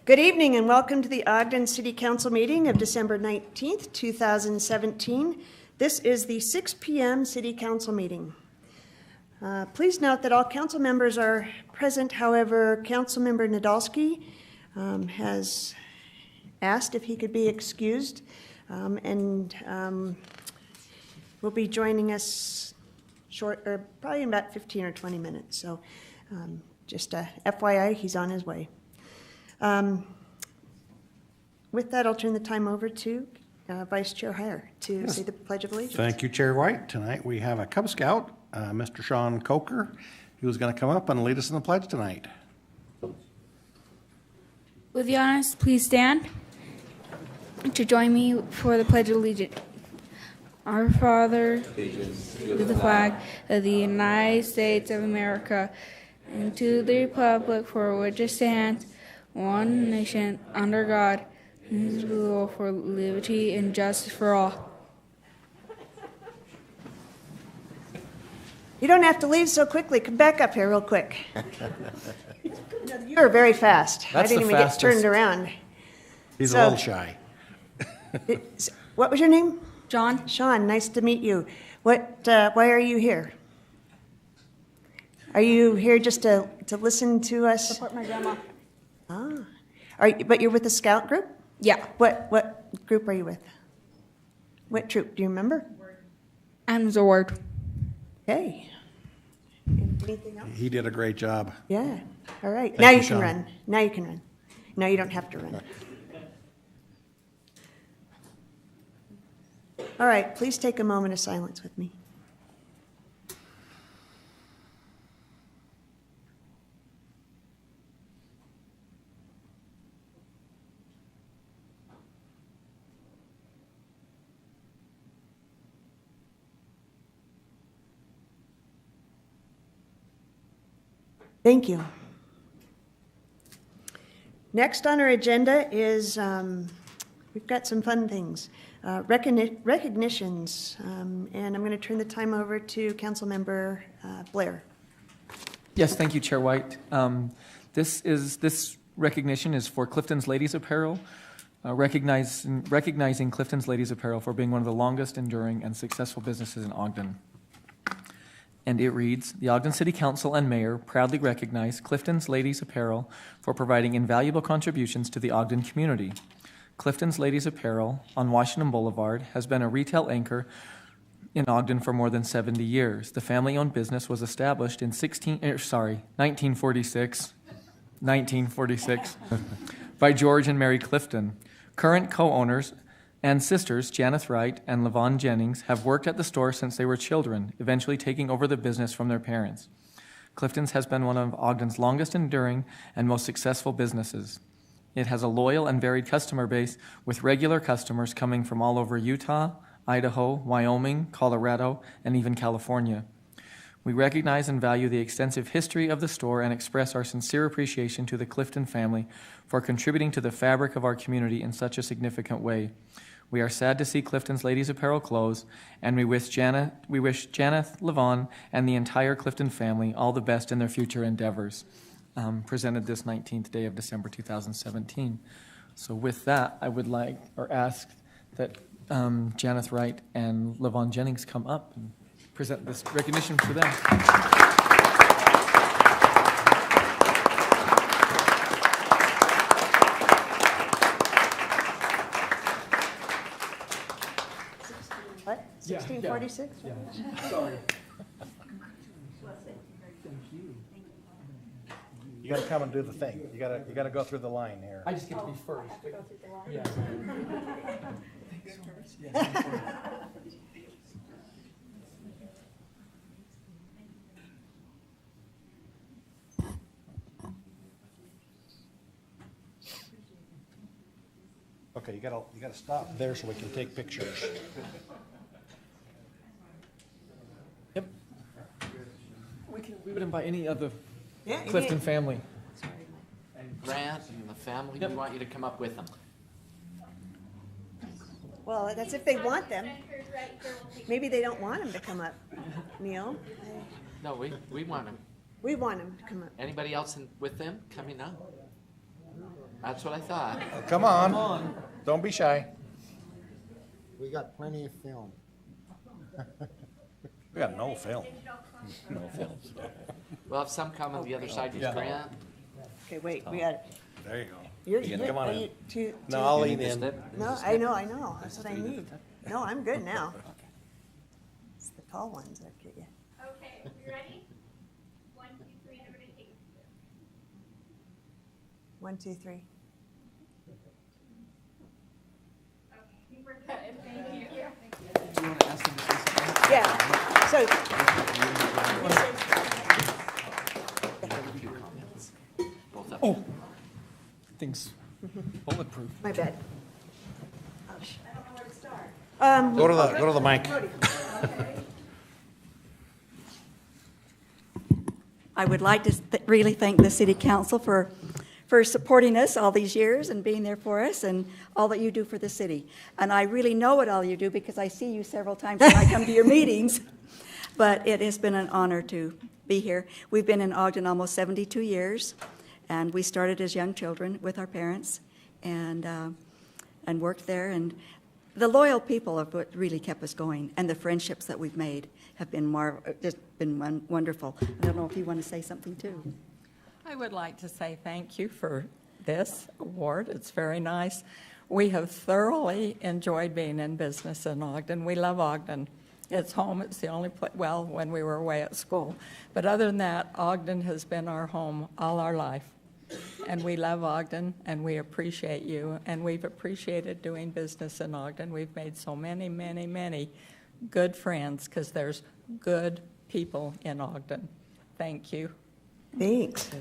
Good evening and welcome to the Ogden City Council meeting of December 19th, 2017. This is the 6 p.m. City Council meeting. Please note that all council members are present. However, Councilmember Nadolski has asked if he could be excused and will be joining us probably in about 15 or 20 minutes. So just FYI, he's on his way. With that, I'll turn the time over to Vice Chair Heyer to say the Pledge of Allegiance. Thank you, Chair White. Tonight we have a Cub Scout, Mr. Sean Coker, who's going to come up and lead us in the pledge tonight. With the honors, please stand to join me for the Pledge of Allegiance. Our Father, to the flag of the United States of America, and to the republic for which it stands, one nation, under God, whose rule for liberty and justice for all. You don't have to leave so quickly. Come back up here real quick. You are very fast. That's I didn't even get turned around. He's a little shy. What was your name? John. Sean, nice to meet you. Why are you here? Are you here just to listen to us? Support my grandma. But you're with the Scout group? Yeah. What group are you with? What troop? Do you remember? I'm Zord. Okay. Anything else? He did a great job. Yeah. All right. Thank Now you, you can Sean. run. Now you can run. No, you don't have to run. All right. Please take a moment of silence with me. Thank you. Next on our agenda is, we've got some fun things. Recognitions, and I'm going to turn the time over to Councilmember Blair. Yes, thank you, Chair White. This recognition is for Clifton's Ladies Apparel, recognizing Clifton's Ladies Apparel for being one of the longest enduring and successful businesses in Ogden. And it reads, the Ogden City Council and Mayor proudly recognize Clifton's Ladies Apparel for providing invaluable contributions to the Ogden community. Clifton's Ladies Apparel on Washington Boulevard has been a retail anchor in Ogden for more than 70 years. The family-owned business was established in 1946 by George and Mary Clifton. Current co-owners and sisters, Janeth Wright and Levon Jennings, have worked at the store since they were children, eventually taking over the business from their parents. Clifton's has been one of Ogden's longest enduring and most successful businesses. It has a loyal and varied customer base with regular customers coming from all over Utah, Idaho, Wyoming, Colorado, and even California. We recognize and value the extensive history of the store and express our sincere appreciation to the Clifton family for contributing to the fabric of our community in such a significant way. We are sad to see Clifton's Ladies Apparel close, and we wish Janeth, Levon, and the entire Clifton family all the best in their future endeavors. Presented this 19th day of December 2017. So with that, I would ask that Janeth Wright and Levon Jennings come up and present this recognition for them. What? 1646? Yeah. Sorry. You got to come and do the thing. You got to go through the line here. I just get to be first. Yeah. Okay, you got to stop there so we can take pictures. Yep. We would invite any of the Yeah, Clifton family. And Grant and the family, we want you to come up with them. Well, that's if they want them. Maybe they don't want them to come up, Neil. No, we want them. We want them to come up. Anybody else with them coming up? That's what I thought. Come on. Don't be shy. We got plenty of film. We got no film. We'll have some come on the other side, just Grant. Okay, wait, we got, There you go. come on in. No, I'll lean This in. lip? No, I know, that's what I need. No, I'm good now. It's the tall ones that get you. Okay, you ready? 1, 2, 3, and everybody take. 1, 2, 3. Okay, we're good, thank you. Do you want to ask them to say something? Yeah, so, A few comments. Both of them. Oh, things bulletproof. my bad. Go to the mic. I would like to really thank the city council for supporting us all these years and being there for us and all that you do for the city. And I really know what all you do because I see you several times when I come to your meetings. But it has been an honor to be here. We've been in Ogden almost 72 years, and we started as young children with our parents and worked there. And the loyal people are what really kept us going, and the friendships that we've made have been just been wonderful. I don't know if you want to say something too. I would like to say thank you for this award. It's very nice. We have thoroughly enjoyed being in business in Ogden. We love Ogden. It's home. It's the only place, well, when we were away at school. But other than that, Ogden has been our home all our life. And we love Ogden, and we appreciate you. And we've appreciated doing business in Ogden. We've made so many, many, many good friends because there's good people in Ogden. Thank you. Thanks.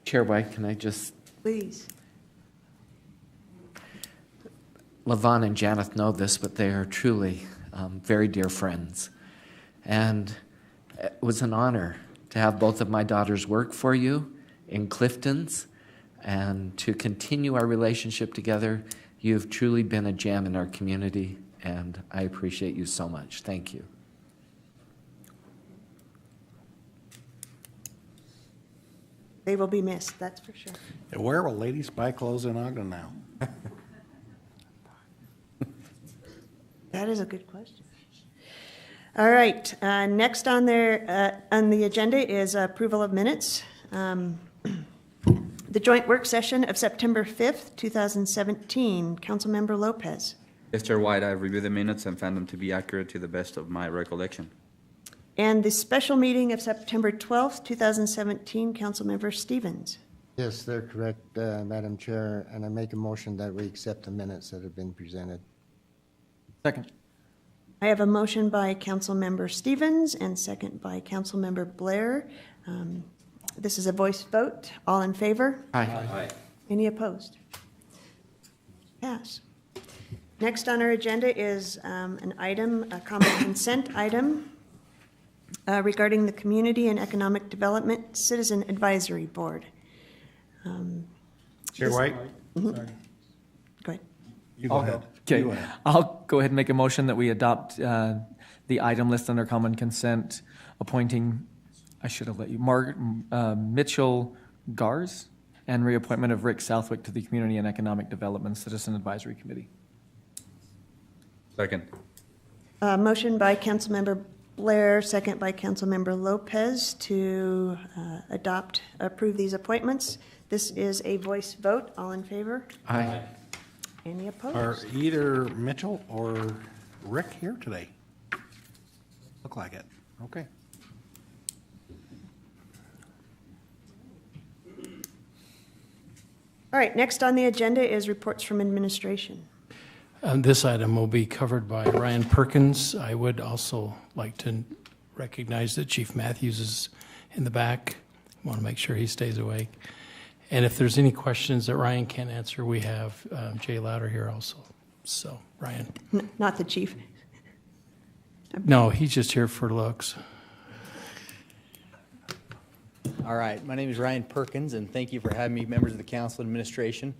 Chair White, can I just, Please. Levon and Janeth know this, but they are truly very dear friends. And it was an honor to have both of my daughters work for you in Clifton's and to continue our relationship together. You've truly been a gem in our community, and I appreciate you so much. Thank you. They will be missed, that's for sure. Where will ladies buy clothes in Ogden now? That is a good question. All right, next on the agenda is approval of minutes. The joint work session of September 5th, 2017. Councilmember Lopez. Yes, Chair White, I reviewed the minutes and found them to be accurate to the best of my recollection. And the special meeting of September 12th, 2017. Councilmember Stevens. Yes, they're correct, Madam Chair, and I make a motion that we accept the minutes that have been presented. Second. I have a motion by Councilmember Stevens and second by Councilmember Blair. This is a voice vote. All in favor? Aye. Any opposed? Pass. Next on our agenda is an item, a common consent item regarding the Community and Economic Development Citizen Advisory Board. Chair White? Go ahead. You go ahead. Okay, You go ahead. I'll go ahead and make a motion that we adopt the item list under common consent, appointing, I should have let you, Mitchell Gars, and reappointment of Rick Southwick to the Community and Economic Development Citizen Advisory Committee. Second. Motion by Councilmember Blair, second by Councilmember Lopez to approve these appointments. This is a voice vote. All in favor? Aye. Any opposed? Are either Mitchell or Rick here today? Look like it. Okay. All right, next on the agenda is reports from administration. This item will be covered by Ryan Perkins. I would also like to recognize that Chief Matthews is in the back. I want to make sure he stays awake. And if there's any questions that Ryan can't answer, we have Jay Louder here also. So, Ryan. Not the chief. No, he's just here for looks. All right, my name is Ryan Perkins, and thank you for having me, members of the council and administration.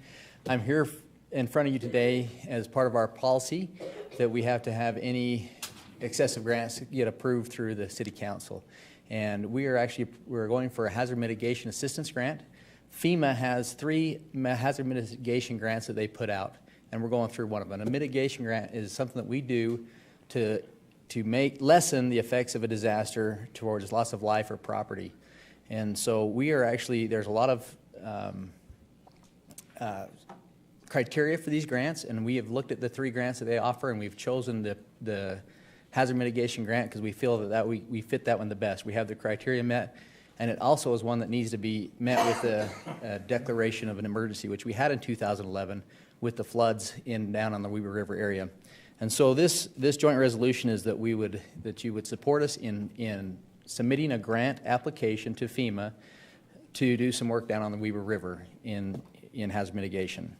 I'm here in front of you today as part of our policy that we have to have any excessive grants get approved through the city council. And we're going for a hazard mitigation assistance grant. FEMA has 3 hazard mitigation grants that they put out, and we're going through one of them. A mitigation grant is something that we do to lessen the effects of a disaster towards loss of life or property. And so we are actually, there's a lot of criteria for these grants, and we have looked at the 3 grants that they offer, and we've chosen the hazard mitigation grant because we feel that we fit that one the best. We have the criteria met, and it also is one that needs to be met with a declaration of an emergency, which we had in 2011 with the floods down on the Weber River area. And so this joint resolution is that you would support us in submitting a grant application to FEMA to do some work down on the Weber River in hazard mitigation.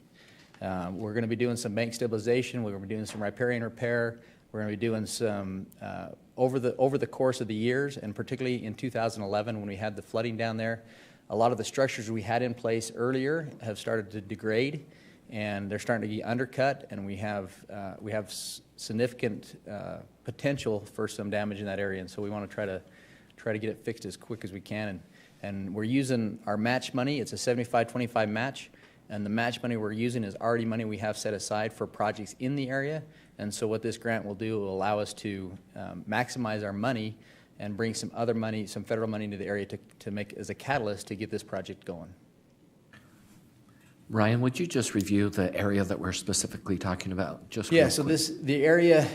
We're going to be doing some bank stabilization. We're going to be doing some riparian repair. We're going to be doing some over the course of the years, and particularly in 2011 when we had the flooding down there. A lot of the structures we had in place earlier have started to degrade, and they're starting to get undercut, and we have significant potential for some damage in that area. And so we want to try to get it fixed as quick as we can. And we're using our match money. It's a 75-25 match. And the match money we're using is already money we have set aside for projects in the area. And so what this grant will do will allow us to maximize our money and bring some other money, some federal money into the area to make as a catalyst to get this project going. Ryan, would you just review the area that we're specifically talking about? Just yeah, real so quick. the area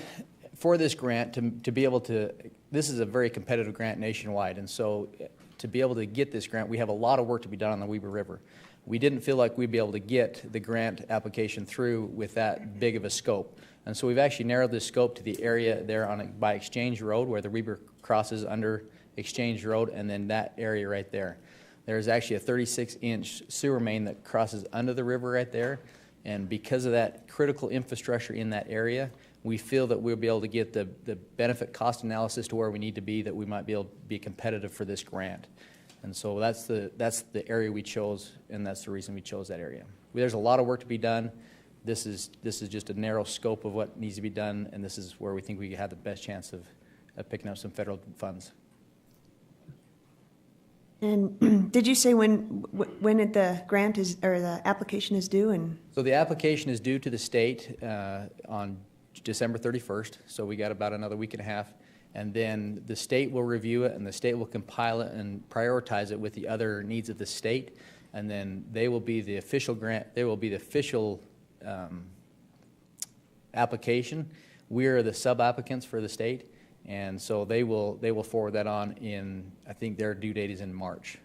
for this grant to be able to, this is a very competitive grant nationwide. And so to be able to get this grant, we have a lot of work to be done on the Weber River. We didn't feel like we'd be able to get the grant application through with that big of a scope. And so we've actually narrowed this scope to the area there by Exchange Road, where the Weber crosses under Exchange Road, and then that area right there. There's actually a 36-inch sewer main that crosses under the river right there. And because of that critical infrastructure in that area, we feel that we'll be able to get the benefit cost analysis to where we need to be, that we might be able to be competitive for this grant. And so that's the area we chose, and that's the reason we chose that area. There's a lot of work to be done. This is just a narrow scope of what needs to be done, and this is where we think we have the best chance of picking up some federal funds. And did you say when the grant is, or the application is due? And so the application is due to the state on December 31st, so we got about another week and a half. And then the state will review it, and the state will compile it and prioritize it with the other needs of the state. And then they will be the official grant. They will be the official application. We're the sub-applicants for the state, and so they will forward that on in, I think their due date is in March.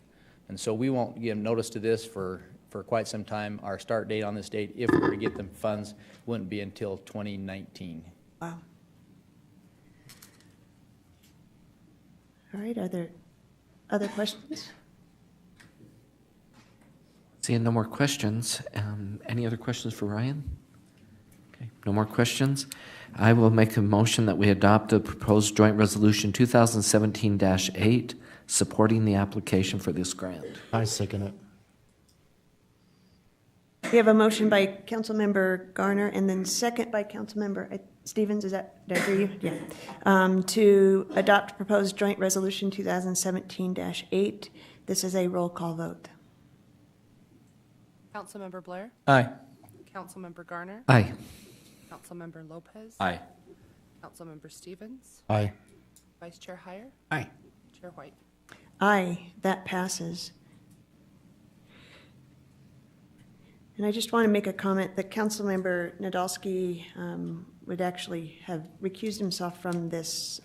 And so we won't give notice to this for quite some time. Our start date on this date, if we were to get the funds, wouldn't be until 2019. wow. All right, are there other questions? Seeing no more questions, any other questions for Ryan? Okay, no more questions. I will make a motion that we adopt the proposed joint resolution 2017-8, supporting the application for this grant. I second it. We have a motion by Councilmember Garner and then second by Councilmember Stevens. Did I hear you? Yeah. To adopt proposed joint resolution 2017-8. This is a roll call vote. Councilmember Blair? Aye. Councilmember Garner? Aye. Councilmember Lopez? Aye. Councilmember Stevens? Aye. Vice Chair Heyer? Aye. Chair White? Aye, that passes. And I just want to make a comment that Councilmember Nadolski would actually have recused himself from this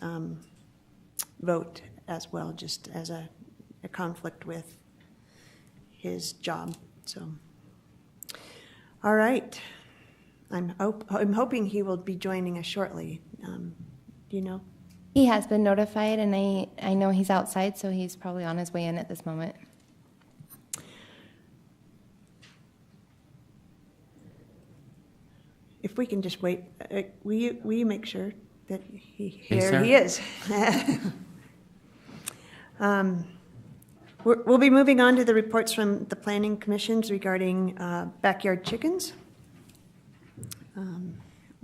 vote as well, just as a conflict with his job. So, all right. I'm hoping he will be joining us shortly. Do you know? He has been notified, and I know he's outside, so he's probably on his way in at this moment. If we can just wait, will you make sure that Yes, sir. he is? We'll be moving on to the reports from the planning commissions regarding backyard chickens.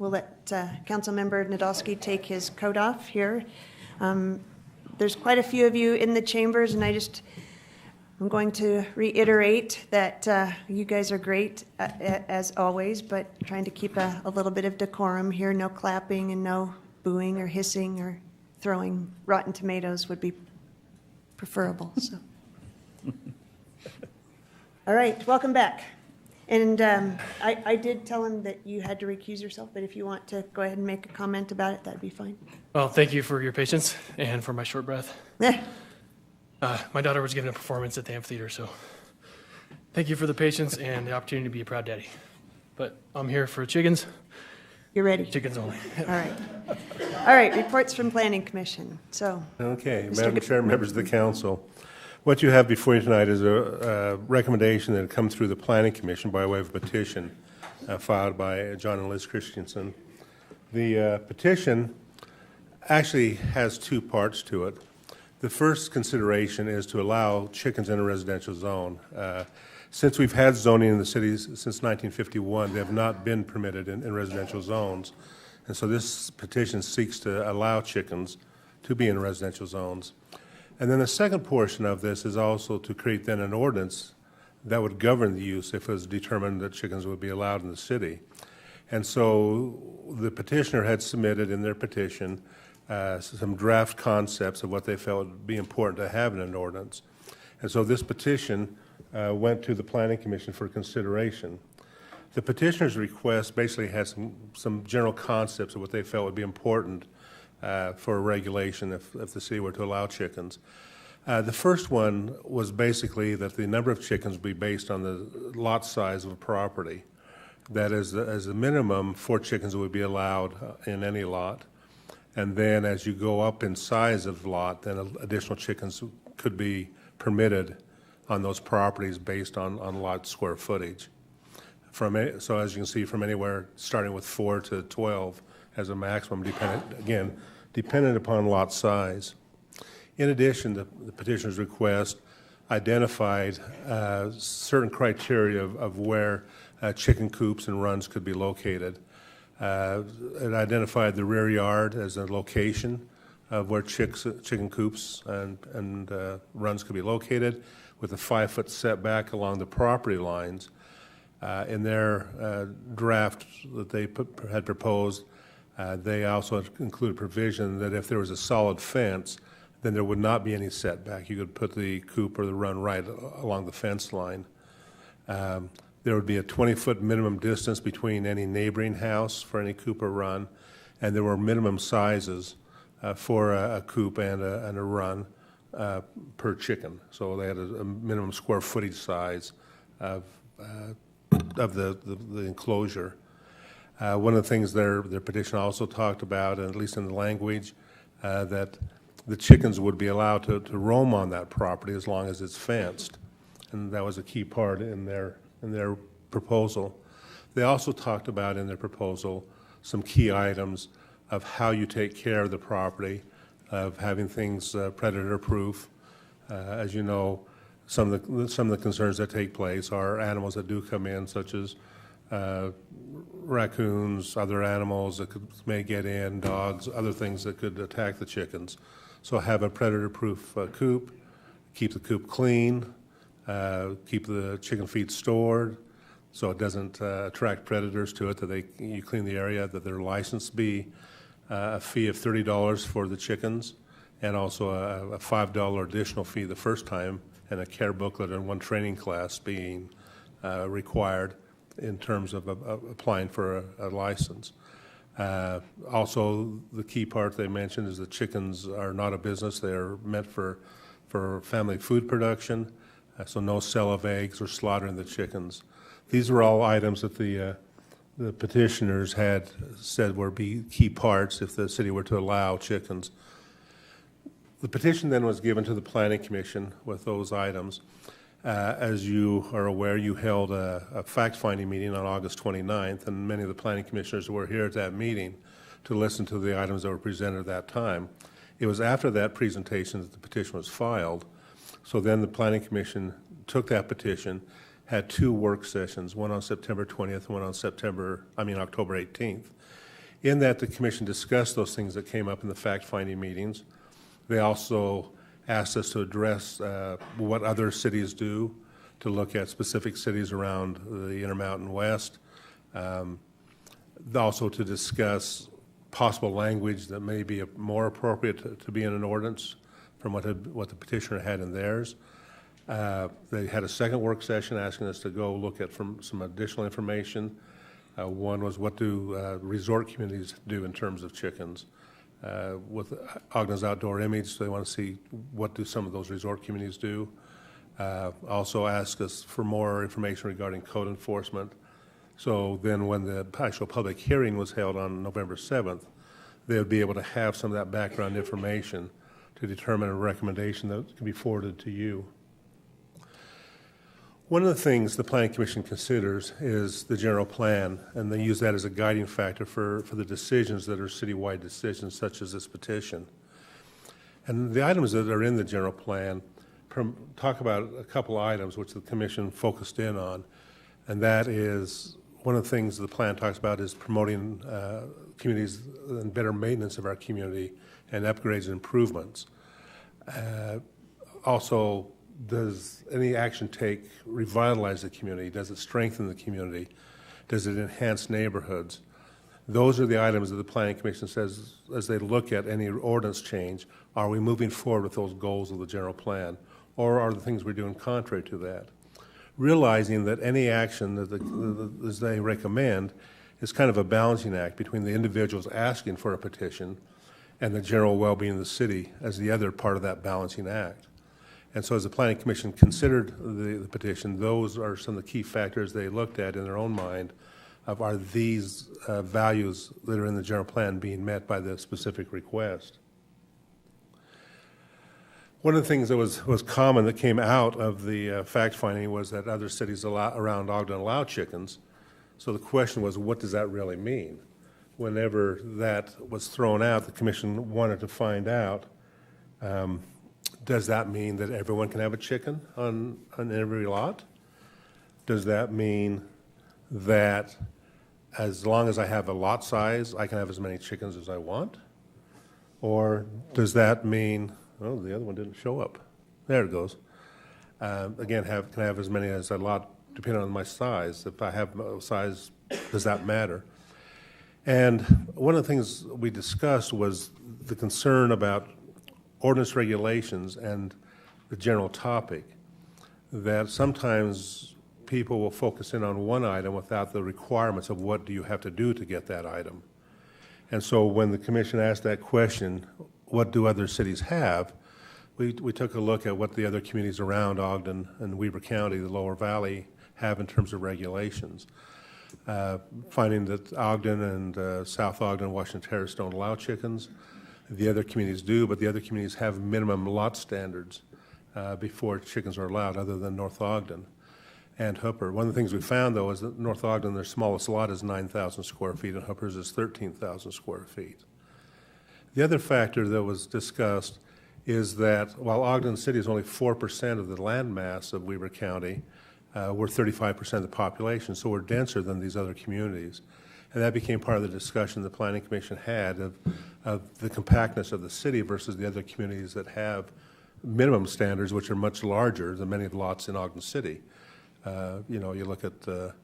we'll let Councilmember Nadolski take his coat off here. There's quite a few of you in the chambers, and I'm going to reiterate that you guys are great as always, but trying to keep a little bit of decorum here. No clapping and no booing or hissing or throwing rotten tomatoes would be preferable. So, all right, welcome back. And I did tell him that you had to recuse yourself, but if you want to go ahead and make a comment about it, that'd be fine. Well, thank you for your patience and for my short breath. Yeah. My daughter was giving a performance at the amphitheater, so thank you for the patience and the opportunity to be a proud daddy. But I'm here for chickens. You're ready? Chickens only. All right. All right, reports from Planning Commission. So. Okay, Madam Chair, members of the council. What you have before you tonight is a recommendation that had come through the Planning Commission by way of a petition filed by John and Liz Christensen. The petition actually has two parts to it. The first consideration is to allow chickens in a residential zone. Since we've had zoning in the cities since 1951, they have not been permitted in residential zones. And so this petition seeks to allow chickens to be in residential zones. And then the second portion of this is also to create then an ordinance that would govern the use if it was determined that chickens would be allowed in the city. And so the petitioner had submitted in their petition some draft concepts of what they felt would be important to have in an ordinance. And so this petition went to the Planning Commission for consideration. The petitioner's request basically had some general concepts of what they felt would be important for regulation if the city were to allow chickens. The first one was basically that the number of chickens would be based on the lot size of a property. That is, as a minimum, 4 chickens would be allowed in any lot. And then as you go up in size of lot, then additional chickens could be permitted on those properties based on lot square footage. So as you can see, from anywhere starting with 4 to 12 as a maximum, dependent upon lot size. In addition, the petitioner's request identified certain criteria of where chicken coops and runs could be located. It identified the rear yard as a location of where chicken coops and runs could be located, with a 5-foot setback along the property lines. In their draft that they had proposed, they also included provision that if there was a solid fence, then there would not be any setback. You could put the coop or the run right along the fence line. There would be a 20-foot minimum distance between any neighboring house for any coop or run, and there were minimum sizes for a coop and a run per chicken. So they had a minimum square footage size of the enclosure. One of the things their petition also talked about, and at least in the language, that the chickens would be allowed to roam on that property as long as it's fenced, and that was a key part in their proposal. They also talked about in their proposal some key items of how you take care of the property, of having things predator-proof. As you know, some of the concerns that take place are animals that do come in, such as raccoons, other animals that may get in, dogs, other things that could attack the chickens. So have a predator-proof coop, keep the coop clean, keep the chicken feed stored so it doesn't attract predators to it, that you clean the area, that their license be a fee of $30 for the chickens, and also a $5 additional fee the first time, and a care booklet and 1 training class being required in terms of applying for a license. Also, the key part they mentioned is that chickens are not a business. They are meant for family food production, so no sale of eggs or slaughtering the chickens. These were all items that the petitioners had said would be key parts if the city were to allow chickens. The petition then was given to the Planning Commission with those items. As you are aware, you held a fact-finding meeting on August 29th, and many of the planning commissioners were here at that meeting to listen to the items that were presented at that time. It was after that presentation that the petition was filed. So then the Planning Commission took that petition, had 2 work sessions, one on September 20th, one on October 18th. In that, the commission discussed those things that came up in the fact-finding meetings. They also asked us to address what other cities do, to look at specific cities around the Intermountain West, also to discuss possible language that may be more appropriate to be in an ordinance from what the petitioner had in theirs. They had a second work session asking us to go look at some additional information. One was, what do resort communities do in terms of chickens? With Ogden's outdoor image, they want to see what do some of those resort communities do. Also ask us for more information regarding code enforcement. So then when the actual public hearing was held on November 7th, they would be able to have some of that background information to determine a recommendation that can be forwarded to you. One of the things the Planning Commission considers is the general plan, and they use that as a guiding factor for the decisions that are citywide decisions, such as this petition. And the items that are in the general plan talk about a couple items which the Commission focused in on, and that is one of the things the plan talks about is promoting communities and better maintenance of our community and upgrades and improvements. Also, does any action take revitalize the community? Does it strengthen the community? Does it enhance neighborhoods? Those are the items that the Planning Commission says as they look at any ordinance change. Are we moving forward with those goals of the general plan? Or are the things we're doing contrary to that? Realizing that any action that as they recommend is kind of a balancing act between the individuals asking for a petition and the general well-being of the city as the other part of that balancing act. And so as the Planning Commission considered the petition, those are some of the key factors they looked at in their own mind of are these values that are in the general plan being met by the specific request. One of the things that was common that came out of the fact-finding was that other cities around Ogden allow chickens. So the question was, what does that really mean? Whenever that was thrown out, the Commission wanted to find out, does that mean that everyone can have a chicken on every lot? Does that mean that as long as I have a lot size, I can have as many chickens as I want? Or does that mean, oh, the other one didn't show up. There it goes. Again, can I have as many as a lot depending on my size? If I have size, does that matter? And one of the things we discussed was the concern about ordinance regulations and the general topic, that sometimes people will focus in on one item without the requirements of what do you have to do to get that item. And so when the Commission asked that question, what do other cities have, we took a look at what the other communities around Ogden and Weber County, the Lower Valley, have in terms of regulations. Finding that Ogden and South Ogden, Washington Terrace don't allow chickens. The other communities do, but the other communities have minimum lot standards before chickens are allowed, other than North Ogden and Hooper. One of the things we found, though, is that North Ogden, their smallest lot is 9,000 square feet, and Hooper's is 13,000 square feet. The other factor that was discussed is that while Ogden City is only 4% of the land mass of Weber County, we're 35% of the population, so we're denser than these other communities. And that became part of the discussion the Planning Commission had of the compactness of the city versus the other communities that have minimum standards, which are much larger than many of the lots in Ogden City. You look at the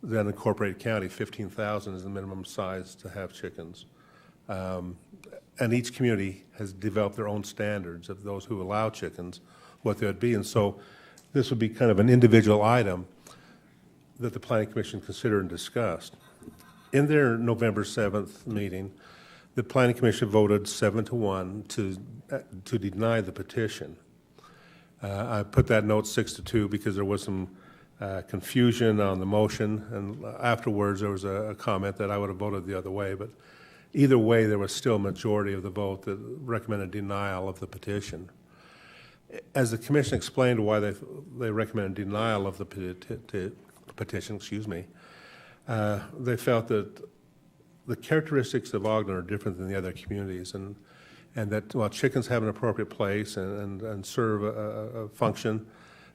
unincorporated county, 15,000 is the minimum size to have chickens. And each community has developed their own standards of those who allow chickens, what they would be. And so this would be kind of an individual item that the Planning Commission considered and discussed. In their November 7th meeting, the Planning Commission voted 7-1 to deny the petition. I put that note 6-2 because there was some confusion on the motion, and afterwards there was a comment that I would have voted the other way, but either way there was still a majority of the vote that recommended denial of the petition. As the Commission explained why they recommended denial of the petition, they felt that the characteristics of Ogden are different than the other communities, and that while chickens have an appropriate place and serve a function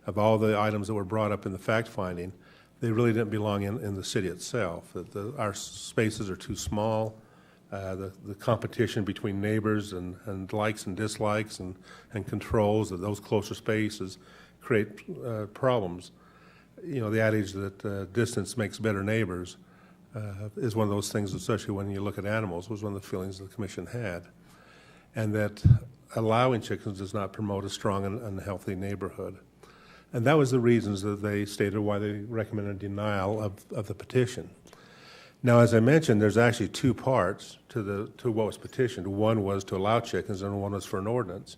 of all the items that were brought up in the fact-finding, they really didn't belong in the city itself. That our spaces are too small, the competition between neighbors and likes and dislikes and controls of those closer spaces create problems. You know, the adage that distance makes better neighbors is one of those things, especially when you look at animals, was one of the feelings the commission had. And that allowing chickens does not promote a strong and healthy neighborhood. And that was the reasons that they stated why they recommended denial of the petition. Now, as I mentioned, there's actually two parts to what was petitioned. One was to allow chickens, and one was for an ordinance.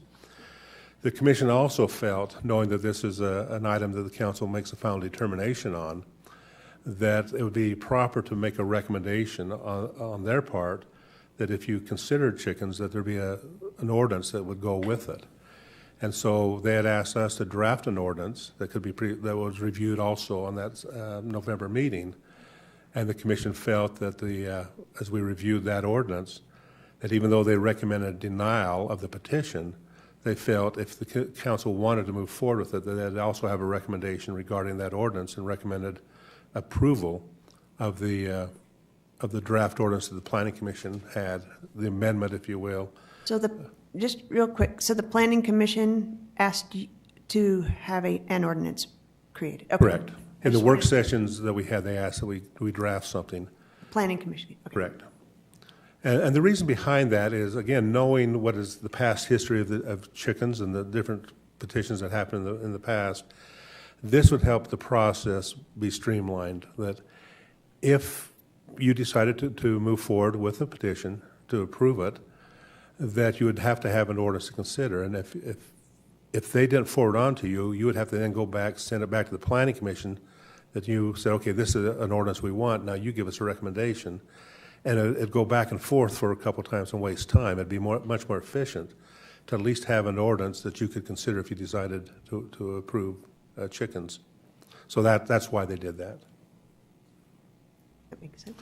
The commission also felt, knowing that this is an item that the council makes a final determination on, that it would be proper to make a recommendation on their part that if you considered chickens, that there be an ordinance that would go with it. And so they had asked us to draft an ordinance that could be that was reviewed also on that November meeting. And the commission felt that as we reviewed that ordinance, that even though they recommended denial of the petition, they felt if the council wanted to move forward with it, that they'd also have a recommendation regarding that ordinance and recommended approval of the draft ordinance that the Planning Commission had, the amendment, if you will. So just real quick, so the Planning Commission asked you to have an ordinance created? Okay. Correct. In the work sessions that we had, they asked that we draft something. Planning Commission. Okay. Correct. And the reason behind that is, again, knowing what is the past history of chickens and the different petitions that happened in the past, this would help the process be streamlined. That if you decided to move forward with a petition to approve it, that you would have to have an ordinance to consider. And if they didn't forward on to you, you would have to then go back, send it back to the Planning Commission, that you said, okay, this is an ordinance we want, now you give us a recommendation. And it'd go back and forth for a couple of times and waste time. It'd be much more efficient to at least have an ordinance that you could consider if you decided to approve chickens. So that's why they did that. That makes sense.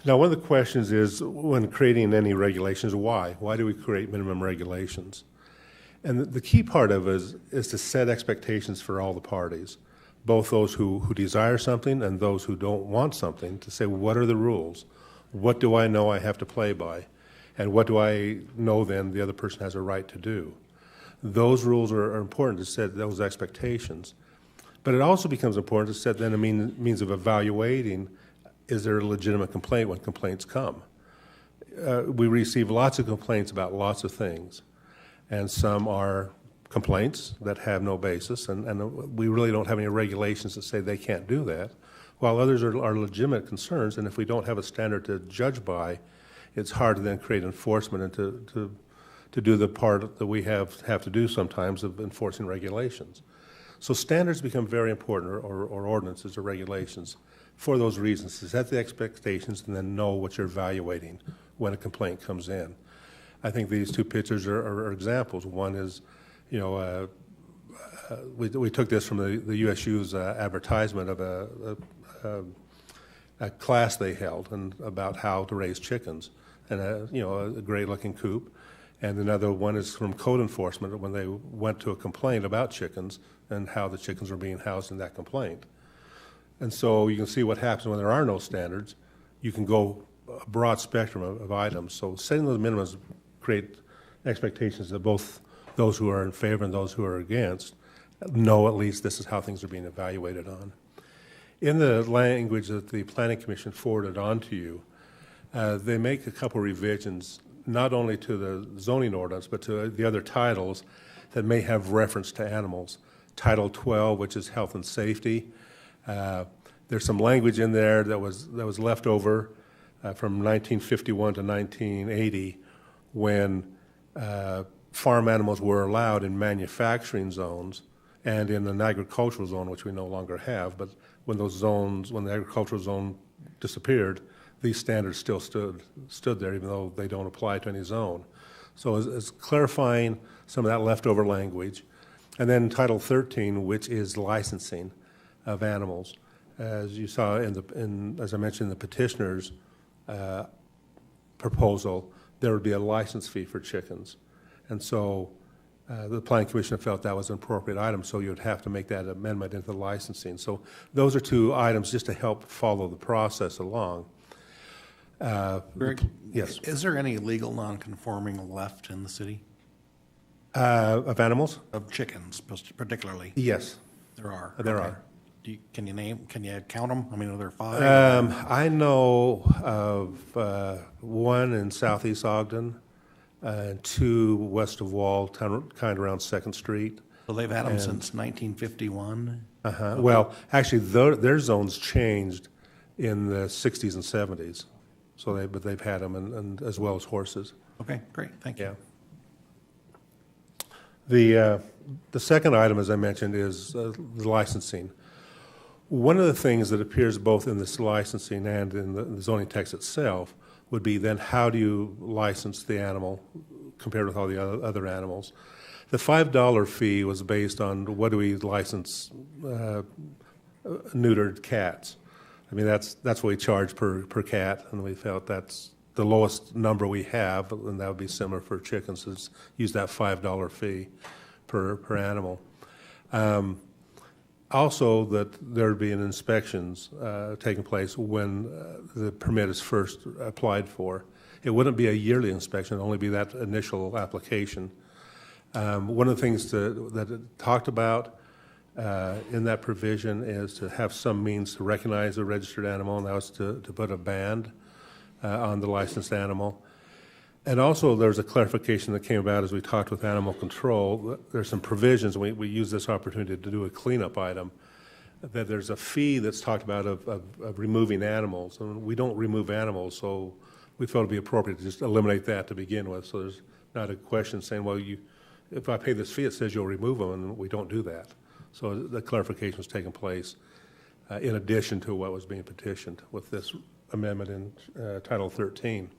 Now, one of the questions is, when creating any regulations, why? Why do we create minimum regulations? And the key part of it is to set expectations for all the parties, both those who desire something and those who don't want something, to say, what are the rules? What do I know I have to play by? And what do I know then the other person has a right to do? Those rules are important to set those expectations. But it also becomes important to set then a means of evaluating, is there a legitimate complaint when complaints come? We receive lots of complaints about lots of things, and some are complaints that have no basis, and we really don't have any regulations that say they can't do that, while others are legitimate concerns, and if we don't have a standard to judge by, it's hard to then create enforcement and to do the part that we have to do sometimes of enforcing regulations. So standards become very important, or ordinances or regulations, for those reasons, to set the expectations and then know what you're evaluating when a complaint comes in. I think these two pictures are examples. One is, we took this from the USU's advertisement of a class they held and about how to raise chickens, and a great-looking coop. And another one is from code enforcement when they went to a complaint about chickens and how the chickens were being housed in that complaint. And so you can see what happens when there are no standards. You can go a broad spectrum of items. So setting those minimums create expectations that both those who are in favor and those who are against know at least this is how things are being evaluated on. In the language that the Planning Commission forwarded on to you, they make a couple revisions, not only to the zoning ordinance, but to the other titles that may have reference to animals. Title 12, which is health and safety. There's some language in there that was left over from 1951 to 1980 when farm animals were allowed in manufacturing zones and in an agricultural zone, which we no longer have. But when the agricultural zone disappeared, these standards still stood there, even though they don't apply to any zone. So it's clarifying some of that leftover language. And then Title 13, which is licensing of animals. As you saw as I mentioned, in the petitioner's proposal, there would be a license fee for chickens. And so the Planning Commission felt that was an appropriate item, so you would have to make that amendment into the licensing. So those are two items just to help follow the process along. Greg, Yes. is there any legal non-conforming left in the city? Of animals? Of chickens, particularly? Yes. There are? There Okay. are. Can you count them? I mean, are there 5? I know of one in southeast Ogden, and 2 west of Wall, kind of around 2nd Street. So they've had them since 1951? Uh-huh. Well, actually, their zones changed in the 60s and 70s. So but they've had them, and as well as horses. Okay, great, thank you. Yeah. The second item, as I mentioned, is the licensing. One of the things that appears both in this licensing and in the zoning text itself would be then how do you license the animal compared with all the other animals? The $5 fee was based on what do we license neutered cats. I mean, that's what we charge per cat, and we felt that's the lowest number we have, and that would be similar for chickens, is use that $5 fee per animal. Also, that there would be inspections taking place when the permit is first applied for. It wouldn't be a yearly inspection, it would only be that initial application. One of the things that it talked about in that provision is to have some means to recognize a registered animal, and that was to put a band on the licensed animal. And also, there's a clarification that came about as we talked with animal control. There's some provisions, and we use this opportunity to do a cleanup item, that there's a fee that's talked about of removing animals. And we don't remove animals, so we felt it would be appropriate to just eliminate that to begin with. So there's not a question saying, well, if I pay this fee, it says you'll remove them, and we don't do that. So the clarification was taking place in addition to what was being petitioned with this amendment in Title 13.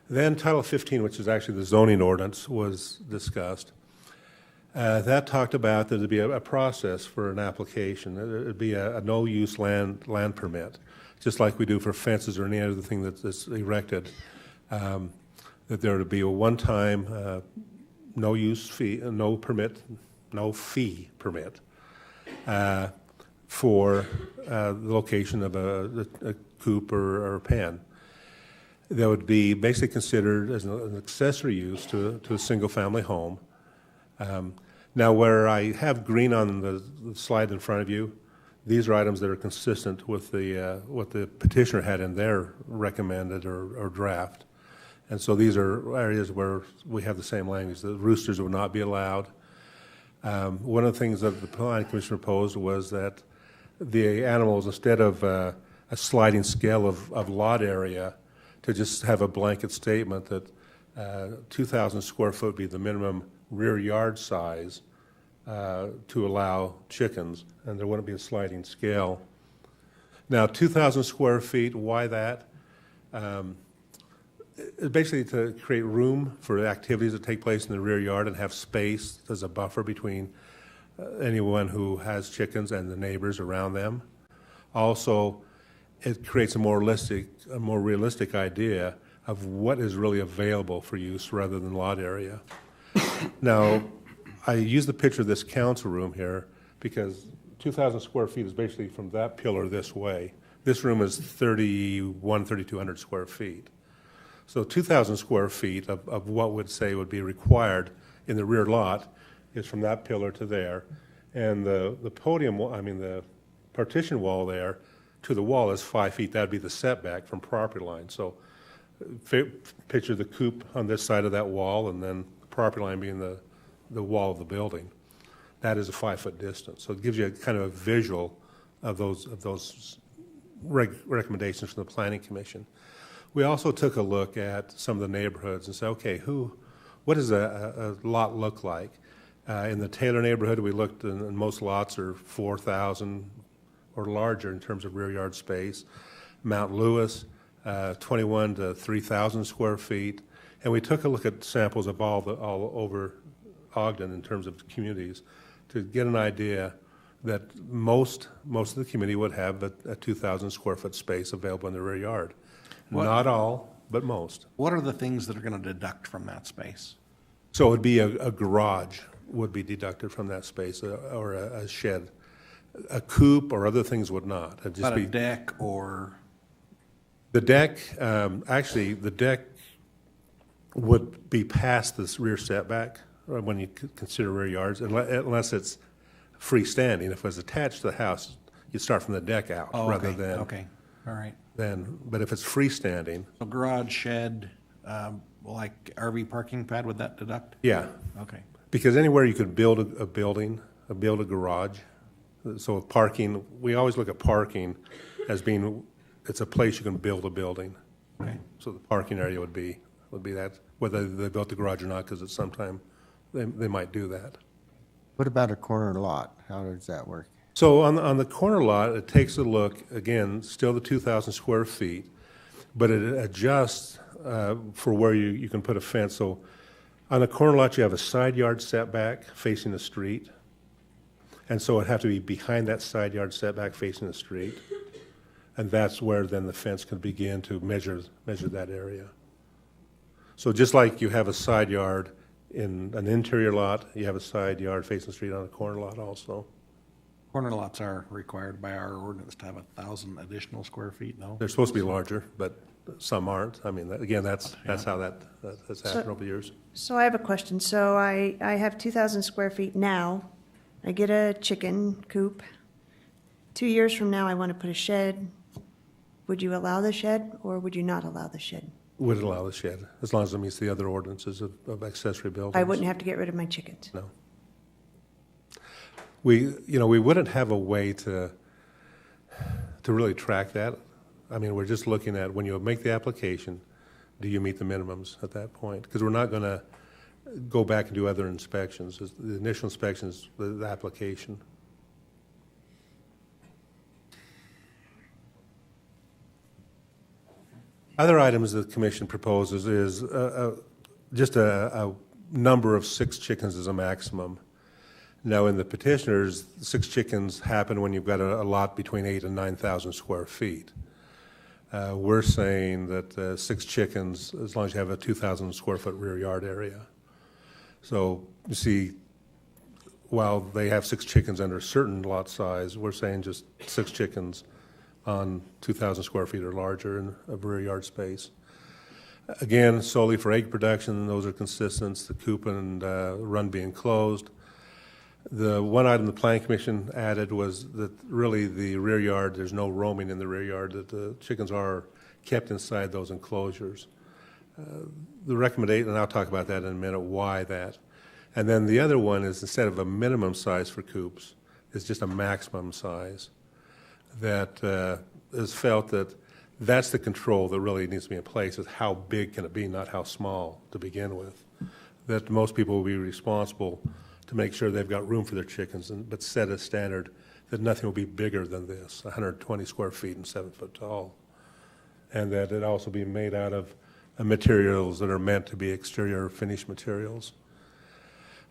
Then Title 15, which is actually the zoning ordinance, was discussed. That talked about there to be a process for an application. It would be a no-use land permit, just like we do for fences or any other thing that's erected. That there would be a one-time no-use fee, no fee permit for the location of a coop or a pen. That would be basically considered as an accessory use to a single-family home. Now, where I have green on the slide in front of you, these are items that are consistent with what the petitioner had in their recommended or draft. And so these are areas where we have the same language. The roosters would not be allowed. One of the things that the Planning Commission proposed was that the animals, instead of a sliding scale of lot area, to just have a blanket statement that 2,000 square foot be the minimum rear yard size to allow chickens, and there wouldn't be a sliding scale. Now, 2,000 square feet, why that? Basically to create room for activities that take place in the rear yard and have space as a buffer between anyone who has chickens and the neighbors around them. Also, it creates a more realistic idea of what is really available for use rather than lot area. Now, I use the picture of this council room here because 2,000 square feet is basically from that pillar this way. This room is 3,200 square feet. So 2,000 square feet of what would be required in the rear lot is from that pillar to there. And the podium, the partition wall there to the wall is 5 feet. That would be the setback from property line. So picture the coop on this side of that wall, and then the property line being the wall of the building. That is a 5-foot distance. So it gives you a kind of a visual of those recommendations from the Planning Commission. We also took a look at some of the neighborhoods and said, okay, what does a lot look like? In the Taylor neighborhood, we looked, and most lots are 4,000 or larger in terms of rear yard space. Mount Lewis, 21 to 3,000 square feet. And we took a look at samples of all over Ogden in terms of communities to get an idea that most of the community would have a 2,000 square foot space available in the rear yard. Not all, but most. What are the things that are going to deduct from that space? So it would be a garage would be deducted from that space, or a shed. A coop or other things would not. It'd just But be a deck or The deck, actually, the deck would be past this rear setback when you consider rear yards, unless it's freestanding. If it was attached to the house, you'd start from the deck out rather than. Okay, all right. But if it's freestanding. So garage, shed, like RV parking pad, would that deduct? Yeah. Okay. Because anywhere you could build a building, build a garage. So with parking, we always look at parking as being, it's a place you can build a building. Okay. So the parking area would be that, whether they built the garage or not, because at some time they might do that. What about a corner lot? How does that work? So on the corner lot, it takes a look, again, still the 2,000 square feet, but it adjusts for where you can put a fence. So on the corner lot, you have a side yard setback facing the street. And so it'd have to be behind that side yard setback facing the street. And that's where then the fence can begin to measure that area. So just like you have a side yard in an interior lot, you have a side yard facing the street on a corner lot also. Corner lots are required by our ordinance to have 1,000 additional square feet, no? They're supposed to be larger, but some aren't. I mean, again, that's how that's happened over the years. So I have a question. So I have 2,000 square feet now. I get a chicken coop. 2 years from now, I want to put a shed. Would you allow the shed, or would you not allow the shed? Would allow the shed, as long as it meets the other ordinances of accessory buildings. I wouldn't have to get rid of my chickens. No. We wouldn't have a way to really track that. I mean, we're just looking at when you make the application, do you meet the minimums at that point? Because we're not going to go back and do other inspections. The initial inspection is the application. Other items the commission proposes is just a number of 6 chickens as a maximum. Now, in the petitioners, 6 chickens happen when you've got a lot between 8,000 and 9,000 square feet. We're saying that 6 chickens, as long as you have a 2,000 square foot rear yard area. So you see, while they have 6 chickens under a certain lot size, we're saying just 6 chickens on 2,000 square feet or larger in a rear yard space. Again, solely for egg production, those are consistent, the coop and run being closed. The one item the Planning Commission added was that really the rear yard, there's no roaming in the rear yard, that the chickens are kept inside those enclosures. The recommendation, and I'll talk about that in a minute, why that. And then the other one is instead of a minimum size for coops, it's just a maximum size. That is felt that that's the control that really needs to be in place, is how big can it be, not how small to begin with. That most people will be responsible to make sure they've got room for their chickens, but set a standard that nothing will be bigger than this, 120 square feet and 7 foot tall. And that it also be made out of materials that are meant to be exterior finished materials.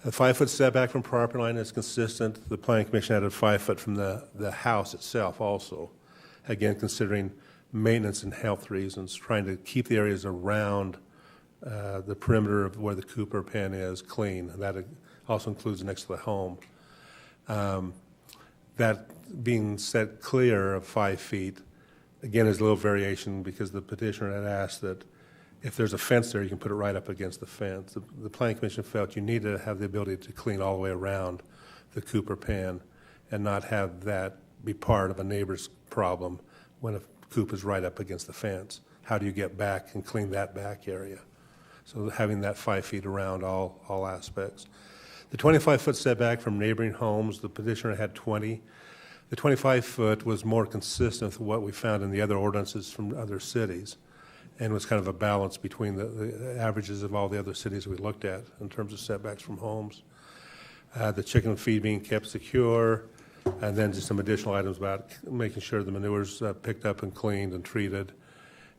The 5 foot setback from property line is consistent. The Planning Commission added 5 foot from the house itself also. Again, considering maintenance and health reasons, trying to keep the areas around the perimeter of where the coop or pen is clean. And that also includes next to the home. That being set clear of 5 feet, again, is a little variation because the petitioner had asked that if there's a fence there, you can put it right up against the fence. The Planning Commission felt you need to have the ability to clean all the way around the coop or pen and not have that be part of a neighbor's problem when a coop is right up against the fence. How do you get back and clean that back area? So having that 5 feet around all aspects. The 25-foot setback from neighboring homes, the petitioner had 20. The 25-foot was more consistent with what we found in the other ordinances from other cities, and was kind of a balance between the averages of all the other cities we looked at in terms of setbacks from homes. The chicken feed being kept secure, and then just some additional items about making sure the manure's picked up and cleaned and treated.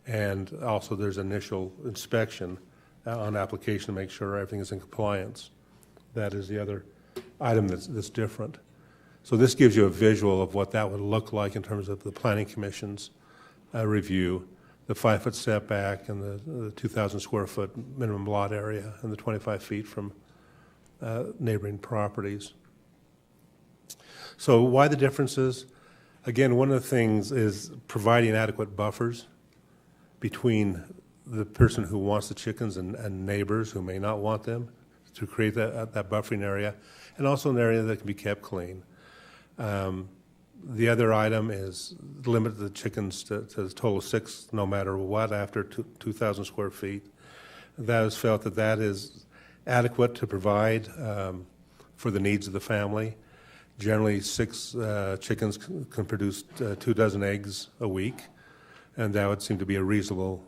And also there's initial inspection on application to make sure everything is in compliance. That is the other item that's different. So this gives you a visual of what that would look like in terms of the Planning Commission's review. The 5 foot setback and the 2,000 square foot minimum lot area and the 25 feet from neighboring properties. So why the differences? Again, one of the things is providing adequate buffers. between the person who wants the chickens and neighbors who may not want them, to create that buffering area, and also an area that can be kept clean. The other item is limit the chickens to a total of 6, no matter what, after 2,000 square feet. That is felt that is adequate to provide for the needs of the family. Generally, 6 chickens can produce 2 dozen eggs a week, and that would seem to be a reasonable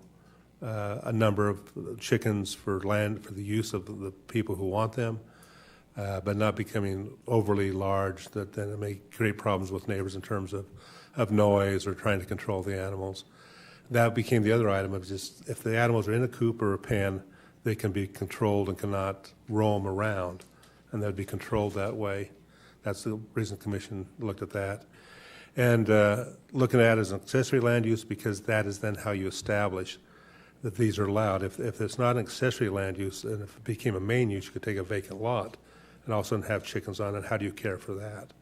a number of chickens for the use of the people who want them, but not becoming overly large that then it may create problems with neighbors in terms of noise or trying to control the animals. That became the other item of just if the animals are in a coop or a pen, they can be controlled and cannot roam around, and that would be controlled that way. That's the reason the commission looked at that. And looking at it as an accessory land use, because that is then how you establish that these are allowed. If it's not an accessory land use, and if it became a main use, you could take a vacant lot and also have chickens on it. How do you care for that?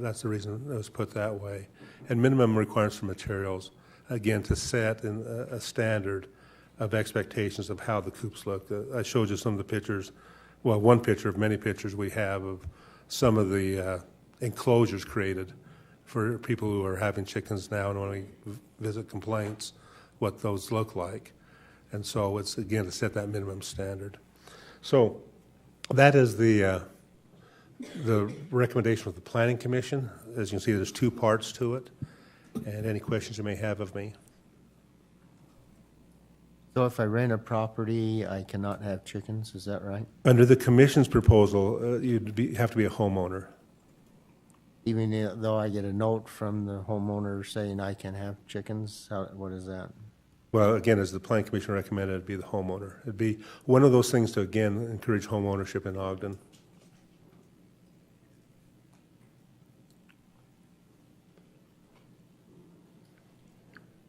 That's the reason it was put that way. And minimum requirements for materials, again, to set a standard of expectations of how the coops look. I showed you some of the pictures, well, one picture of many pictures we have of some of the enclosures created for people who are having chickens now and when we visit complaints, what those look like. And so it's, again, to set that minimum standard. So that is the recommendation of the Planning Commission. As you can see, there's 2 parts to it. And any questions you may have of me? So if I rent a property, I cannot have chickens, is that right? Under the commission's proposal, you'd have to be a homeowner. Even though I get a note from the homeowner saying I can have chickens, what is that? Well, again, as the Planning Commission recommended, it'd be the homeowner. It'd be one of those things to, again, encourage home ownership in Ogden.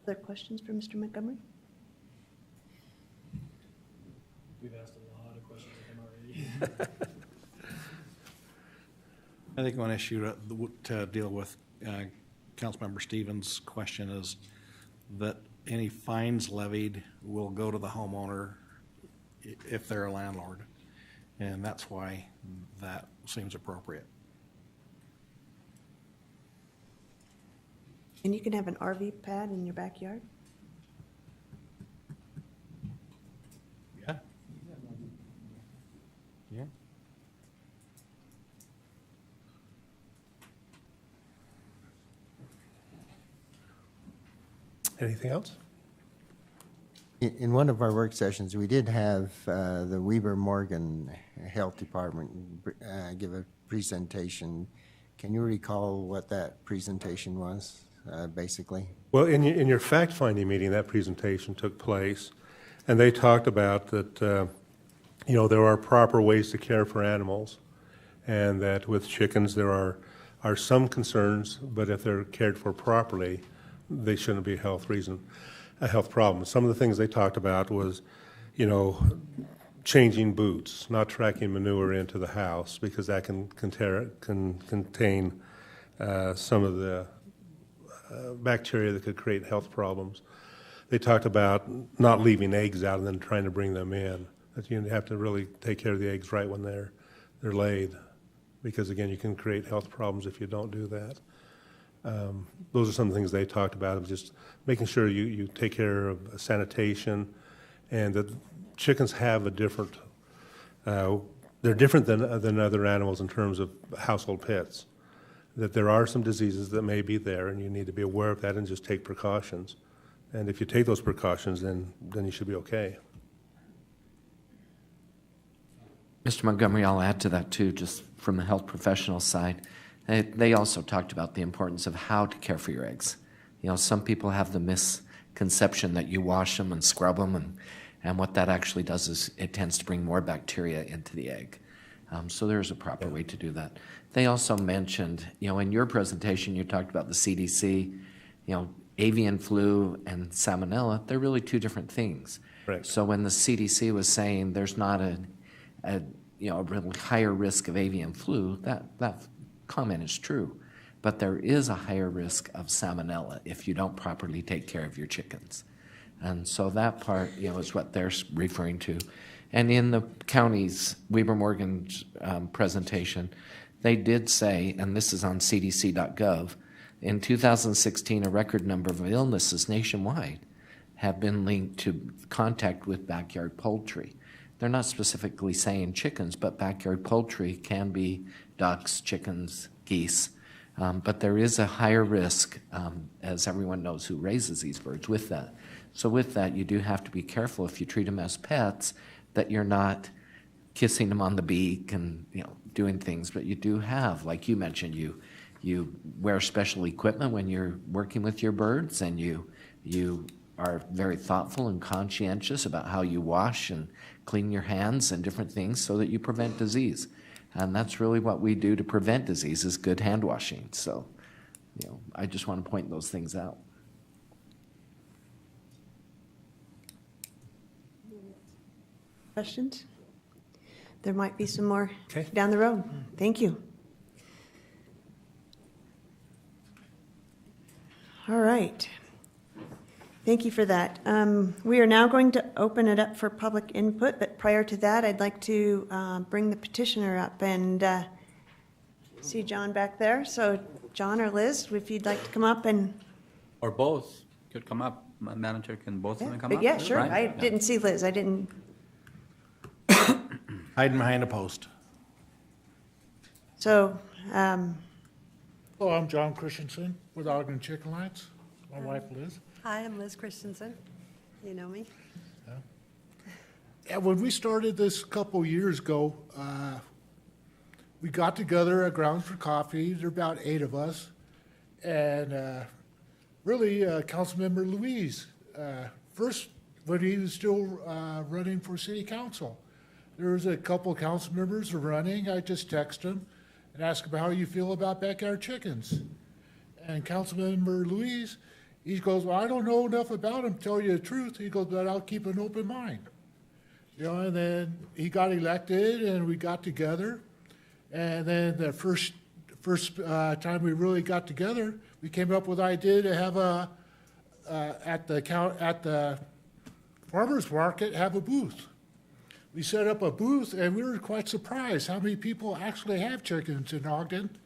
Other questions for Mr. Montgomery? We've asked a lot of questions of him already. I think one issue to deal with Councilmember Stevens' question is that any fines levied will go to the homeowner if they're a landlord, and that's why that seems appropriate. And you can have an RV pad in your backyard? Yeah. Yeah. Anything else? In one of our work sessions, we did have the Weber Morgan Health Department give a presentation. Can you recall what that presentation was, basically? Well, in your fact-finding meeting, that presentation took place, and they talked about that, there are proper ways to care for animals, and that with chickens there are some concerns, but if they're cared for properly, they shouldn't be a health problem. Some of the things they talked about was, changing boots, not tracking manure into the house because that can contain some of the bacteria that could create health problems. They talked about not leaving eggs out and then trying to bring them in. That you have to really take care of the eggs right when they're laid, because again, you can create health problems if you don't do that. Those are some things they talked about, of just making sure you take care of sanitation, and that chickens have a different, they're different than other animals in terms of household pets. That there are some diseases that may be there, and you need to be aware of that and just take precautions. And if you take those precautions, then you should be okay. Mr. Montgomery, I'll add to that too, just from the health professional side. They also talked about the importance of how to care for your eggs. Some people have the misconception that you wash them and scrub them, and what that actually does is it tends to bring more bacteria into the egg. So there's a proper way to do that. They also mentioned, in your presentation, you talked about the CDC, avian flu and salmonella. They're really 2 different things. Right. So when the CDC was saying there's not a really higher risk of avian flu, that comment is true, but there is a higher risk of salmonella if you don't properly take care of your chickens. And so that part, is what they're referring to. And in the county's Weber Morgan's presentation, they did say, and this is on cdc.gov, in 2016, a record number of illnesses nationwide have been linked to contact with backyard poultry. They're not specifically saying chickens, but backyard poultry can be ducks, chickens, geese. But there is a higher risk, as everyone knows who raises these birds, with that. So with that, you do have to be careful if you treat them as pets, that you're not kissing them on the beak and doing things. But you do have, like you mentioned, you wear special equipment when you're working with your birds, and you are very thoughtful and conscientious about how you wash and clean your hands and different things so that you prevent disease. And that's really what we do to prevent disease, is good hand washing. So, I just want to point those things out. Questions? There might be some more down the road. Thank you. All right. Thank you for that. We are now going to open it up for public input, but prior to that, I'd like to bring the petitioner up and see John back there. So John or Liz, if you'd like to come up and... Or both could come up. Madam Chair, can both of them come up? Yeah, sure. Right? I didn't see Liz. I didn't... Hiding behind a post. So... Hello, I'm John Christensen with Ogden Chicken Lights. My wife, Liz. Hi, I'm Liz Christensen. You know me? And when we started this a couple years ago, we got together at Grounds for Coffee. There are about 8 of us. And really, Councilmember Louise, first, when he was still running for city council, there was a couple of council members running. I just texted him and asked him how you feel about backyard chickens. And Councilmember Louise, he goes, well, I don't know enough about him to tell you the truth. He goes, but I'll keep an open mind. And then he got elected, and we got together. And then the first time we really got together, we came up with the idea to have at the farmers market, have a booth. We set up a booth, and we were quite surprised how many people actually have chickens in Ogden,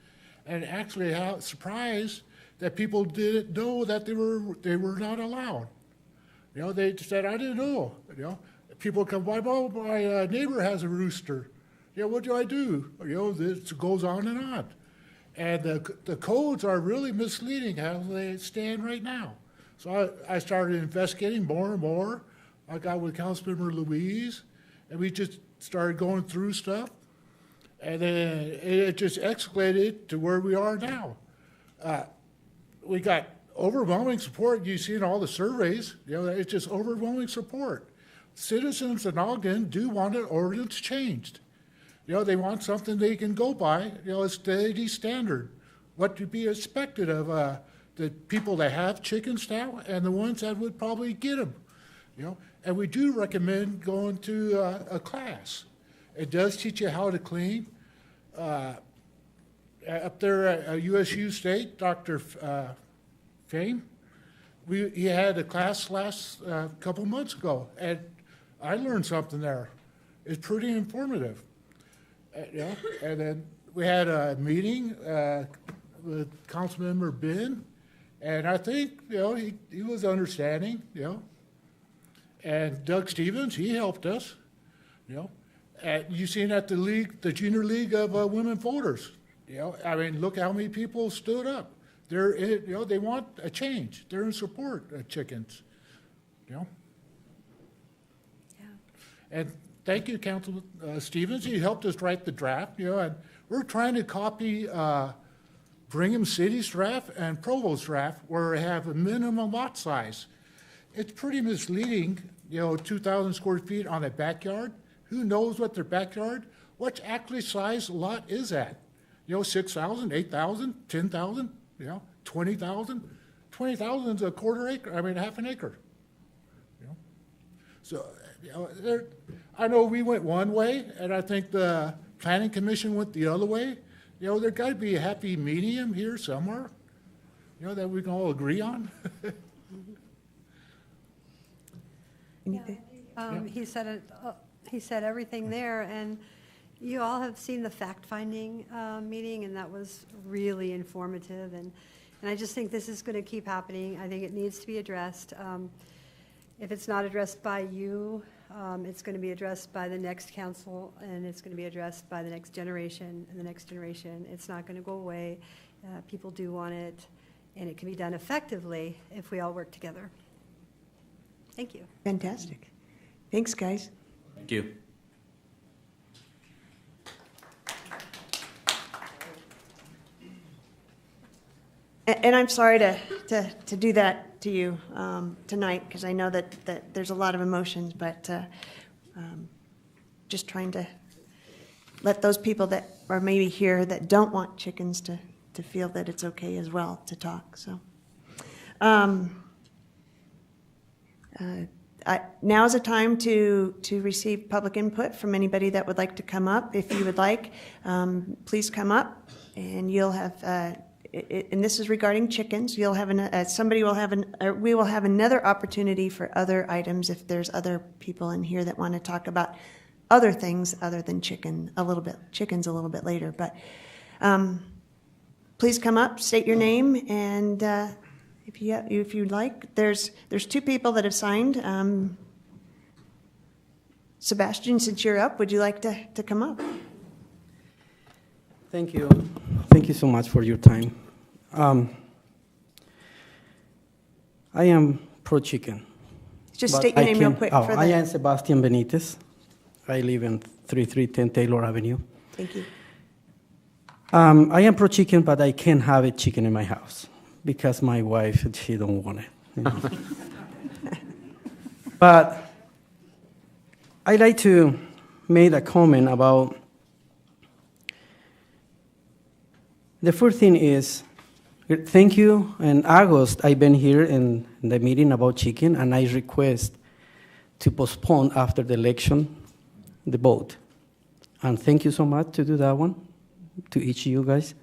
and actually surprised that people didn't know that they were not allowed. They said, I didn't know. People come by, oh, my neighbor has a rooster. What do I do? This goes on and on. And the codes are really misleading how they stand right now. So I started investigating more and more. I got with Councilmember Louise, and we just started going through stuff. And then it just escalated to where we are now. We got overwhelming support. You see in all the surveys, it's just overwhelming support. Citizens in Ogden do want an ordinance changed. They want something they can go by, a steady standard, what to be expected of the people that have chickens now and the ones that would probably get them. And we do recommend going to a class. It does teach you how to clean. Up there at USU State, Dr. Fame, he had a class last couple months ago, and I learned something there. It's pretty informative. And then we had a meeting with Councilmember Ben, and I think he was understanding. And Doug Stevens, he helped us. And you seen at the Junior League of Women Voters. Look how many people stood up. They want a change. They're in support of chickens. Yeah. And thank you, Councilman Stevens. He helped us write the draft. And we're trying to copy Brigham City's draft and Provost's draft, where they have a minimum lot size. It's pretty misleading. 2,000 square feet on a backyard. Who knows what their backyard? What actually size lot is that? 6,000, 8,000, 10,000, 20,000. 20,000 is a quarter acre, half an acre. So, I know we went one way, and I think the Planning Commission went the other way. There got to be a happy medium here somewhere, that we can all agree on. anything? He said it, he said everything there, and you all have seen the fact-finding meeting, and that was really informative, and I just think this is going to keep happening. I think it needs to be addressed. If it's not addressed by you, it's going to be addressed by the next council, and it's going to be addressed by the next generation and the next generation. It's not going to go away. People do want it, and it can be done effectively if we all work together. Thank you. Fantastic. Thanks, guys. Thank you. And I'm sorry to do that to you tonight, because I know that there's a lot of emotions, but just trying to let those people that are maybe here that don't want chickens to feel that it's okay as well to talk. So now is a time to receive public input from anybody that would like to come up. If you would like, please come up, and you'll have, and this is regarding chickens, you'll have, we will have another opportunity for other items if there's other people in here that want to talk about other things other than chickens a little bit later. But please come up, state your name, and if you'd like, there's two people that have signed. Sebastian, since you're up, would you like to come up? Thank you. Thank you so much for your time. I am pro-chicken. Just state your name real quick. I am Sebastian Benitez. I live in 3310 Taylor Avenue. Thank you. I am pro-chicken, but I can't have a chicken in my house because my wife, she don't want it. You know? But I like to make a comment about the first thing is, thank you. In August, I've been here in the meeting about chicken, and I request to postpone after the election the vote. And thank you so much to do that one, to each of you guys.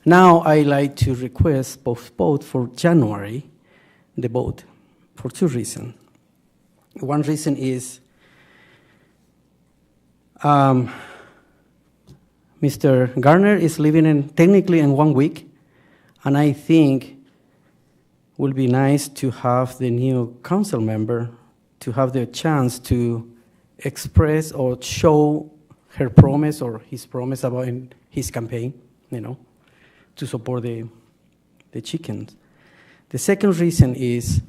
Now I like to request postpone for January the vote for two reasons. One reason is Mr. Garner is leaving technically in 1 week, and I think it will be nice to have the new council member to have the chance to express or show her promise or his promise about in his campaign, you know, to support the chickens. The second reason is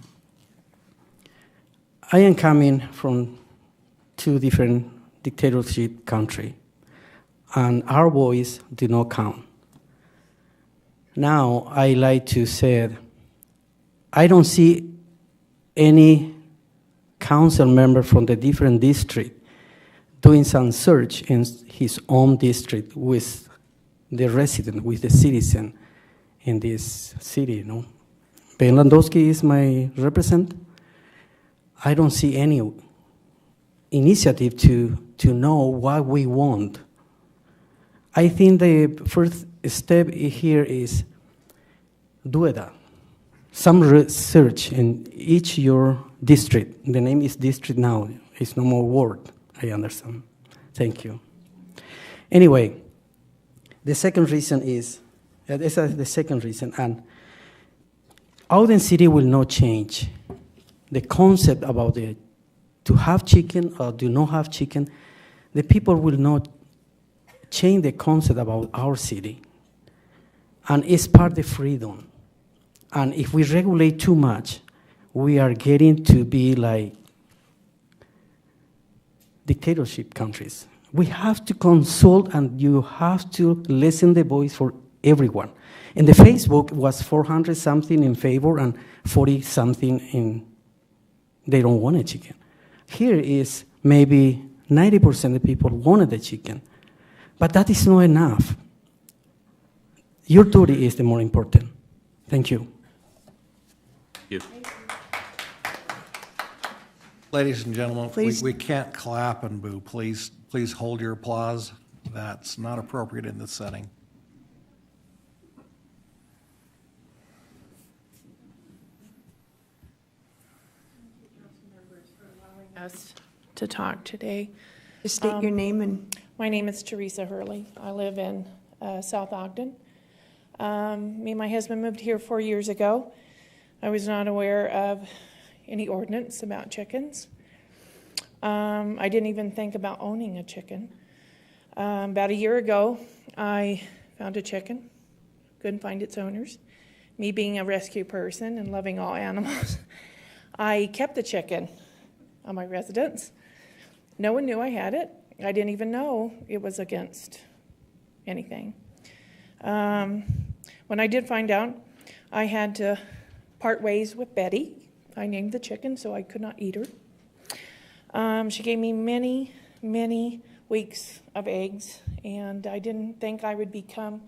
I am coming from two different dictatorship countries, and our voice do not count. Now, I like to say, I don't see any council member from the different district doing some search in his own district with the resident, with the citizen in this city, you know. Ben Landowski is my representative. I don't see any initiative to know what we want. I think the first step here is do that. Some research in each your district. The name is district now. It's no more word. I understand. Thank you. Anyway, the second reason is, this is the second reason, and Ogden City will not change. The concept about to have chicken or do not have chicken, the people will not change the concept about our city. And it's part of freedom. And if we regulate too much, we are getting to be like dictatorship countries. We have to consult, and you have to listen the voice for everyone. In the Facebook was 400 something in favor and 40 something in they don't want a chicken. Here is maybe 90% of people wanted the chicken, but that is not enough. Your duty is the more important. Thank you. Thank you. Ladies and gentlemen, Please. we can't clap and boo. Please hold your applause. That's not appropriate in this setting. Asked to talk today. Just state your name and... My name is Teresa Hurley. I live in South Ogden. Me and my husband moved here 4 years ago. I was not aware of any ordinance about chickens. I didn't even think about owning a chicken. About a year ago, I found a chicken, couldn't find its owners. Me being a rescue person and loving all animals, I kept the chicken on my residence. No one knew I had it. I didn't even know it was against anything. When I did find out, I had to part ways with Betty. I named the chicken so I could not eat her. She gave me many, many weeks of eggs, and I didn't think I would become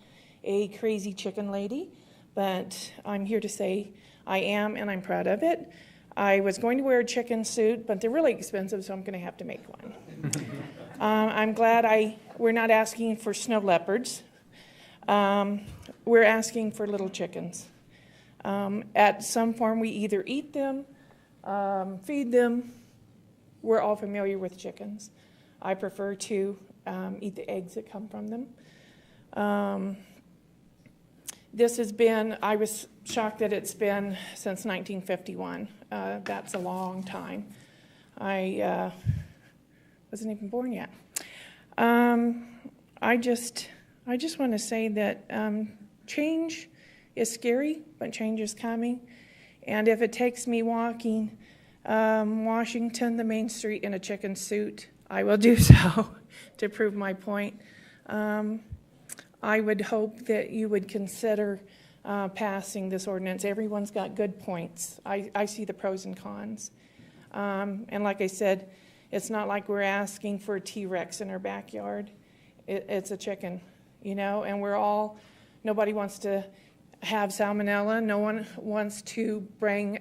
a crazy chicken lady, but I'm here to say I am, and I'm proud of it. I was going to wear a chicken suit, but they're really expensive, so I'm going to have to make one. I'm glad we're not asking for snow leopards. We're asking for little chickens. At some form, we either eat them, feed them. We're all familiar with chickens. I prefer to eat the eggs that come from them. This has been, I was shocked that it's been since 1951. That's a long time. I wasn't even born yet. I just want to say that change is scary, but change is coming. And if it takes me walking Washington, the main street, in a chicken suit, I will do so to prove my point. I would hope that you would consider passing this ordinance. Everyone's got good points. I see the pros and cons. And like I said, it's not like we're asking for a T-Rex in our backyard. It's a chicken, you know, and nobody wants to have salmonella. No one wants to bring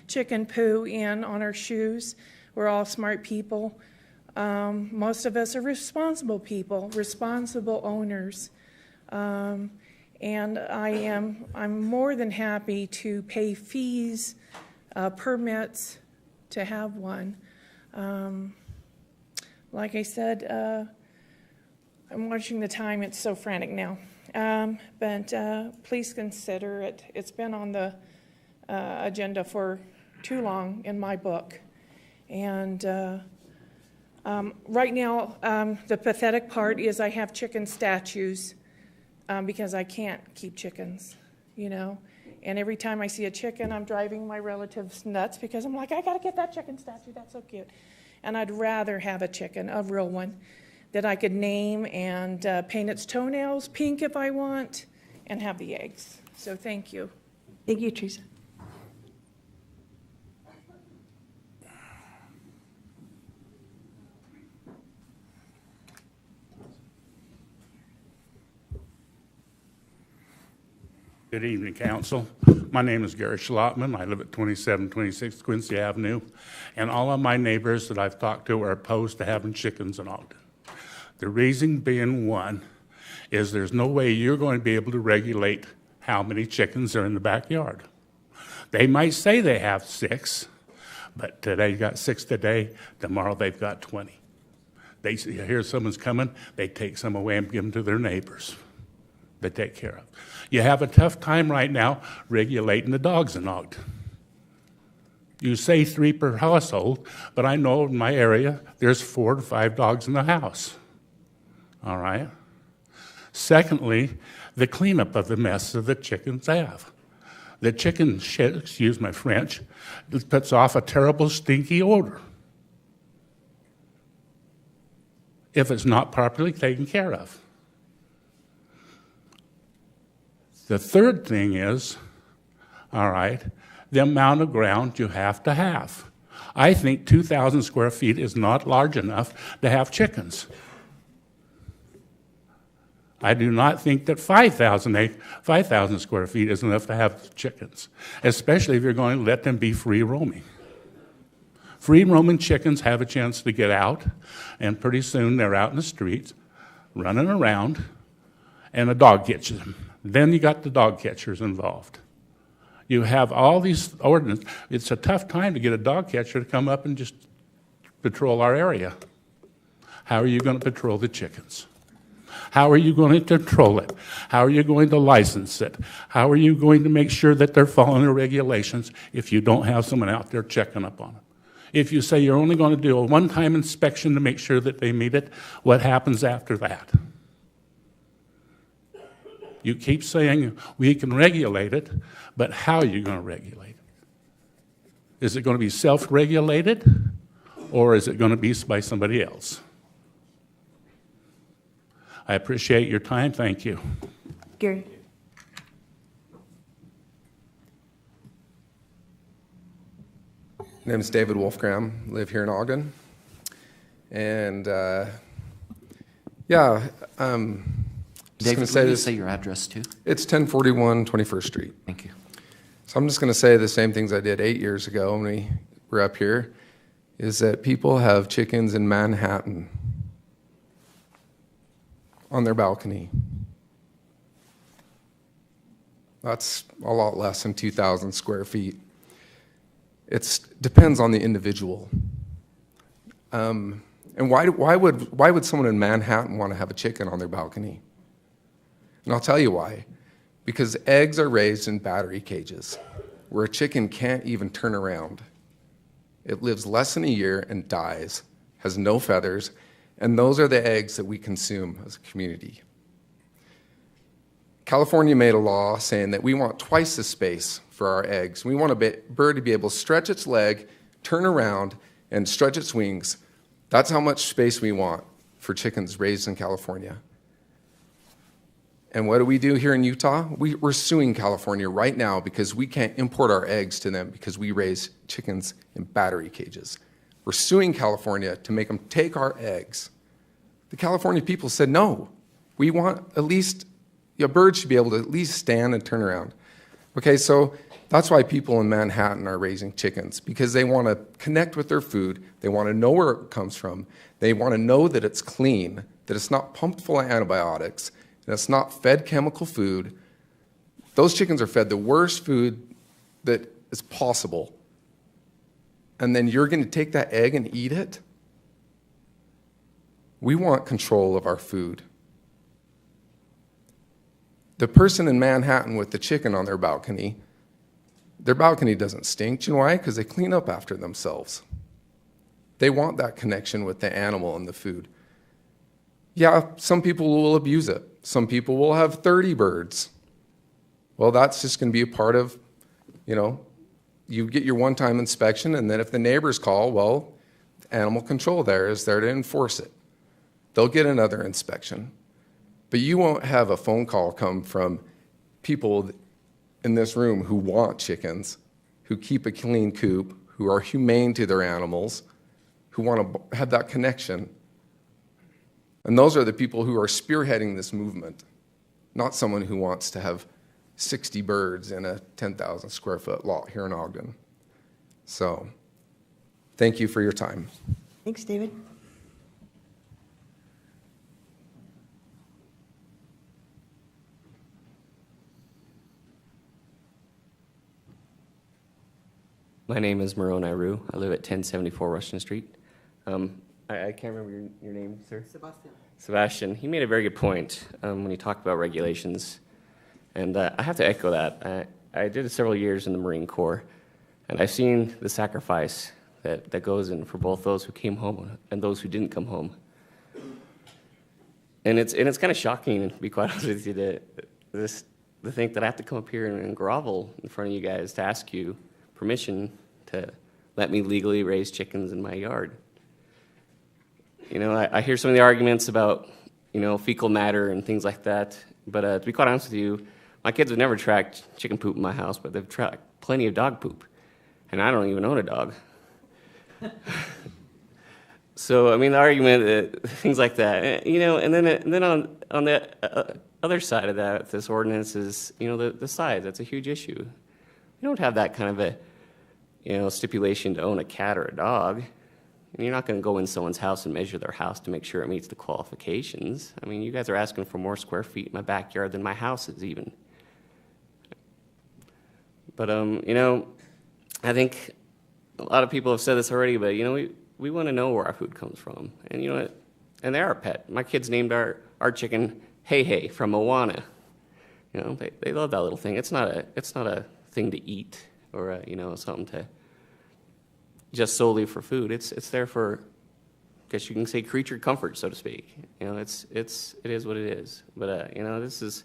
chicken poo in on our shoes. We're all smart people. Most of us are responsible people, responsible owners. And I'm more than happy to pay fees, permits to have one. Like I said, I'm watching the time. It's so frantic now. But please consider it. It's been on the agenda for too long in my book. And right now, the pathetic part is I have chicken statues because I can't keep chickens, you know. And every time I see a chicken, I'm driving my relatives nuts because I'm like, I got to get that chicken statue. That's so cute. And I'd rather have a chicken, a real one, that I could name and paint its toenails pink if I want and have the eggs. So thank you. Thank you, Teresa. Good evening, Council. My name is Gary Schlottman. I live at 2726 Quincy Avenue, and all of my neighbors that I've talked to are opposed to having chickens in Ogden. The reason being, one, is there's no way you're going to be able to regulate how many chickens are in the backyard. They might say they have 6, but today you got 6 today, tomorrow they've got 20. They hear someone's coming, they take some away and give them to their neighbors. They take care of. You have a tough time right now regulating the dogs in Ogden. You say 3 per household, but I know in my area there's 4 to 5 dogs in the house. All right? Secondly, the cleanup of the mess that the chickens have. The chicken shit, excuse my French, puts off a terrible stinky odor if it's not properly taken care of. The third thing is, all right, the amount of ground you have to have. I think 2,000 square feet is not large enough to have chickens. I do not think that 5,000 square feet is enough to have chickens, especially if you're going to let them be free roaming. Free roaming chickens have a chance to get out, and pretty soon they're out in the streets, running around, and a dog catches them. Then you got the dog catchers involved. You have all these ordinances. It's a tough time to get a dog catcher to come up and just patrol our area. How are you going to patrol the chickens? How are you going to control it? How are you going to license it? How are you going to make sure that they're following the regulations if you don't have someone out there checking up on them? If you say you're only going to do a one-time inspection to make sure that they meet it, what happens after that? You keep saying we can regulate it, but how are you going to regulate it? Is it going to be self-regulated, or is it going to be by somebody else? I appreciate your time. Thank you. Gary? My name is David Wolfgram, live here in Ogden. And yeah, just David, say will you this. say your address too? It's 1041 21st Street. Thank you. So I'm just going to say the same things I did 8 years ago when we were up here, is that people have chickens in Manhattan on their balcony. That's a lot less than 2,000 square feet. It depends on the individual. And why would someone in Manhattan want to have a chicken on their balcony? And I'll tell you why. Because eggs are raised in battery cages, where a chicken can't even turn around. It lives less than a year and dies, has no feathers, and those are the eggs that we consume as a community. California made a law saying that we want twice the space for our eggs. We want a bird to be able to stretch its leg, turn around, and stretch its wings. That's how much space we want for chickens raised in California. And what do we do here in Utah? We're suing California right now because we can't import our eggs to them because we raise chickens in battery cages. We're suing California to make them take our eggs. The California people said, no, we want at least, a bird should be able to at least stand and turn around. Okay, so that's why people in Manhattan are raising chickens, because they want to connect with their food, they want to know where it comes from, they want to know that it's clean, that it's not pumped full of antibiotics, and it's not fed chemical food. Those chickens are fed the worst food that is possible. And then you're going to take that egg and eat it? We want control of our food. The person in Manhattan with the chicken on their balcony doesn't stink. Do you know why? Because they clean up after themselves. They want that connection with the animal and the food. Yeah, some people will abuse it. Some people will have 30 birds. Well, that's just going to be a part of, you get your one-time inspection, and then if the neighbors call, well, animal control there is there to enforce it. They'll get another inspection. But you won't have a phone call come from people in this room who want chickens, who keep a clean coop, who are humane to their animals, who want to have that connection. And those are the people who are spearheading this movement, not someone who wants to have 60 birds in a 10,000 square foot lot here in Ogden. So, thank you for your time. Thanks, David. My name is Marone Iru. I live at 1074 Rushton Street. I can't remember your name, sir? Sebastian. Sebastian. He made a very good point when he talked about regulations. And I have to echo that. I did it several years in the Marine Corps, and I've seen the sacrifice that goes in for both those who came home and those who didn't come home. And it's kind of shocking, to be quite honest with you, to think that I have to come up here and grovel in front of you guys to ask you permission to let me legally raise chickens in my yard. I hear some of the arguments about, fecal matter and things like that, but to be quite honest with you, my kids have never tracked chicken poop in my house, but they've tracked plenty of dog poop, and I don't even own a dog. So, the argument, things like that, and then on the other side of that, this ordinance is, the size. That's a huge issue. You don't have that kind of a, stipulation to own a cat or a dog. And you're not going to go in someone's house and measure their house to make sure it meets the qualifications. You guys are asking for more square feet in my backyard than my house is even. But, I think a lot of people have said this already, but, we want to know where our food comes from. And you know what? And they're our pet. My kids named our chicken Hey Hey from Moana. You know, they love that little thing. It's not a thing to eat or something to just solely for food. It's there for, I guess you can say, creature comfort, so to speak. You know, it is what it is. But this is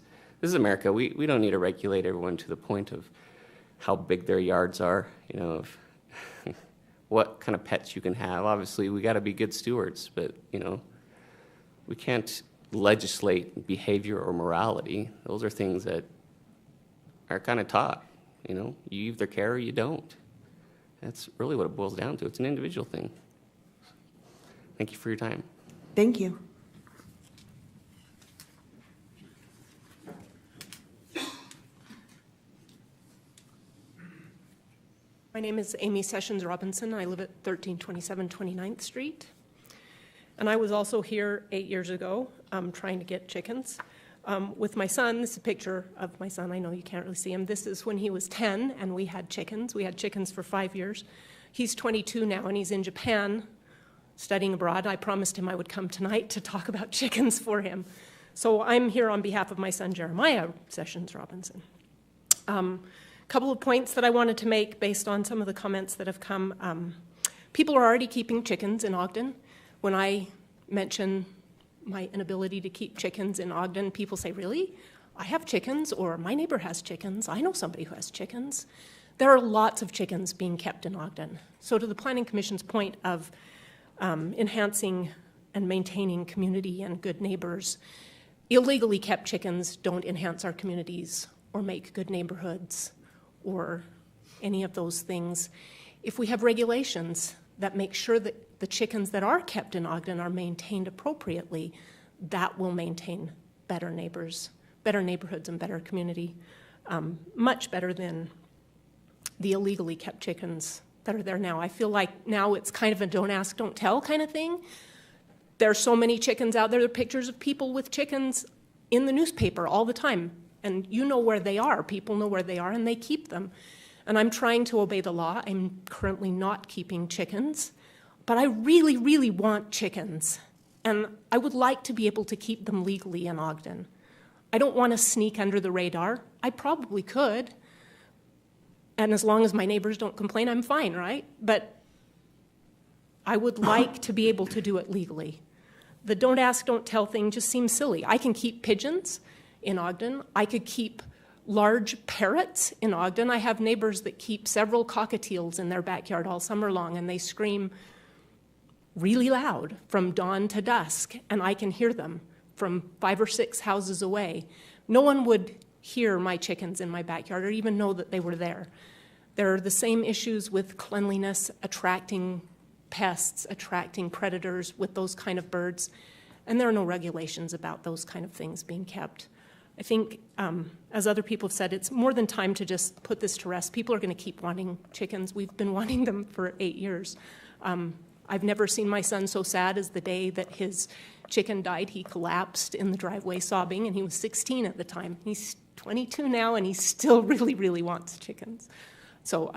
America. We don't need to regulate everyone to the point of how big their yards are. You know, of what kind of pets you can have. Obviously, we got to be good stewards, but we can't legislate behavior or morality. Those are things that are kind of taught. You either care or you don't. That's really what it boils down to. It's an individual thing. Thank you for your time. Thank you. My name is Amy Sessions Robinson. I live at 1327 29th Street. And I was also here 8 years ago trying to get chickens with my son. This is a picture of my son. I know you can't really see him. This is when he was 10 and we had chickens. We had chickens for 5 years. He's 22 now and he's in Japan studying abroad. I promised him I would come tonight to talk about chickens for him. So I'm here on behalf of my son Jeremiah Sessions Robinson. Couple of points that I wanted to make based on some of the comments that have come. People are already keeping chickens in Ogden. When I mention my inability to keep chickens in Ogden, people say, really? I have chickens, or my neighbor has chickens. I know somebody who has chickens. There are lots of chickens being kept in Ogden. So to the Planning Commission's point of enhancing and maintaining community and good neighbors, illegally kept chickens don't enhance our communities or make good neighborhoods or any of those things. If we have regulations that make sure that the chickens that are kept in Ogden are maintained appropriately, that will maintain better neighbors, better neighborhoods, and better community, much better than the illegally kept chickens that are there now. I feel like now it's kind of a don't ask, don't tell kind of thing. There are so many chickens out there. There are pictures of people with chickens in the newspaper all the time. And you know where they are. People know where they are, and they keep them. And I'm trying to obey the law. I'm currently not keeping chickens. But I really, really want chickens. And I would like to be able to keep them legally in Ogden. I don't want to sneak under the radar. I probably could. And as long as my neighbors don't complain, I'm fine, right? But I would like to be able to do it legally. The don't ask, don't tell thing just seems silly. I can keep pigeons in Ogden. I could keep large parrots in Ogden. I have neighbors that keep several cockatiels in their backyard all summer long, and they scream really loud from dawn to dusk, and I can hear them from 5 or 6 houses away. No one would hear my chickens in my backyard or even know that they were there. There are the same issues with cleanliness, attracting pests, attracting predators with those kind of birds, and there are no regulations about those kind of things being kept. I think, as other people have said, it's more than time to just put this to rest. People are going to keep wanting chickens. We've been wanting them for 8 years. I've never seen my son so sad as the day that his chicken died. He collapsed in the driveway sobbing, and he was 16 at the time. He's 22 now, and he still really, really wants chickens. So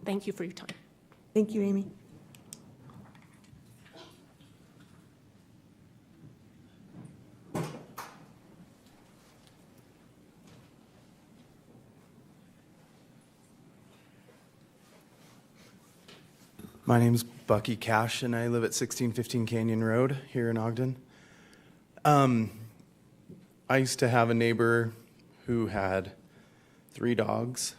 thank you for your time. Thank you, Amy. My name's Bucky Cash, and I live at 1615 Canyon Road here in Ogden. I used to have a neighbor who had 3 dogs,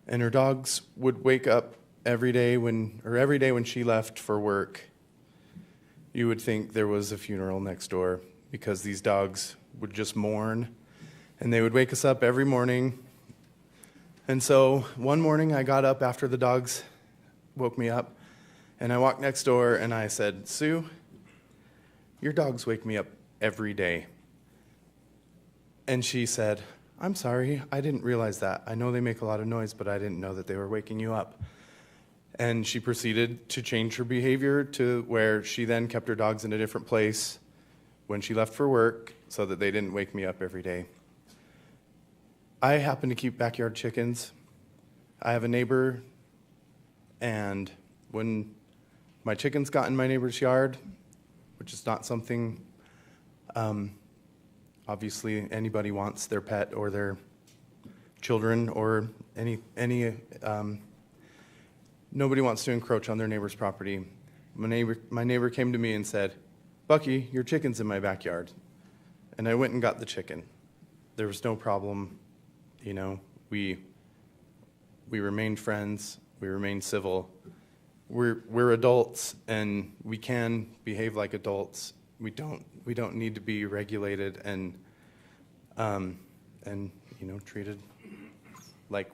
and her dogs would wake up every day when she left for work. You would think there was a funeral next door because these dogs would just mourn, and they would wake us up every morning. And so one morning I got up after the dogs woke me up, and I walked next door and I said, Sue, your dogs wake me up every day. And she said, I'm sorry, I didn't realize that. I know they make a lot of noise, but I didn't know that they were waking you up. And she proceeded to change her behavior to where she then kept her dogs in a different place when she left for work so that they didn't wake me up every day. I happen to keep backyard chickens. I have a neighbor, and when my chickens got in my neighbor's yard, which is not something, obviously, anybody wants their pet or their children or nobody wants to encroach on their neighbor's property. My neighbor came to me and said, "Bucky, your chicken's in my backyard." And I went and got the chicken. There was no problem. You know, we remained friends. We remained civil. We're adults, and we can behave like adults. We don't need to be regulated and treated like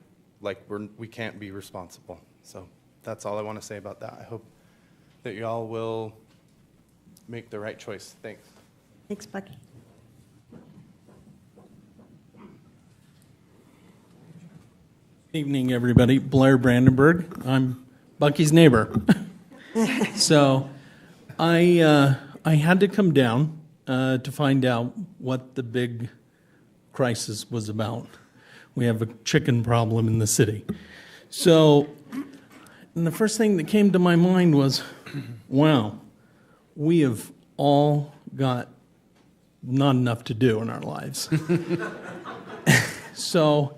we can't be responsible. So that's all I want to say about that. I hope that y'all will make the right choice. Thanks. Thanks, Bucky. Evening, everybody. Blair Brandenburg. I'm Bucky's neighbor. So I had to come down to find out what the big crisis was about. We have a chicken problem in the city. So, and the first thing that came to my mind was, wow, we have all got not enough to do in our lives. So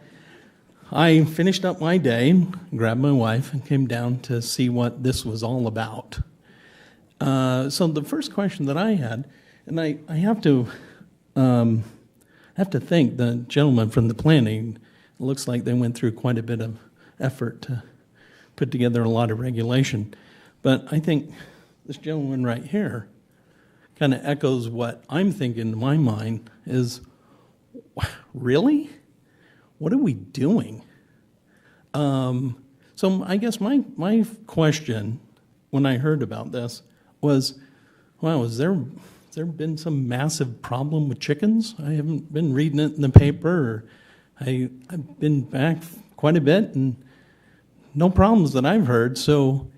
I finished up my day, grabbed my wife, and came down to see what this was all about. So the first question that I had, and I have to thank the gentleman from the planning. It looks like they went through quite a bit of effort to put together a lot of regulation. But I think this gentleman right here kind of echoes what I'm thinking in my mind is, really? What are we doing? So I guess my question when I heard about this was, wow, has there been some massive problem with chickens? I haven't been reading it in the paper. I've been back quite a bit and no problems that I've heard. So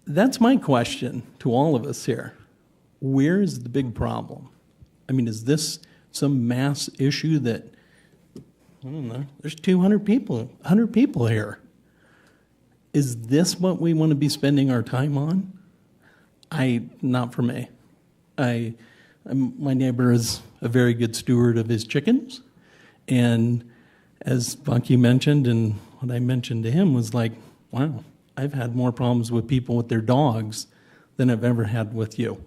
that's my question to all of us here. Where is the big problem? I mean, is this some mass issue that, I don't know, there's 200 people, 100 people here. Is this what we want to be spending our time on? Not for me. My neighbor is a very good steward of his chickens. And as Bucky mentioned, and what I mentioned to him was like, wow, I've had more problems with people with their dogs than I've ever had with you.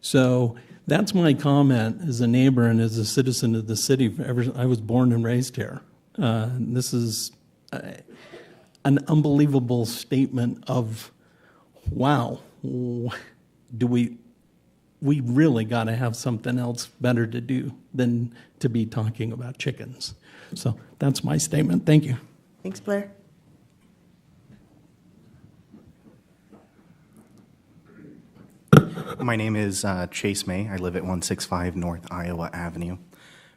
So that's my comment as a neighbor and as a citizen of the city. I was born and raised here. This is an unbelievable statement of, wow, do we really got to have something else better to do than to be talking about chickens. So that's my statement. Thank you. Thanks, Blair. My name is Chase May. I live at 165 North Iowa Avenue.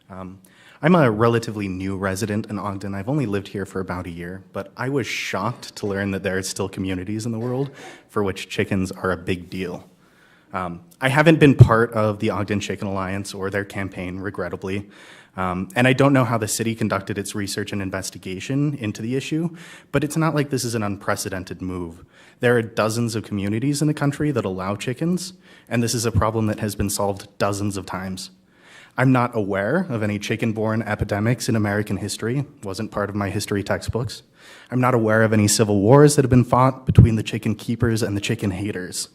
I'm a relatively new resident in Ogden. I've only lived here for about a year, but I was shocked to learn that there are still communities in the world for which chickens are a big deal. I haven't been part of the Ogden Chicken Alliance or their campaign, regrettably, and I don't know how the city conducted its research and investigation into the issue, but it's not like this is an unprecedented move. There are dozens of communities in the country that allow chickens, and this is a problem that has been solved dozens of times. I'm not aware of any chicken-borne epidemics in American history. Wasn't part of my history textbooks. I'm not aware of any civil wars that have been fought between the chicken keepers and the chicken haters.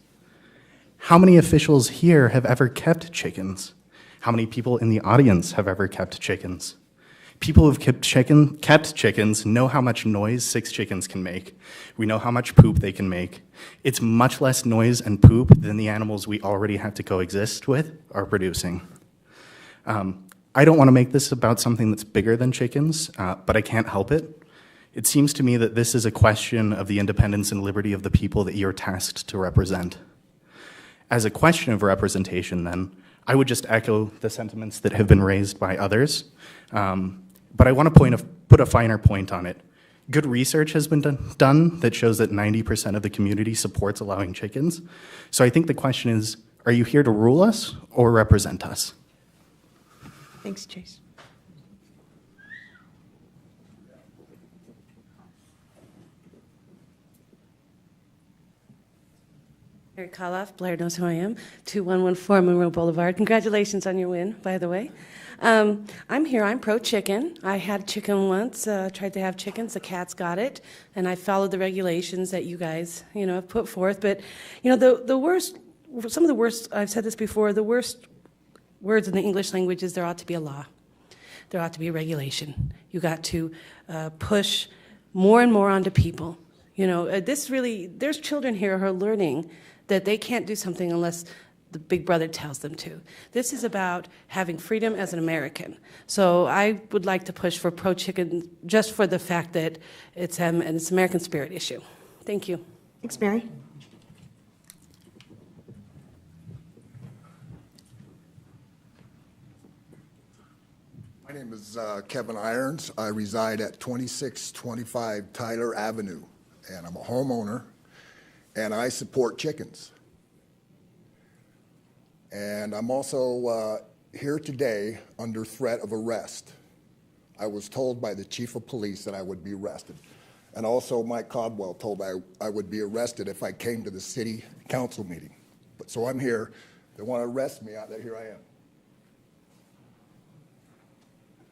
How many officials here have ever kept chickens? How many people in the audience have ever kept chickens? People who've kept chickens know how much noise 6 chickens can make. We know how much poop they can make. It's much less noise and poop than the animals we already have to coexist with are producing. I don't want to make this about something that's bigger than chickens, but I can't help it. It seems to me that this is a question of the independence and liberty of the people that you're tasked to represent. As a question of representation, then, I would just echo the sentiments that have been raised by others, but I want to put a finer point on it. Good research has been done that shows that 90% of the community supports allowing chickens. So I think the question is, are you here to rule us or represent us? Thanks, Chase. Mary Koloff, Blair knows who I am, 2114 Monroe Boulevard. Congratulations on your win, by the way. I'm here, I'm pro-chicken. I had chicken once, tried to have chickens, the cats got it, and I followed the regulations that you guys, have put forth. But, the worst, some of the worst, I've said this before, the worst words in the English language is there ought to be a law. There ought to be a regulation. You got to push more and more onto people. There's children here who are learning that they can't do something unless the big brother tells them to. This is about having freedom as an American. So I would like to push for pro-chicken just for the fact that it's an American spirit issue. Thank you. Thanks, Mary. My name is Kevin Irons. I reside at 2625 Tyler Avenue, and I'm a homeowner, and I support chickens. And I'm also here today under threat of arrest. I was told by the chief of police that I would be arrested. And also Mike Codwell told me I would be arrested if I came to the city council meeting. But so I'm here. They want to arrest me out there. Here I am.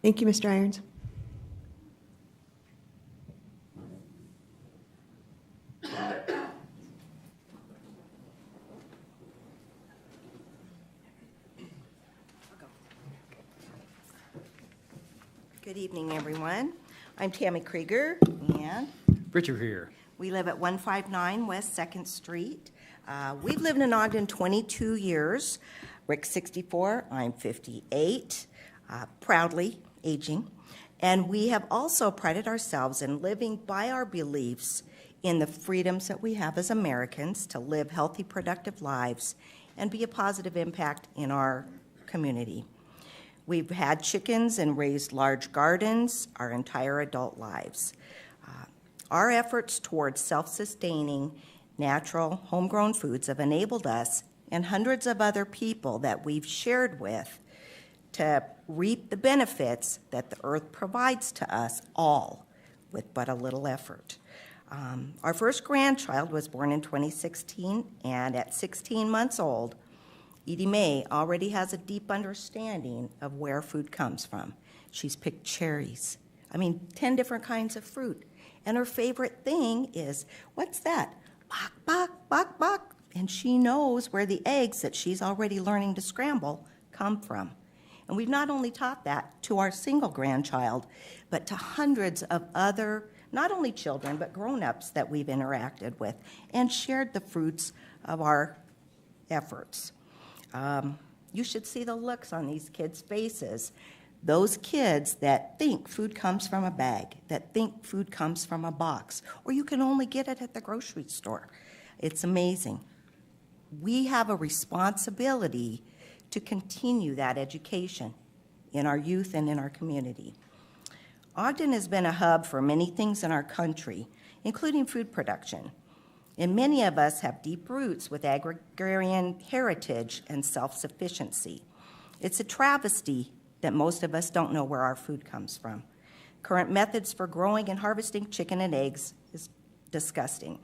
Thank you, Mr. Irons. Good evening, everyone. I'm Tammy Krieger, and Richard here. We live at 159 West 2nd Street. We've lived in Ogden 22 years. Rick's 64, I'm 58, proudly aging. And we have also prided ourselves in living by our beliefs in the freedoms that we have as Americans to live healthy, productive lives and be a positive impact in our community. We've had chickens and raised large gardens our entire adult lives. Our efforts towards self-sustaining, natural, homegrown foods have enabled us and hundreds of other people that we've shared with to reap the benefits that the earth provides to us all with but a little effort. Our first grandchild was born in 2016, and at 16 months old, Edie Mae already has a deep understanding of where food comes from. She's picked cherries, 10 different kinds of fruit. And her favorite thing is, what's that? Bok, bok, bok, bok. And she knows where the eggs that she's already learning to scramble come from. And we've not only taught that to our single grandchild, but to hundreds of other, not only children, but grown-ups that we've interacted with and shared the fruits of our efforts. You should see the looks on these kids' faces. Those kids that think food comes from a bag, that think food comes from a box, or you can only get it at the grocery store. It's amazing. We have a responsibility to continue that education in our youth and in our community. Ogden has been a hub for many things in our country, including food production. And many of us have deep roots with agrarian heritage and self-sufficiency. It's a travesty that most of us don't know where our food comes from. Current methods for growing and harvesting chicken and eggs is disgusting.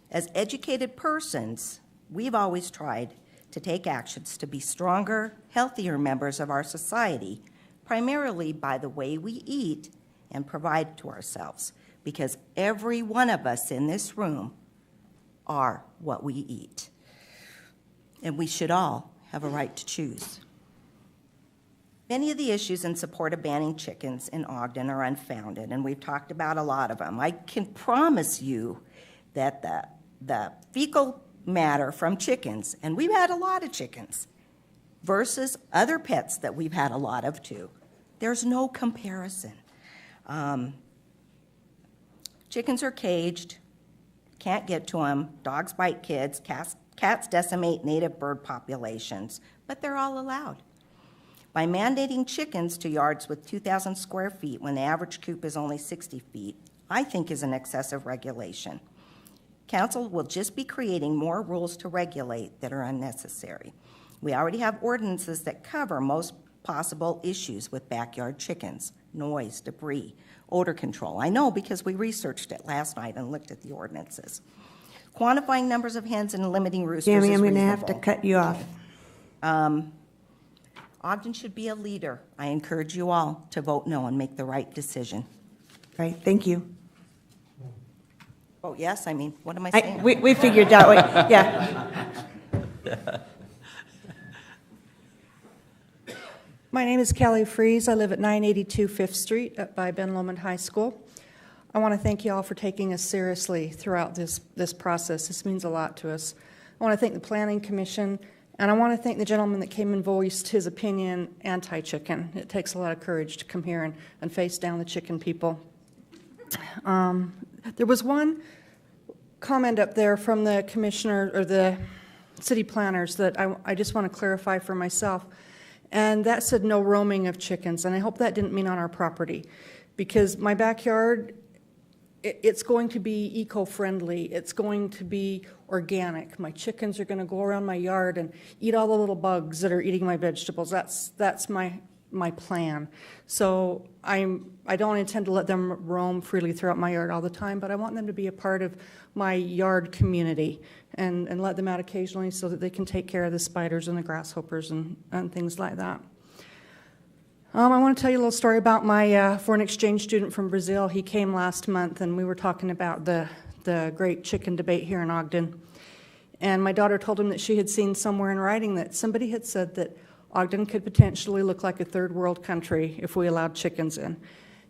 As educated persons, we've always tried to take actions to be stronger, healthier members of our society, primarily by the way we eat and provide to ourselves, because every one of us in this room are what we eat. And we should all have a right to choose. Many of the issues in support of banning chickens in Ogden are unfounded, and we've talked about a lot of them. I can promise you that the fecal matter from chickens, and we've had a lot of chickens, versus other pets that we've had a lot of too, there's no comparison. Chickens are caged, can't get to them, dogs bite kids, cats decimate native bird populations, but they're all allowed. By mandating chickens to yards with 2,000 square feet when the average coop is only 60 feet, I think is an excessive regulation. Council will just be creating more rules to regulate that are unnecessary. We already have ordinances that cover most possible issues with backyard chickens: noise, debris, odor control. I know because we researched it last night and looked at the ordinances. quantifying numbers of hens and limiting roosters Tammy, is I'm reasonable. going to have to cut you off. Ogden should be a leader. I encourage you all to vote no and make the right decision. Right, thank you. Oh, yes, I mean, what am I saying? We figured that way, yeah. My name is Kelly Fries. I live at 982 5th Street up by Ben Lomond High School. I want to thank you all for taking us seriously throughout this process. This means a lot to us. I want to thank the Planning Commission, and I want to thank the gentleman that came and voiced his opinion anti-chicken. It takes a lot of courage to come here and face down the chicken people. There was one comment up there from the commissioner or the city planners that I just want to clarify for myself. And that said no roaming of chickens, and I hope that didn't mean on our property, because my backyard, it's going to be eco-friendly, it's going to be organic. My chickens are going to go around my yard and eat all the little bugs that are eating my vegetables. That's my plan. So I don't intend to let them roam freely throughout my yard all the time, but I want them to be a part of my yard community and let them out occasionally so that they can take care of the spiders and the grasshoppers and things like that. I want to tell you a little story about my foreign exchange student from Brazil. He came last month, and we were talking about the great chicken debate here in Ogden. And my daughter told him that she had seen somewhere in writing that somebody had said that Ogden could potentially look like a third world country if we allowed chickens in.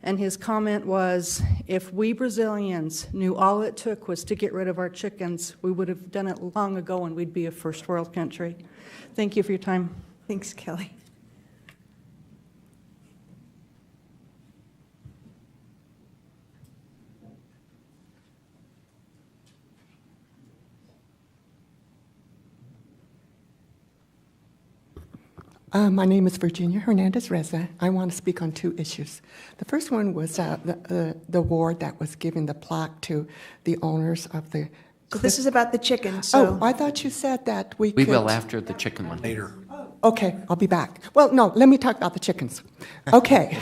And his comment was, if we Brazilians knew all it took was to get rid of our chickens, we would have done it long ago and we'd be a first world country. Thank you for your time. Thanks, Kelly. My name is Virginia Hernandez-Reza. I want to speak on two issues. The first one was the award that was given the plaque to the owners of the... So this is about the chickens, so... Oh, I thought you said that we We could... will after the chicken one. Later. Okay, I'll be back. Well, no, let me talk about the chickens. Okay.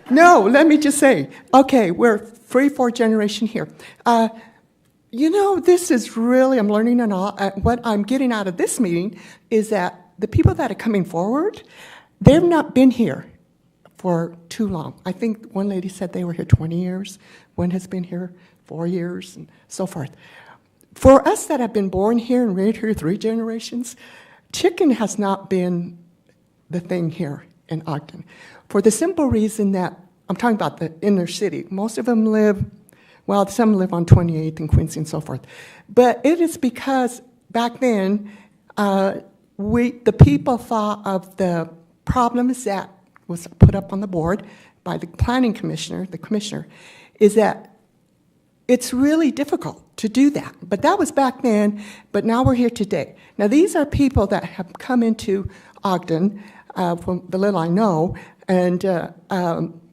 No, let me just say, okay, we're 3-4 generation here. You know, this is really, I'm learning and all. What I'm getting out of this meeting is that the people that are coming forward, they've not been here for too long. I think one lady said they were here 20 years. One has been here 4 years and so forth. For us that have been born here and raised here 3 generations, chicken has not been the thing here in Ogden. For the simple reason that, I'm talking about the inner city. Most of them live, well, some live on 28th and Quincy and so forth. But it is because back then, the people thought of the problems that was put up on the board by the planning commissioner, is that it's really difficult to do that. But that was back then, but now we're here today. Now these are people that have come into Ogden, from the little I know, and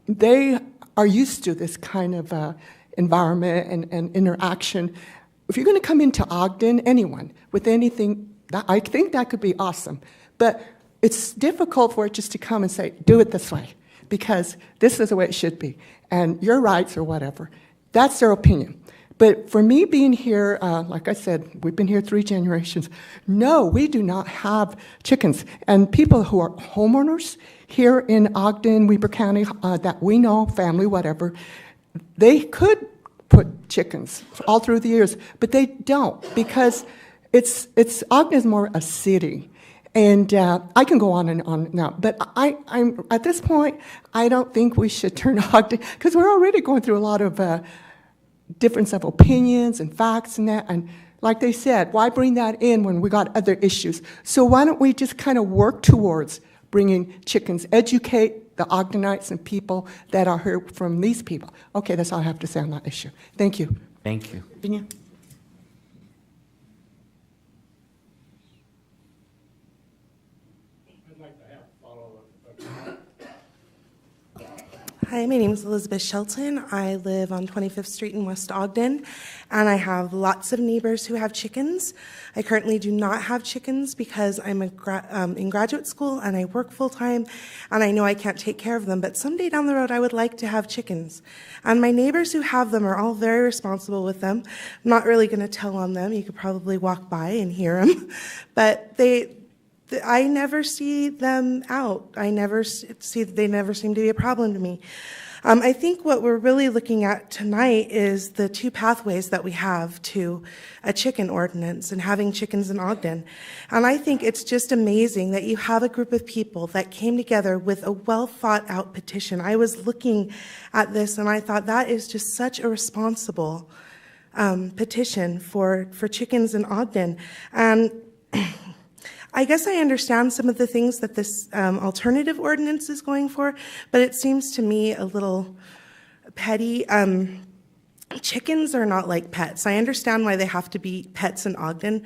they are used to this kind of environment and interaction. If you're going to come into Ogden, anyone, with anything, I think that could be awesome. But it's difficult for it just to come and say, do it this way, because this is the way it should be, and your rights or whatever. That's their opinion. But for me being here, like I said, we've been here 3 generations. No, we do not have chickens. And people who are homeowners here in Ogden, Weber County, that we know, family, whatever, they could put chickens all through the years, but they don't, because Ogden is more a city. And I can go on and on now, but I'm at this point, I don't think we should turn Ogden, because we're already going through a lot of difference of opinions and facts and that. And like they said, why bring that in when we got other issues? So why don't we just kind of work towards bringing chickens, educate the Ogdenites and people that are here from these people. Okay, that's all I have to say on that issue. Thank you. Thank you. Virginia? Hi, my name is Elizabeth Shelton. I live on 25th Street in West Ogden, and I have lots of neighbors who have chickens. I currently do not have chickens because I'm in graduate school and I work full-time, and I know I can't take care of them, but someday down the road I would like to have chickens. And my neighbors who have them are all very responsible with them. I'm not really going to tell on them. You could probably walk by and hear them, but I never see them out. They never seem to be a problem to me. I think what we're really looking at tonight is the two pathways that we have to a chicken ordinance and having chickens in Ogden. And I think it's just amazing that you have a group of people that came together with a well thought out petition. I was looking at this and I thought that is just such a responsible petition for chickens in Ogden. And I guess I understand some of the things that this alternative ordinance is going for, but it seems to me a little petty. Chickens are not like pets. I understand why they have to be pets in Ogden,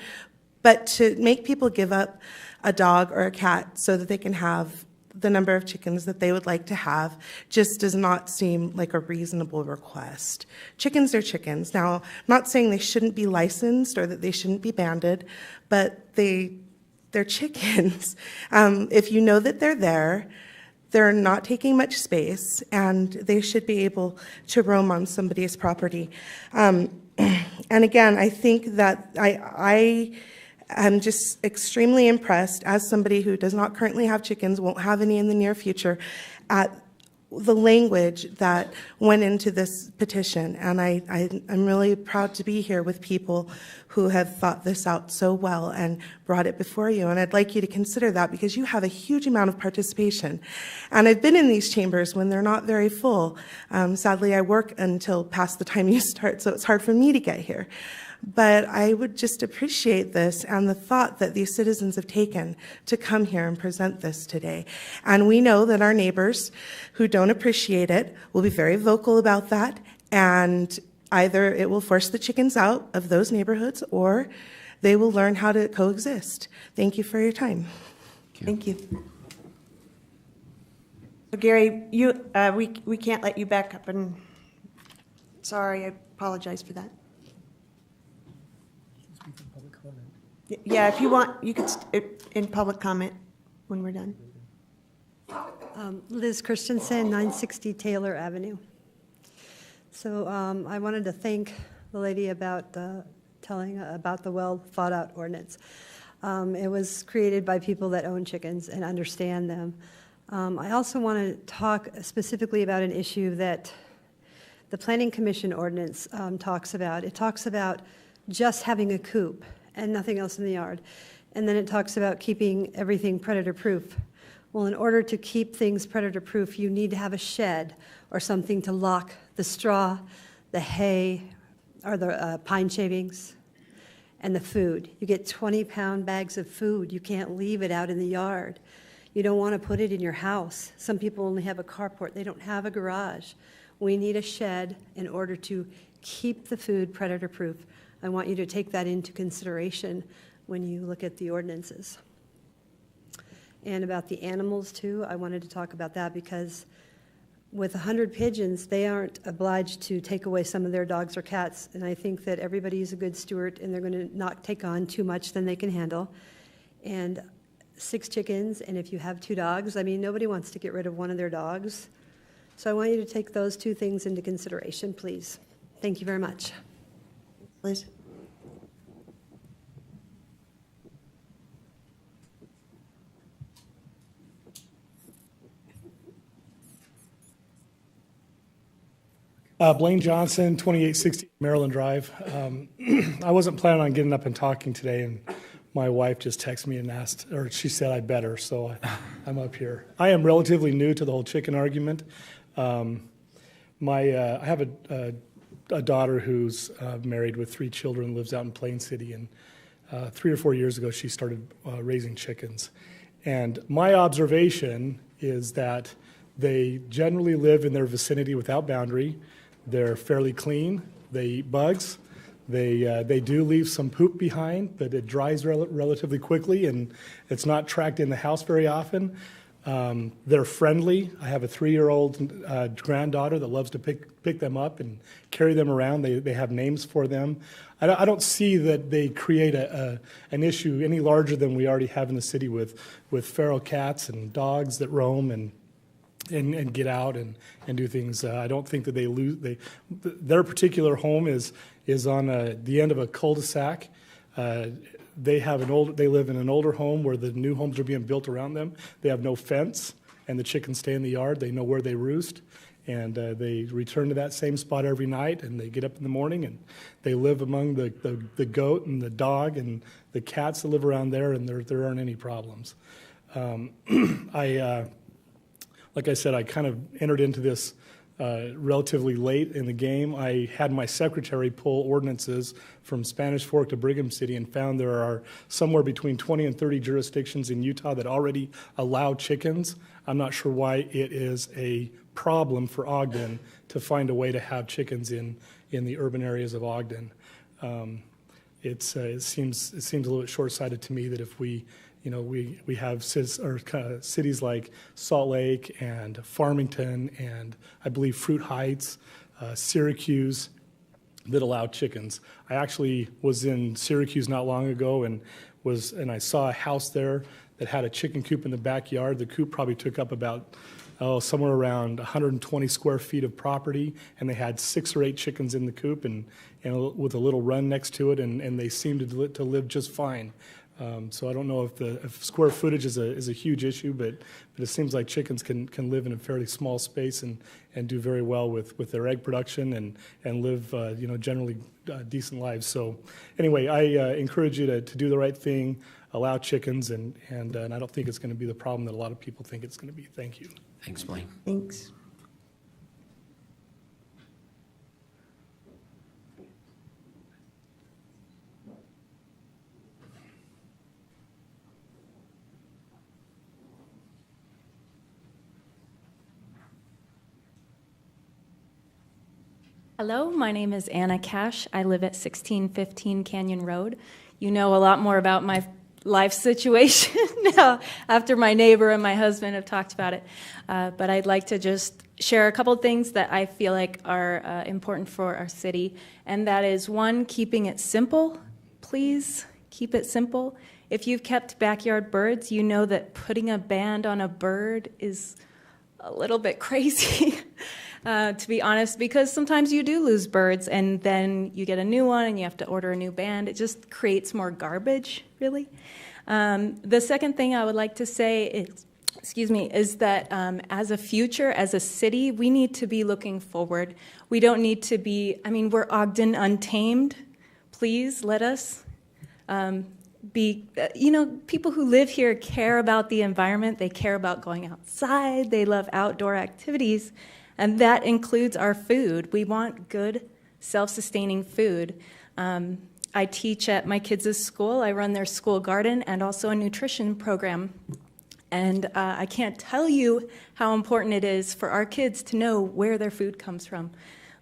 but to make people give up a dog or a cat so that they can have the number of chickens that they would like to have just does not seem like a reasonable request. Chickens are chickens. Now, I'm not saying they shouldn't be licensed or that they shouldn't be banded, but they're chickens. If you know that they're there, they're not taking much space, and they should be able to roam on somebody's property. And again, I think that I am just extremely impressed, as somebody who does not currently have chickens, won't have any in the near future, at the language that went into this petition. And I'm really proud to be here with people who have thought this out so well and brought it before you. And I'd like you to consider that because you have a huge amount of participation. And I've been in these chambers when they're not very full. Sadly, I work until past the time you start, so it's hard for me to get here. But I would just appreciate this and the thought that these citizens have taken to come here and present this today. And we know that our neighbors who don't appreciate it will be very vocal about that, and either it will force the chickens out of those neighborhoods or they will learn how to coexist. Thank you for your time. Thank you. So Gary, we can't let you back up, and sorry, I apologize for that. Yeah, if you want, you could in public comment when we're done. Liz Christensen, 960 Taylor Avenue. So I wanted to thank the lady about telling about the well-thought-out ordinance. It was created by people that own chickens and understand them. I also want to talk specifically about an issue that the Planning Commission ordinance talks about. It talks about just having a coop and nothing else in the yard. And then it talks about keeping everything predator-proof. Well, in order to keep things predator-proof, you need to have a shed or something to lock the straw, the hay, or the pine shavings, and the food. You get 20-pound bags of food. You can't leave it out in the yard. You don't want to put it in your house. Some people only have a carport. They don't have a garage. We need a shed in order to keep the food predator-proof. I want you to take that into consideration when you look at the ordinances. And about the animals, too, I wanted to talk about that because with 100 pigeons, they aren't obliged to take away some of their dogs or cats, and I think that everybody's a good steward, and they're going to not take on too much than they can handle. And 6 chickens, and if you have 2 dogs, I mean, nobody wants to get rid of one of their dogs. So I want you to take those 2 things into consideration, please. Thank you very much. Liz? Blaine Johnson, 2860 Maryland Drive. I wasn't planning on getting up and talking today, and my wife just texted me and asked, or she said I better, so I'm up here. I am relatively new to the whole chicken argument. I have a daughter who's married with 3 children, lives out in Plain City, and 3 or 4 years ago she started raising chickens. And my observation is that they generally live in their vicinity without boundary. They're fairly clean. They eat bugs. They do leave some poop behind, but it dries relatively quickly, and it's not tracked in the house very often. They're friendly. I have a 3-year-old granddaughter that loves to pick them up and carry them around. They have names for them. I don't see that they create an issue any larger than we already have in the city with feral cats and dogs that roam and get out and do things. I don't think that their particular home is on the end of a cul-de-sac. They live in an older home where the new homes are being built around them. They have no fence, and the chickens stay in the yard. They know where they roost, and they return to that same spot every night, and they get up in the morning, and they live among the goat and the dog and the cats that live around there, and there aren't any problems. Like I said, I kind of entered into this relatively late in the game. I had my secretary pull ordinances from Spanish Fork to Brigham City and found there are somewhere between 20 and 30 jurisdictions in Utah that already allow chickens. I'm not sure why it is a problem for Ogden to find a way to have chickens in the urban areas of Ogden. It seems a little bit short-sighted to me that if we have cities like Salt Lake and Farmington and I believe Fruit Heights, Syracuse, that allow chickens. I actually was in Syracuse not long ago and I saw a house there that had a chicken coop in the backyard. The coop probably took up about somewhere around 120 square feet of property, and they had 6 or 8 chickens in the coop and with a little run next to it, and they seemed to live just fine. So I don't know if square footage is a huge issue, but it seems like chickens can live in a fairly small space and do very well with their egg production and live generally decent lives. So anyway, I encourage you to do the right thing, allow chickens, and I don't think it's going to be the problem that a lot of people think it's going to be. Thank you. Thanks, Blaine. Thanks. Hello, my name is Anna Cash. I live at 1615 Canyon Road. You know a lot more about my life situation now after my neighbor and my husband have talked about it. But I'd like to just share a couple things that I feel like are important for our city. And that is, one, keeping it simple. Please keep it simple. If you've kept backyard birds, you know that putting a band on a bird is a little bit crazy. To be honest, because sometimes you do lose birds and then you get a new one and you have to order a new band. It just creates more garbage, really. The second thing I would like to say is that as a city, we need to be looking forward. We don't need to be, we're Ogden Untamed. Please let us be, people who live here care about the environment. They care about going outside. They love outdoor activities. And that includes our food. We want good, self-sustaining food. I teach at my kids' school. I run their school garden and also a nutrition program. And I can't tell you how important it is for our kids to know where their food comes from.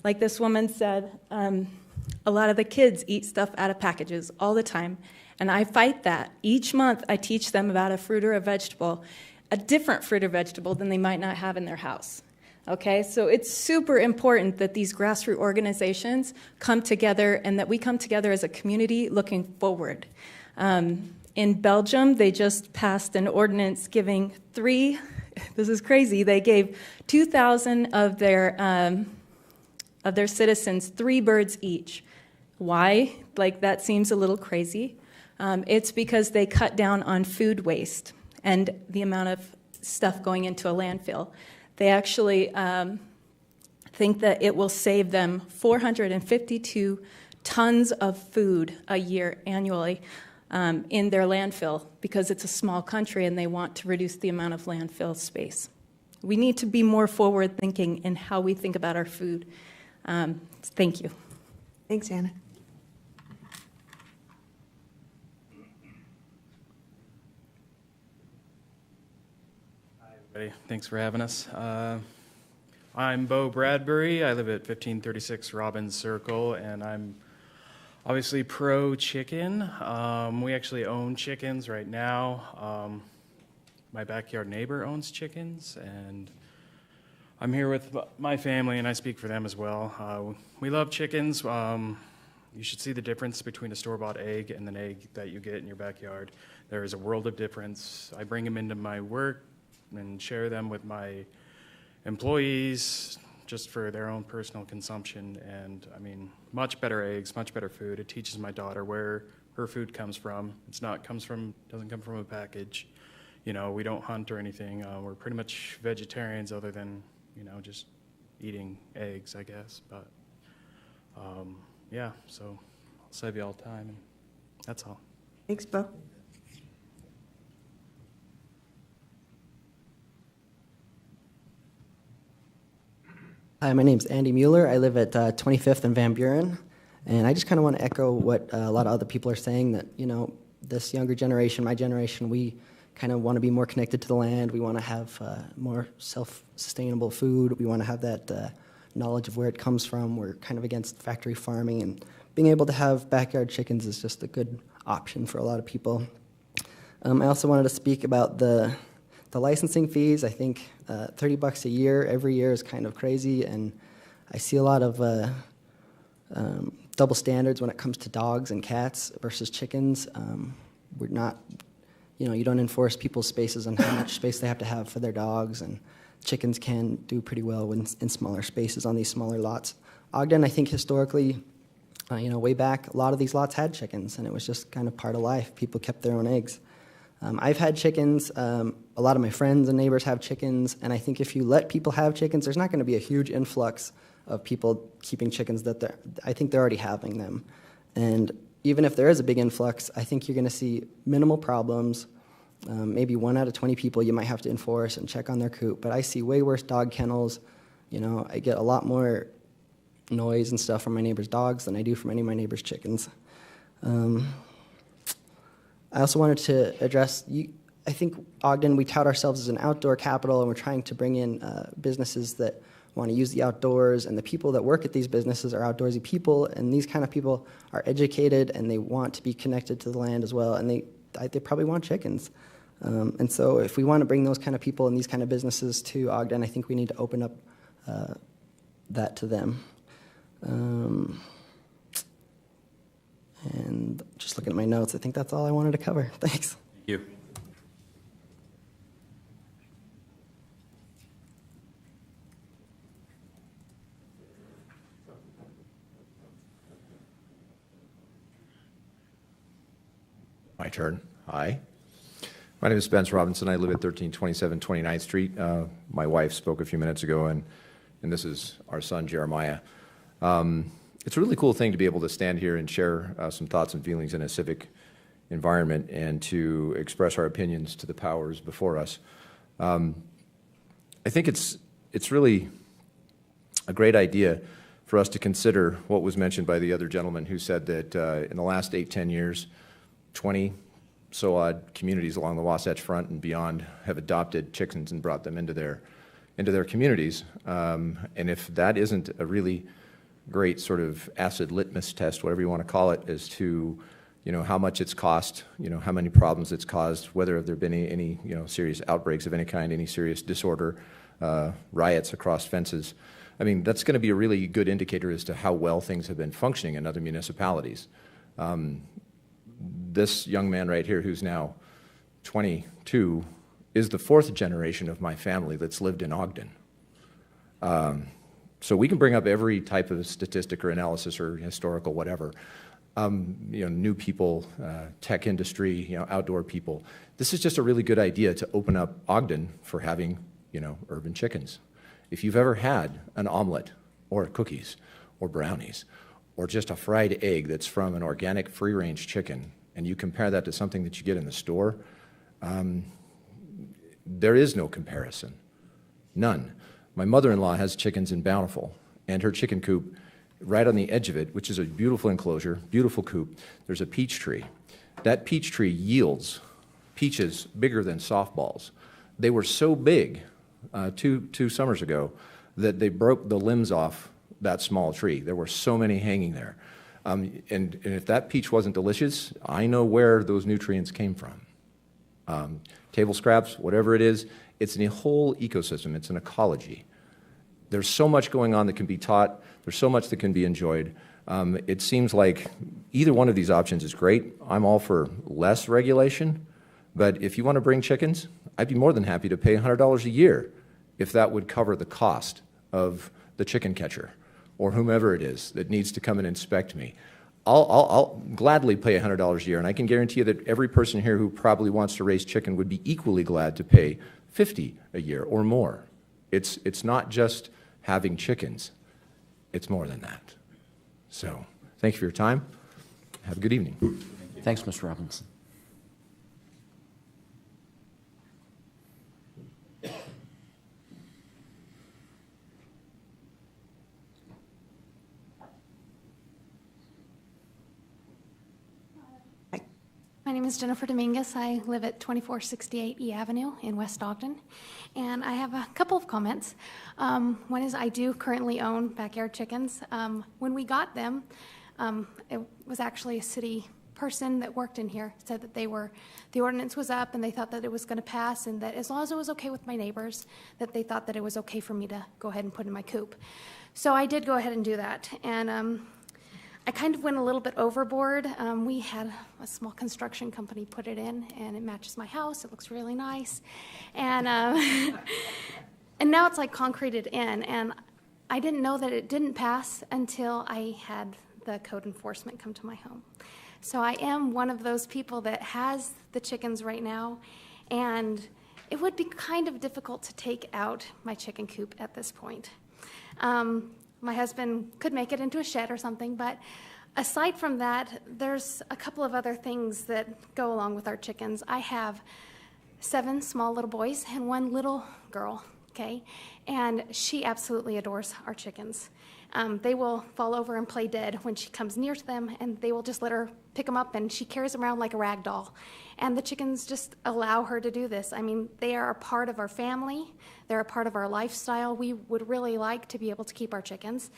Like this woman said, a lot of the kids eat stuff out of packages all the time. And I fight that. Each month I teach them about a fruit or a vegetable, a different fruit or vegetable than they might not have in their house. Okay, so it's super important that these grassroots organizations come together and that we come together as a community looking forward. In Belgium, they just passed an ordinance giving this is crazy, they gave 2,000 of their citizens 3 birds each. Why? That seems a little crazy. It's because they cut down on food waste and the amount of stuff going into a landfill. They actually think that it will save them 452 tons of food a year annually in their landfill because it's a small country and they want to reduce the amount of landfill space. We need to be more forward-thinking in how we think about our food. Thank you. Thanks, Anna. Thanks for having us. I'm Bo Bradbury. I live at 1536 Robbins Circle, and I'm obviously pro-chicken. We actually own chickens right now. my backyard neighbor owns chickens, and I'm here with my family, and I speak for them as well. We love chickens. You should see the difference between a store-bought egg and an egg that you get in your backyard. There is a world of difference. I bring them into my work and share them with my employees just for their own personal consumption. And I mean, much better eggs, much better food. It teaches my daughter where her food comes from. Doesn't come from a package. You know, we don't hunt or anything. We're pretty much vegetarians other than, you know, just eating eggs, I guess. But yeah, so I'll save you all time, and that's all. Thanks, Bo. Hi, my name's Andy Mueller. I live at 25th and Van Buren, and I just kind of want to echo what a lot of other people are saying, that, you know, this younger generation, my generation, we kind of want to be more connected to the land. We want to have more self-sustainable food. We want to have that knowledge of where it comes from. We're kind of against factory farming, and being able to have backyard chickens is just a good option for a lot of people. I also wanted to speak about the licensing fees. I think $30 a year every year is kind of crazy, and I see a lot of double standards when it comes to dogs and cats versus chickens. We're not, you know, you don't enforce people's spaces on how much space they have to have for their dogs, and chickens can do pretty well in smaller spaces on these smaller lots. Ogden, I think historically, you know, way back, a lot of these lots had chickens, and it was just kind of part of life. People kept their own eggs. I've had chickens. A lot of my friends and neighbors have chickens, and I think if you let people have chickens, there's not going to be a huge influx of people keeping chickens. I think they're already having them. And even if there is a big influx, I think you're going to see minimal problems. Maybe 1 out of 20 people you might have to enforce and check on their coop. But I see way worse dog kennels. You know, I get a lot more noise and stuff from my neighbors' dogs than I do from any of my neighbors' chickens. I also wanted to address, I think Ogden, we tout ourselves as an outdoor capital, and we're trying to bring in businesses that want to use the outdoors, and the people that work at these businesses are outdoorsy people, and these kind of people are educated, and they want to be connected to the land as well, and they probably want chickens. And so if we want to bring those kind of people and these kind of businesses to Ogden, I think we need to open up that to them. And just looking at my notes, I think that's all I wanted to cover. Thanks. Thank you. My turn. Hi. My name is Spence Robinson. I live at 1327 29th Street. My wife spoke a few minutes ago, and this is our son, Jeremiah. It's a really cool thing to be able to stand here and share some thoughts and feelings in a civic environment and to express our opinions to the powers before us. I think it's really a great idea for us to consider what was mentioned by the other gentleman who said that in the last 8-10 years, 20 so odd communities along the Wasatch Front and beyond have adopted chickens and brought them into their communities. And if that isn't a really great sort of acid litmus test, whatever you want to call it, as to, you know, how much it's cost, you know, how many problems it's caused, whether there have been any you know, serious outbreaks of any kind, any serious disorder, riots across fences. I mean, that's going to be a really good indicator as to how well things have been functioning in other municipalities. This young man right here, who's now 22, is the 4th generation of my family that's lived in Ogden. So we can bring up every type of statistic or analysis or historical whatever. You know, new people, tech industry, you know, outdoor people. This is just a really good idea to open up Ogden for having, you know, urban chickens. If you've ever had an omelet or cookies or brownies or just a fried egg that's from an organic free-range chicken, and you compare that to something that you get in the store, there is no comparison. None. My mother-in-law has chickens in Bountiful, and her chicken coop, right on the edge of it, which is a beautiful enclosure, beautiful coop, there's a peach tree. That peach tree yields peaches bigger than softballs. They were so big two summers ago that they broke the limbs off that small tree. There were so many hanging there. And if that peach wasn't delicious, I know where those nutrients came from. table scraps, whatever it is. It's a whole ecosystem. It's an ecology. There's so much going on that can be taught. There's so much that can be enjoyed. It seems like either one of these options is great. I'm all for less regulation, but if you want to bring chickens, I'd be more than happy to pay $100 a year if that would cover the cost of the chicken catcher or whomever it is that needs to come and inspect me. I'll gladly pay $100 a year, and I can guarantee you that every person here who probably wants to raise chicken would be equally glad to pay $50 a year or more. It's not just having chickens. It's more than that. So thank you for your time. Have a good evening. Thanks, Mr. Robinson. My name is Jennifer Dominguez. I live at 2468 E Avenue in West Ogden, and I have a couple of comments. One is I do currently own backyard chickens. When we got them, it was actually a city person that worked in here said that the ordinance was up and they thought that it was going to pass, and that as long as it was okay with my neighbors, that they thought that it was okay for me to go ahead and put in my coop. So I did go ahead and do that, and I kind of went a little bit overboard. We had a small construction company put it in, and it matches my house. It looks really nice. And, and now it's like concreted in, and I didn't know that it didn't pass until I had the code enforcement come to my home. So I am one of those people that has the chickens right now, and it would be kind of difficult to take out my chicken coop at this point. My husband could make it into a shed or something, but aside from that, there's a couple of other things that go along with our chickens. I have 7 small little boys and 1 little girl, okay? And she absolutely adores our chickens. They will fall over and play dead when she comes near to them, and they will just let her pick them up, and she carries them around like a rag doll. And the chickens just allow her to do this. I mean, they are a part of our family. They're a part of our lifestyle. We would really like to be able to keep our chickens.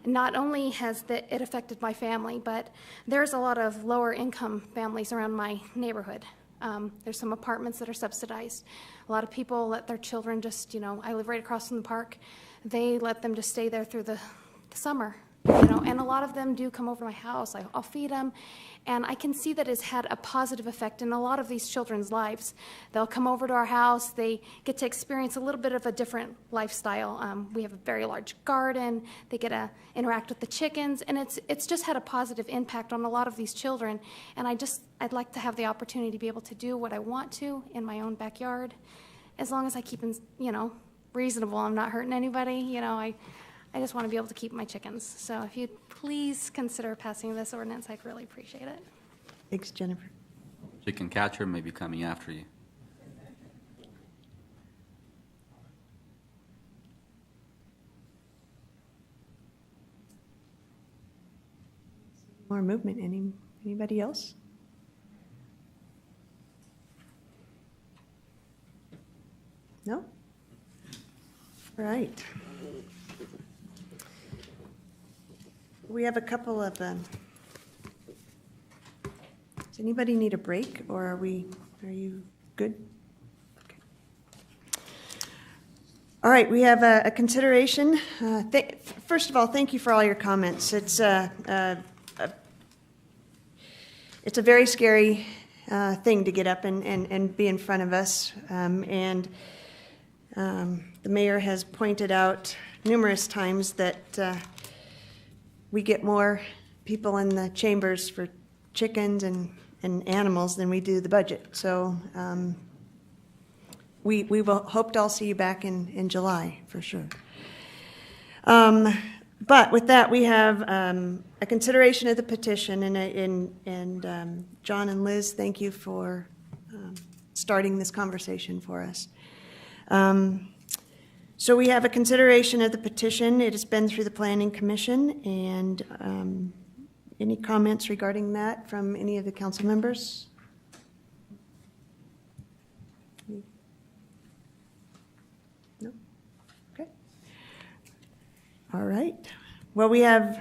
Not only has it affected my family, but there's a lot of lower income families around my neighborhood. There's some apartments that are subsidized. A lot of people let their children just, I live right across from the park. They let them just stay there through the summer, and a lot of them do come over to my house. I'll feed them, and I can see that it's had a positive effect in a lot of these children's lives. They'll come over to our house. They get to experience a little bit of a different lifestyle. We have a very large garden. They get to interact with the chickens, and it's just had a positive impact on a lot of these children. And I'd like to have the opportunity to be able to do what I want to in my own backyard, as long as I keep them, reasonable. I'm not hurting anybody. I just want to be able to keep my chickens. So if you'd please consider passing this ordinance, I'd really appreciate it. Thanks, Jennifer. Chicken catcher may be coming after you. More movement. Anybody else? No? All right. We have a couple of, does anybody need a break, or are you good? Okay. All right, we have a consideration. First of all, thank you for all your comments. It's a very scary thing to get up and be in front of us. The mayor has pointed out numerous times that we get more people in the chambers for chickens and animals than we do the budget. So we will hope to all see you back in July for sure. But with that, we have a consideration of the petition, and John and Liz, thank you for starting this conversation for us. So we have a consideration of the petition. It has been through the Planning Commission, and any comments regarding that from any of the council members? No? Okay. All right. Well, we have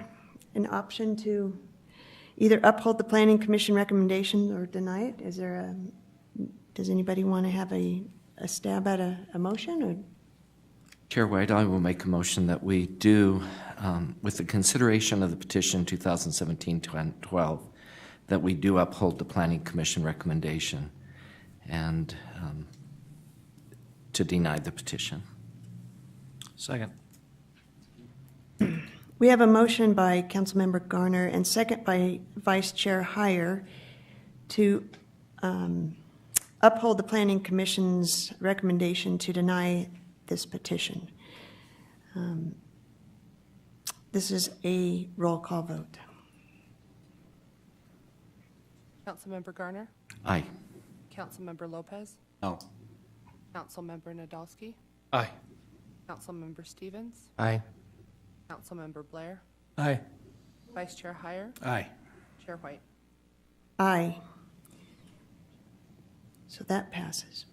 an option to either uphold the Planning Commission recommendation or deny it. Does anybody want to have a stab at a motion? Or? Chair White, I will make a motion that we do, with the consideration of the petition 2017-12, that we do uphold the Planning Commission recommendation and to deny the petition. Second. We have a motion by Councilmember Garner and second by Vice Chair Heyer to uphold the Planning Commission's recommendation to deny this petition. This is a roll call vote. Councilmember Garner? Aye. Councilmember Lopez? No. Councilmember Nadolski? Aye. Councilmember Stevens? Aye. Councilmember Blair? Aye. Vice Chair Heyer? Aye. Chair White? Aye. So that passes.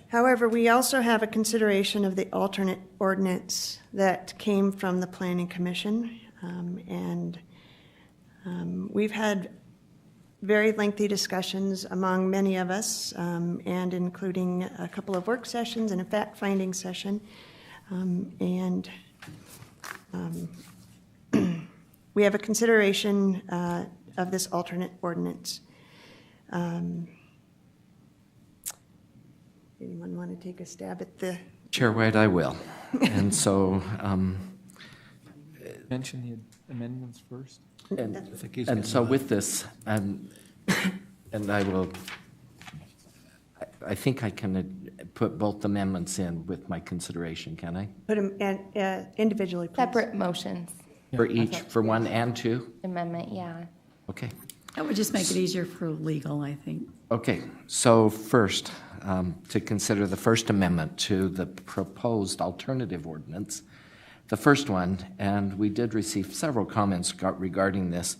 However, we also have a consideration of the alternate ordinance that came from the Planning Commission, and we've had very lengthy discussions among many of us, and including a couple of work sessions and a fact-finding session, we have a consideration of this alternate ordinance. Anyone want to take a stab at the... Chair White, I will. And so... mention the amendments first. And so with this, and I will... I think I can put both amendments in with my consideration, can I? Put them individually, please. Separate motions. For each, for 1 and 2? Amendment, yeah. Okay. That would just make it easier for legal, I think. Okay, so first, to consider the First Amendment to the proposed alternative ordinance. The first one, and we did receive several comments regarding this,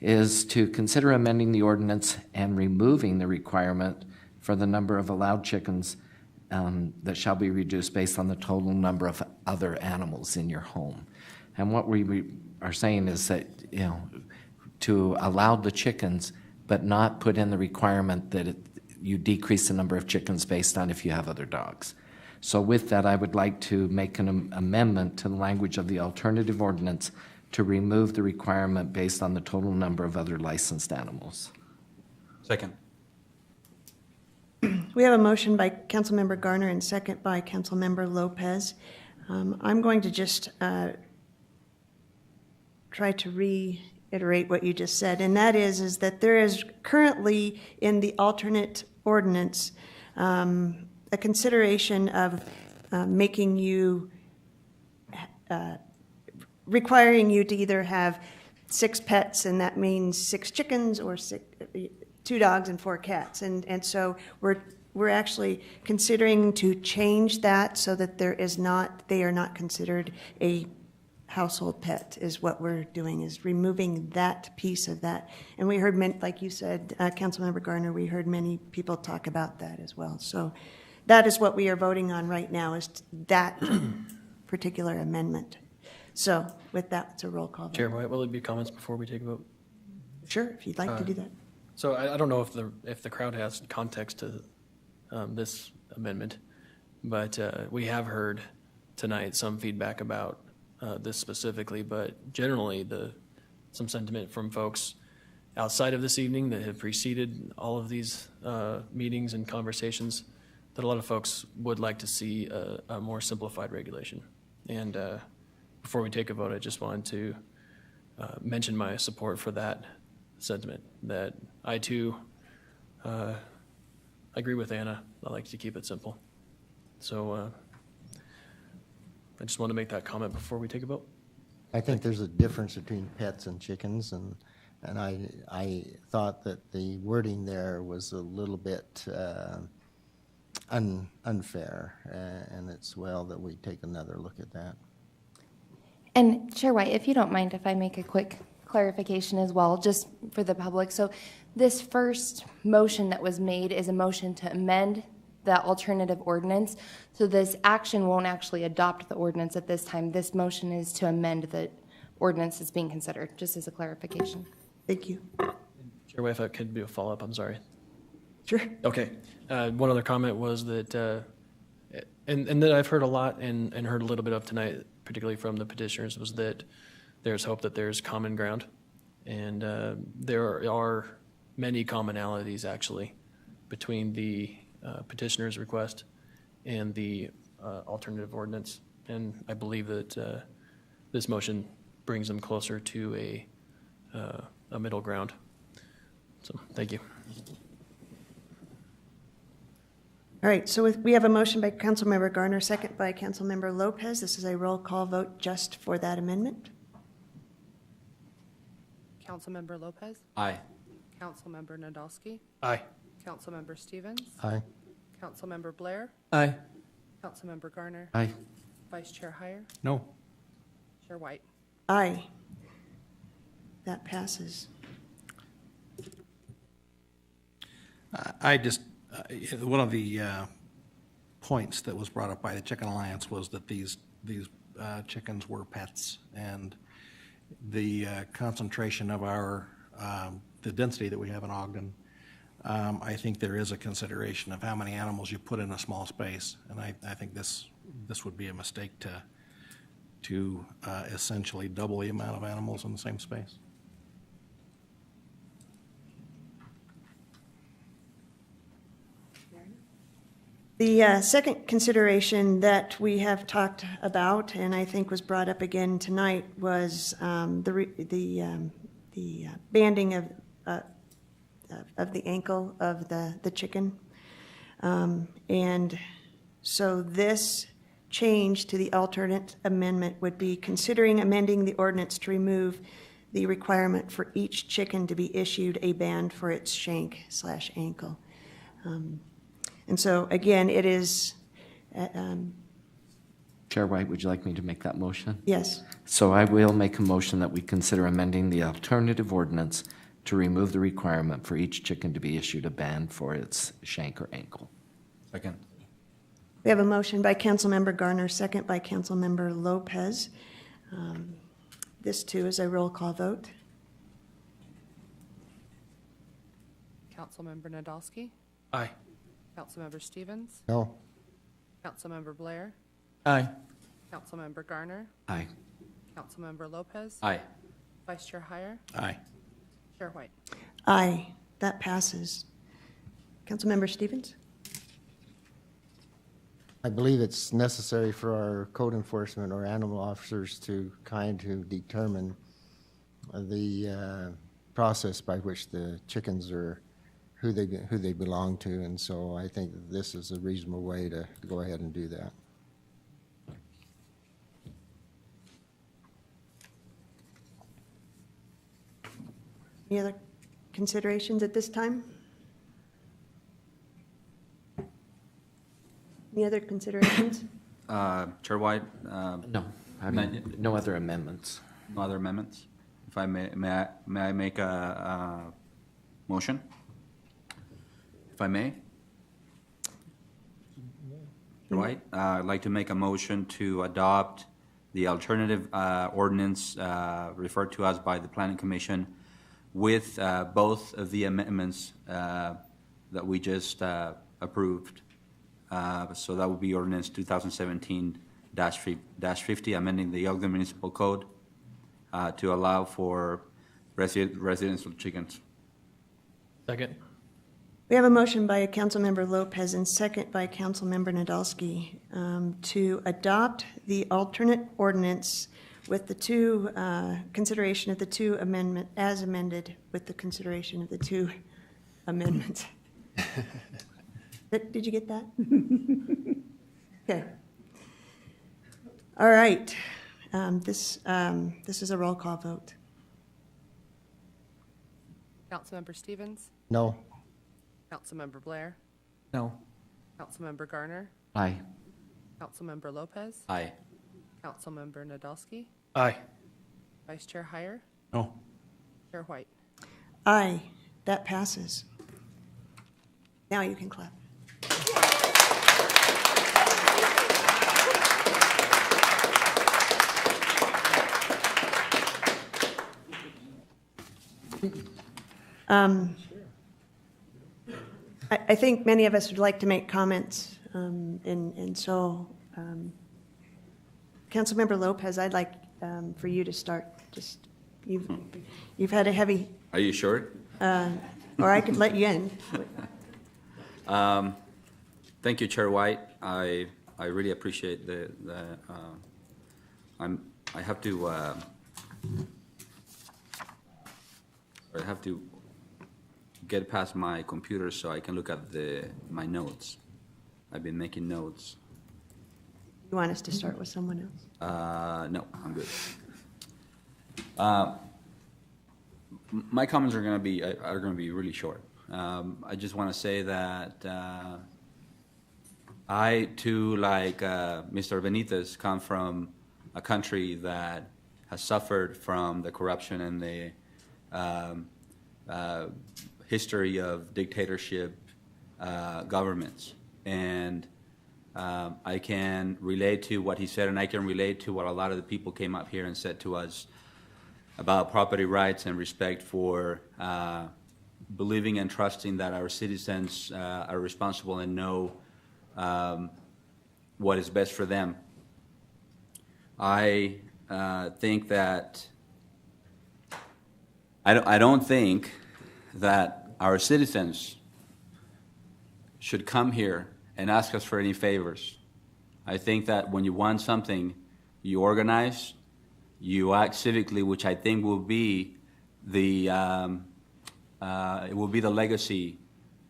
is to consider amending the ordinance and removing the requirement for the number of allowed chickens that shall be reduced based on the total number of other animals in your home. And what we are saying is that, you know, to allow the chickens, but not put in the requirement that you decrease the number of chickens based on if you have other dogs. So with that, I would like to make an amendment to the language of the alternative ordinance to remove the requirement based on the total number of other licensed animals. Second. We have a motion by Councilmember Garner and second by Councilmember Lopez. I'm going to just try to reiterate what you just said, and that is that there is currently in the alternate ordinance a consideration of making you, requiring you to either have 6 pets, and that means 6 chickens, or 2 dogs and 4 cats. And so we're actually considering to change that so that they are not considered a household pet, is what we're doing, is removing that piece of that. And we heard, like you said, Councilmember Garner, we heard many people talk about that as well. So that is what we are voting on right now, is that particular amendment. So with that, it's a roll call vote. Chair White, will there be comments before we take a vote? Sure, if you'd like to do that. So I don't know if the crowd has context to this amendment, but we have heard tonight some feedback about this specifically, but generally some sentiment from folks outside of this evening that have preceded all of these meetings and conversations, that a lot of folks would like to see a more simplified regulation. And before we take a vote, I just wanted to mention my support for that sentiment, that I too agree with Anna. I like to keep it simple. So I just want to make that comment before we take a vote. I think there's a difference between pets and chickens, and I thought that the wording there was a little bit unfair, and it's well that we take another look at that. And Chair White, if you don't mind if I make a quick clarification as well, just for the public. So this first motion that was made is a motion to amend the alternative ordinance. So this action won't actually adopt the ordinance at this time. This motion is to amend the ordinance that's being considered, just as a clarification. Thank you. Chairway, if I could do a follow-up, I'm sorry. Sure. Okay. One other comment was that, and that I've heard a lot and heard a little bit of tonight, particularly from the petitioners, was that there's hope that there's common ground. And there are many commonalities, actually, between the petitioner's request and the alternative ordinance. And I believe that this motion brings them closer to a middle ground. So, thank you. All right, so we have a motion by Councilmember Garner, second by Councilmember Lopez. This is a roll call vote just for that amendment. Councilmember Lopez? Aye. Councilmember Nadolski? Aye. Councilmember Stevens? Aye. Councilmember Blair? Aye. Councilmember Garner? Aye. Vice Chair Heyer? No. Chair White? Aye. That passes. I just, one of the points that was brought up by the Chicken Alliance was that these chickens were pets, and the concentration of our, the density that we have in Ogden, I think there is a consideration of how many animals you put in a small space, and I think this would be a mistake to essentially double the amount of animals in the same space. The second consideration that we have talked about, and I think was brought up again tonight, was the banding of the ankle of the chicken. And so this change to the alternate amendment would be considering amending the ordinance to remove the requirement for each chicken to be issued a band for its shank/ankle. And so, again, it is... Chair White, would you like me to make that motion? Yes. So I will make a motion that we consider amending the alternative ordinance to remove the requirement for each chicken to be issued a band for its shank or ankle. Second. We have a motion by Councilmember Garner, second by Councilmember Lopez. This, too, is a roll call vote. Councilmember Nadolski? Aye. Councilmember Stevens? No. Councilmember Blair? Aye. Councilmember Garner? Aye. Councilmember Lopez? Aye. Vice Chair Heyer? Aye. Chair White? Aye. That passes. Councilmember Stevens? I believe it's necessary for our code enforcement or animal officers to determine the process by which the chickens are, who they belong to, and so I think that this is a reasonable way to go ahead and do that. Any other considerations at this time? Any other considerations? Chair White? No, no other amendments. No other amendments? If I may I make a motion? If I may? Chair White, I'd like to make a motion to adopt the alternative ordinance referred to as by the Planning Commission with both of the amendments that we just approved. So that would be ordinance 2017-50, amending the Ogden Municipal Code to allow for residential chickens. Second. We have a motion by Councilmember Lopez and second by Councilmember Nadolski to adopt the alternate ordinance with the two consideration of the two amendment as amended with the consideration of the two amendments. Did you get that? Okay. All right. This is a roll call vote. Councilmember Stevens? No. Councilmember Blair? No. Councilmember Garner? Aye. Councilmember Lopez? Aye. Councilmember Nadolski? Aye. Vice Chair Heyer? No. Chair White? Aye. That passes. Now you can clap. I think many of us would like to make comments, and so, Councilmember Lopez, I'd like for you to start. Just you've had a heavy. Are you sure? Or I could let you end. Thank you, Chair White. I really appreciate I have to get past my computer so I can look at my notes. I've been making notes. You want us to start with someone else? No, I'm good. My comments are going to be really short. I just want to say that I too, like Mr. Benitez, come from a country that has suffered from the corruption and the history of dictatorship governments, and I can relate to what he said, and I can relate to what a lot of the people came up here and said to us about property rights and respect for believing and trusting that our citizens are responsible and know what is best for them. I think that I don't think that our citizens should come here and ask us for any favors. I think that when you want something, you organize, you act civically, which I think will be the legacy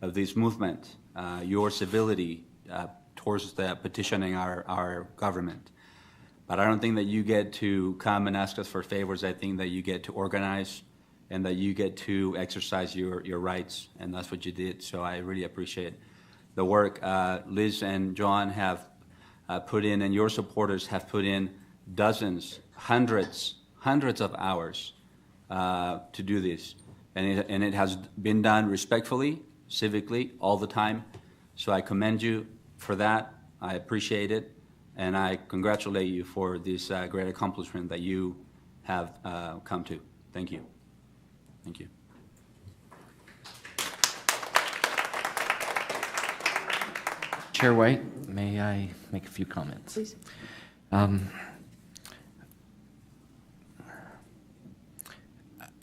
of this movement. Your civility towards the petitioning our government. But I don't think that you get to come and ask us for favors. I think that you get to organize and that you get to exercise your rights, and that's what you did. So I really appreciate the work Liz and John have put in, and your supporters have put in dozens, hundreds of hours to do this. And it has been done respectfully, civically, all the time. So I commend you for that. I appreciate it. And I congratulate you for this great accomplishment that you have come to. Thank you. Thank you. Chair White, may I make a few comments? Please.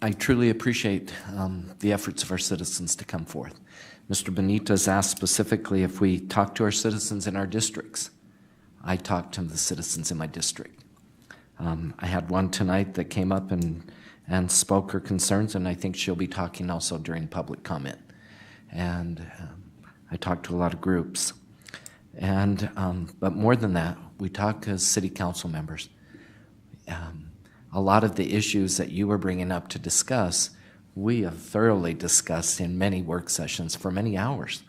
I truly appreciate the efforts of our citizens to come forth. Mr. Benitez asked specifically if we talk to our citizens in our districts. I talked to the citizens in my district. I had one tonight that came up and spoke her concerns, and I think she'll be talking also during public comment. And I talked to a lot of groups. And but more than that, we talk as city council members. A lot of the issues that you were bringing up to discuss, we have thoroughly discussed in many work sessions for many hours.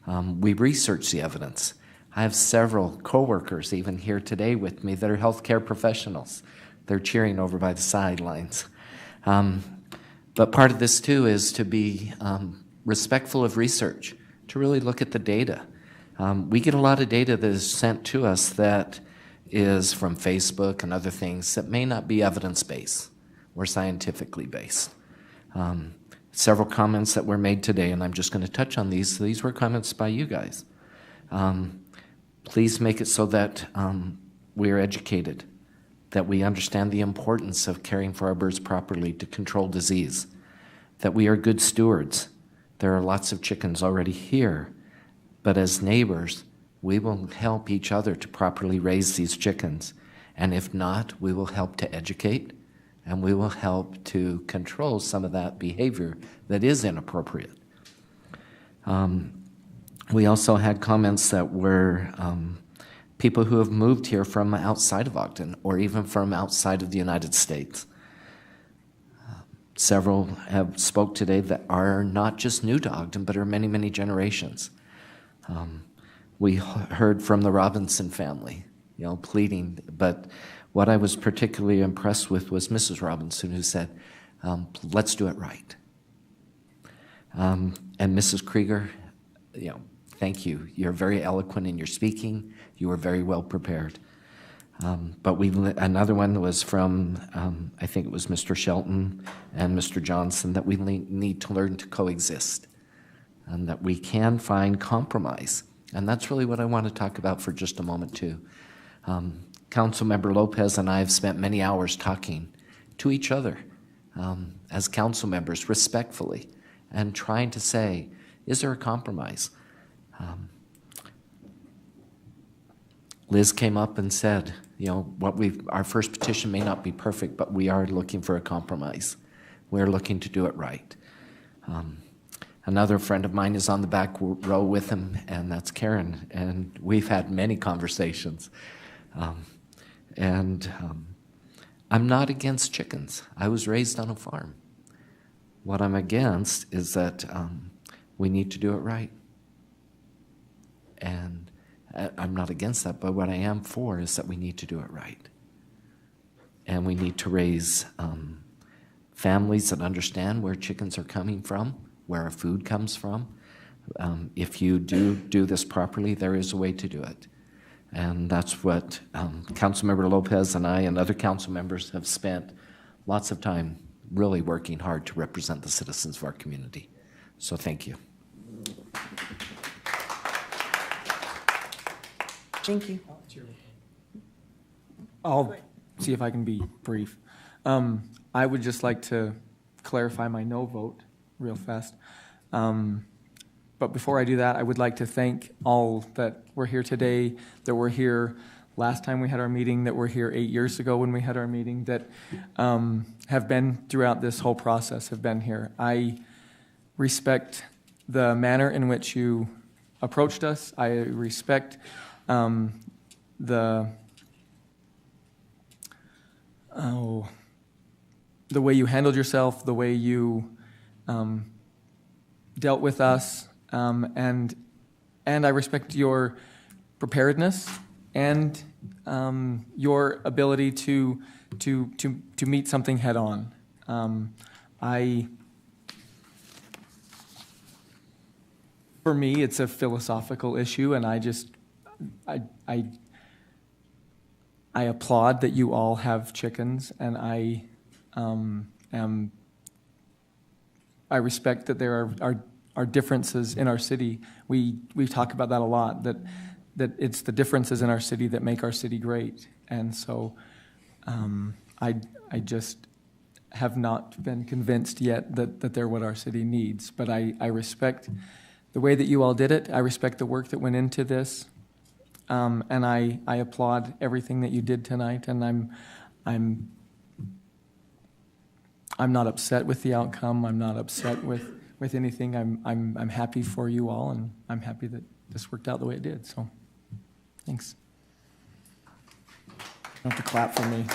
We research the evidence. I have several coworkers even here today with me that are healthcare professionals. They're cheering over by the sidelines. But part of this too is to be respectful of research, to really look at the data. We get a lot of data that is sent to us that is from Facebook and other things that may not be evidence-based or scientifically based. Several comments that were made today, and I'm just going to touch on these. These were comments by you guys. Please make it so that we are educated, that we understand the importance of caring for our birds properly to control disease, that we are good stewards. There are lots of chickens already here, but as neighbors, we will help each other to properly raise these chickens. And if not, we will help to educate, and we will help to control some of that behavior that is inappropriate. We also had comments that were people who have moved here from outside of Ogden or even from outside of the United States. Several have spoke today that are not just new to Ogden, but are many, many generations. We heard from the Robinson family, pleading, but what I was particularly impressed with was Mrs. Robinson, who said, let's do it right. And Mrs. Krieger, thank you. You're very eloquent in your speaking. You were very well prepared. But another one was from, I think it was Mr. Shelton and Mr. Johnson, that we need to learn to coexist and that we can find compromise. And that's really what I want to talk about for just a moment, too. Councilmember Lopez and I have spent many hours talking to each other as council members respectfully and trying to say, is there a compromise? Liz came up and said, you know, our first petition may not be perfect, but we are looking for a compromise. We're looking to do it right. Another friend of mine is on the back row with him, and that's Karen, and we've had many conversations. I'm not against chickens. I was raised on a farm. What I'm against is that we need to do it right. And I'm not against that, but what I am for is that we need to do it right. And we need to raise families that understand where chickens are coming from, where our food comes from. If you do this properly, there is a way to do it. And that's what Councilmember Lopez and I and other council members have spent lots of time really working hard to represent the citizens of our community. So thank you. Thank you. I'll see if I can be brief. I would just like to clarify my no vote real fast. But before I do that, I would like to thank all that were here today, that were here last time we had our meeting, that were here 8 years ago when we had our meeting, that have been throughout this whole process, have been here. I respect the manner in which you approached us. I respect the way you handled yourself, the way you dealt with us, and I respect your preparedness and your ability to meet something head on. For me, it's a philosophical issue, and I applaud that you all have chickens, and I respect that there are differences in our city. We talk about that a lot, that it's the differences in our city that make our city great. And so I just have not been convinced yet that they're what our city needs. But I respect the way that you all did it. I respect the work that went into this. And I applaud everything that you did tonight, and I'm not upset with the outcome. I'm not upset with anything. I'm happy for you all, and I'm happy that this worked out the way it did. So, thanks. You don't have to clap for me.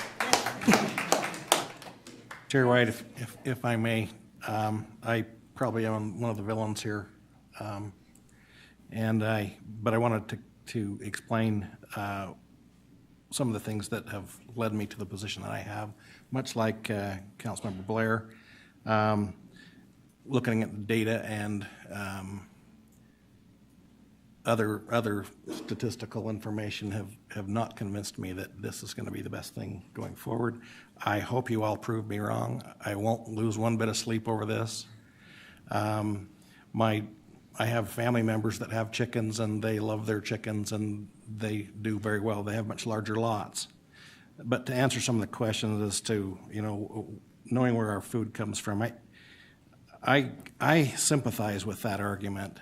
Chair White, if I may, I probably am one of the villains here, but I wanted to explain some of the things that have led me to the position that I have. Much like Councilmember Blair, looking at the data and other statistical information have not convinced me that this is going to be the best thing going forward. I hope you all prove me wrong. I won't lose one bit of sleep over this. I have family members that have chickens, and they love their chickens, and they do very well. They have much larger lots. But to answer some of the questions as to, knowing where our food comes from, I sympathize with that argument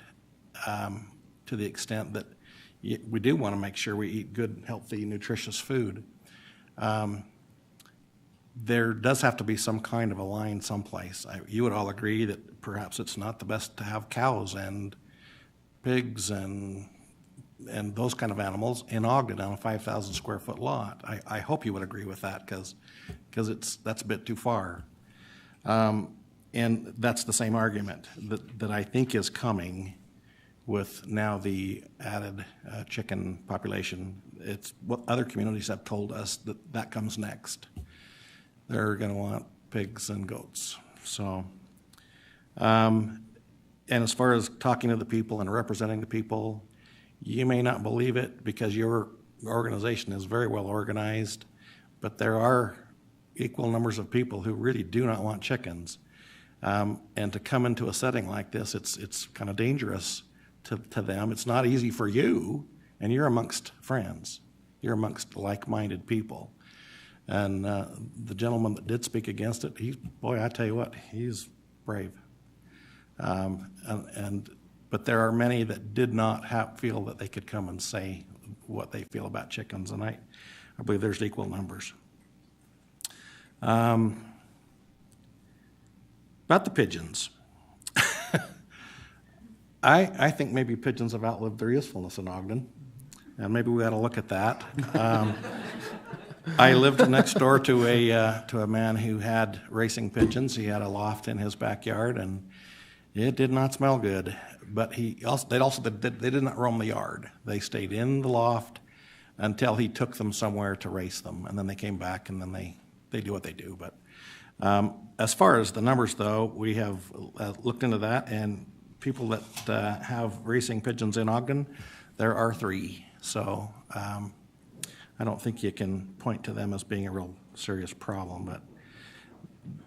to the extent that we do want to make sure we eat good, healthy, nutritious food. There does have to be some kind of a line someplace. You would all agree that perhaps it's not the best to have cows and pigs and those kind of animals in Ogden on a 5,000 square foot lot. I hope you would agree with that because that's a bit too far. And that's the same argument that I think is coming with now the added chicken population. It's what other communities have told us that comes next. They're going to want pigs and goats. So, and as far as talking to the people and representing the people, you may not believe it because you're organization is very well organized, but there are equal numbers of people who really do not want chickens. And to come into a setting like this, it's kind of dangerous to them. It's not easy for you, and you're amongst friends. You're amongst like-minded people. And the gentleman that did speak against it, boy, I tell you what, he's brave. But there are many that did not feel that they could come and say what they feel about chickens, and I believe there's equal numbers. About the pigeons. I think maybe pigeons have outlived their usefulness in Ogden, and maybe we ought to look at that. I lived next door to a man who had racing pigeons. He had a loft in his backyard, and it did not smell good. But they did not roam the yard. They stayed in the loft until he took them somewhere to race them, and then they came back, and then they do what they do. But as far as the numbers, though, we have looked into that, and people that have racing pigeons in Ogden, there are 3. So I don't think you can point to them as being a real serious problem.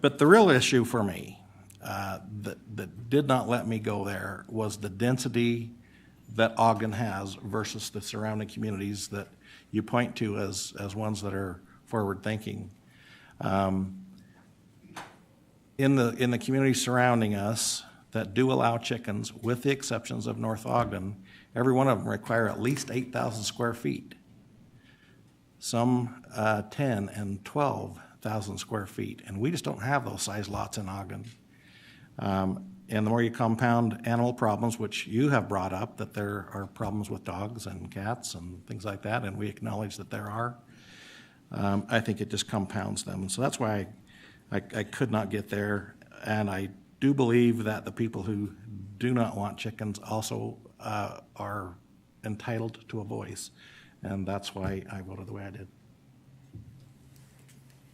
But the real issue for me that did not let me go there was the density that Ogden has versus the surrounding communities that you point to as ones that are forward-thinking. In the communities surrounding us that do allow chickens, with the exceptions of North Ogden, every one of them require at least 8,000 square feet. Some 10 and 12,000 square feet, and we just don't have those size lots in Ogden. And the more you compound animal problems, which you have brought up, that there are problems with dogs and cats and things like that, and we acknowledge that there are, I think it just compounds them. And so that's why I could not get there. And I do believe that the people who do not want chickens also are entitled to a voice. And that's why I voted the way I did.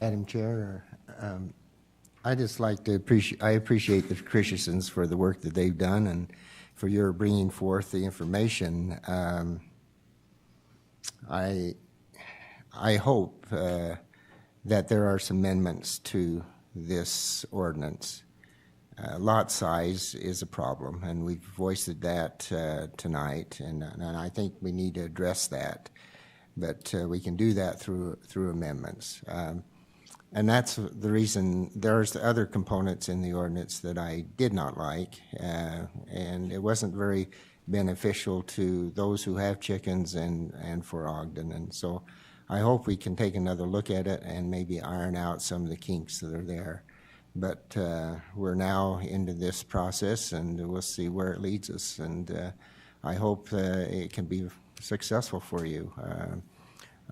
Madam Chair, I just like to appreciate the Christiansons for the work that they've done and for your bringing forth the information. I hope that there are some amendments to this ordinance. Lot size is a problem, and we've voiced that tonight, and I think we need to address that. But we can do that through amendments. And that's the reason there's other components in the ordinance that I did not like, and it wasn't very beneficial to those who have chickens and for Ogden. And so I hope we can take another look at it and maybe iron out some of the kinks that are there. But we're now into this process, and we'll see where it leads us. And I hope it can be successful for you.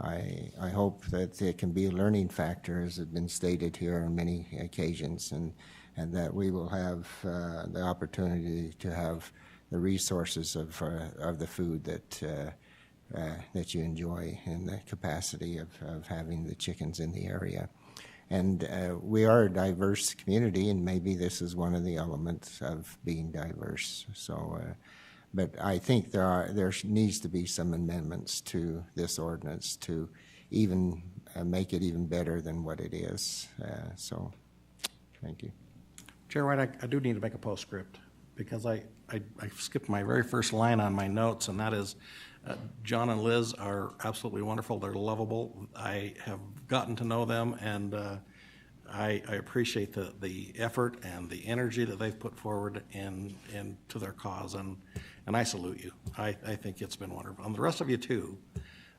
I hope that it can be a learning factor, as has been stated here on many occasions, and that we will have the opportunity to have the resources of the food that you enjoy, and the capacity of having the chickens in the area. And we are a diverse community, and maybe this is one of the elements of being diverse. So. But I think there needs to be some amendments to this ordinance to even make it even better than what it is. So, thank you. Chair White, I do need to make a postscript because I skipped my very first line on my notes, and that is John and Liz are absolutely wonderful. They're lovable. I have gotten to know them, and I appreciate the effort and the energy that they've put forward to their cause, and I salute you. I think it's been wonderful. And the rest of you too,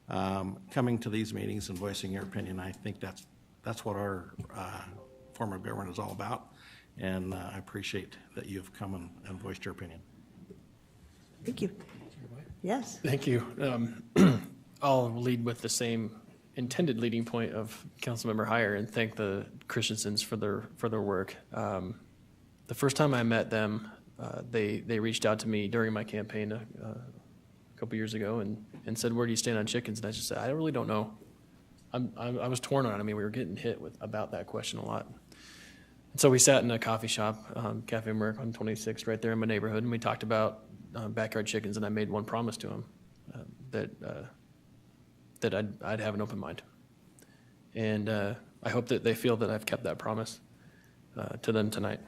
coming to these meetings and voicing your opinion, I think that's what our form of government is all about, and I appreciate that you've come and voiced your opinion. Thank you. Yes. Thank you. I'll lead with the same intended leading point of Councilmember Heyer and thank the Christiansons for their work. The first time I met them, they reached out to me during my campaign a couple years ago and said, "Where do you stand on chickens?" And I just said, "I really don't know." I was torn on it. I mean, we were getting hit about that question a lot. And so we sat in a coffee shop, Cafe Merck on 26th, right there in my neighborhood, and we talked about backyard chickens. And I made one promise to him that that I'd have an open mind. And I hope that they feel that I've kept that promise to them tonight.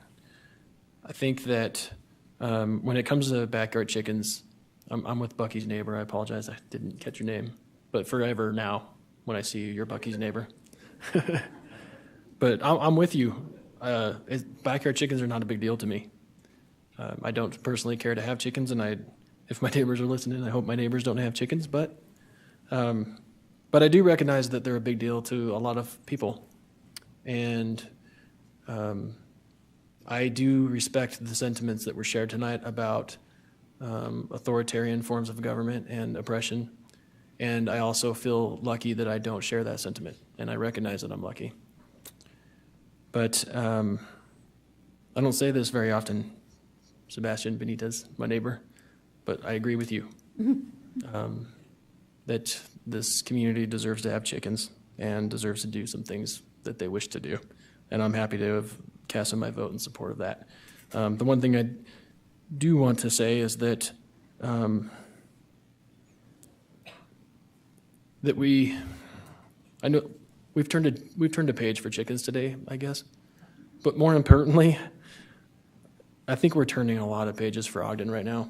I think that when it comes to backyard chickens, I'm with Bucky's neighbor. I apologize, I didn't catch your name. But forever now, when I see you, you're Bucky's neighbor. But I'm with you. Backyard chickens are not a big deal to me. I don't personally care to have chickens, and if my neighbors are listening, I hope my neighbors don't have chickens. But I do recognize that they're a big deal to a lot of people, and I do respect the sentiments that were shared tonight about authoritarian forms of government and oppression. And I also feel lucky that I don't share that sentiment, and I recognize that I'm lucky. But I don't say this very often, Sebastian Benitez, my neighbor, but I agree with you that this community deserves to have chickens and deserves to do some things that they wish to do. And I'm happy to have casted my vote in support of that. The one thing I do want to say is that I know we've turned a page for chickens today, I guess. But more importantly, I think we're turning a lot of pages for Ogden right now.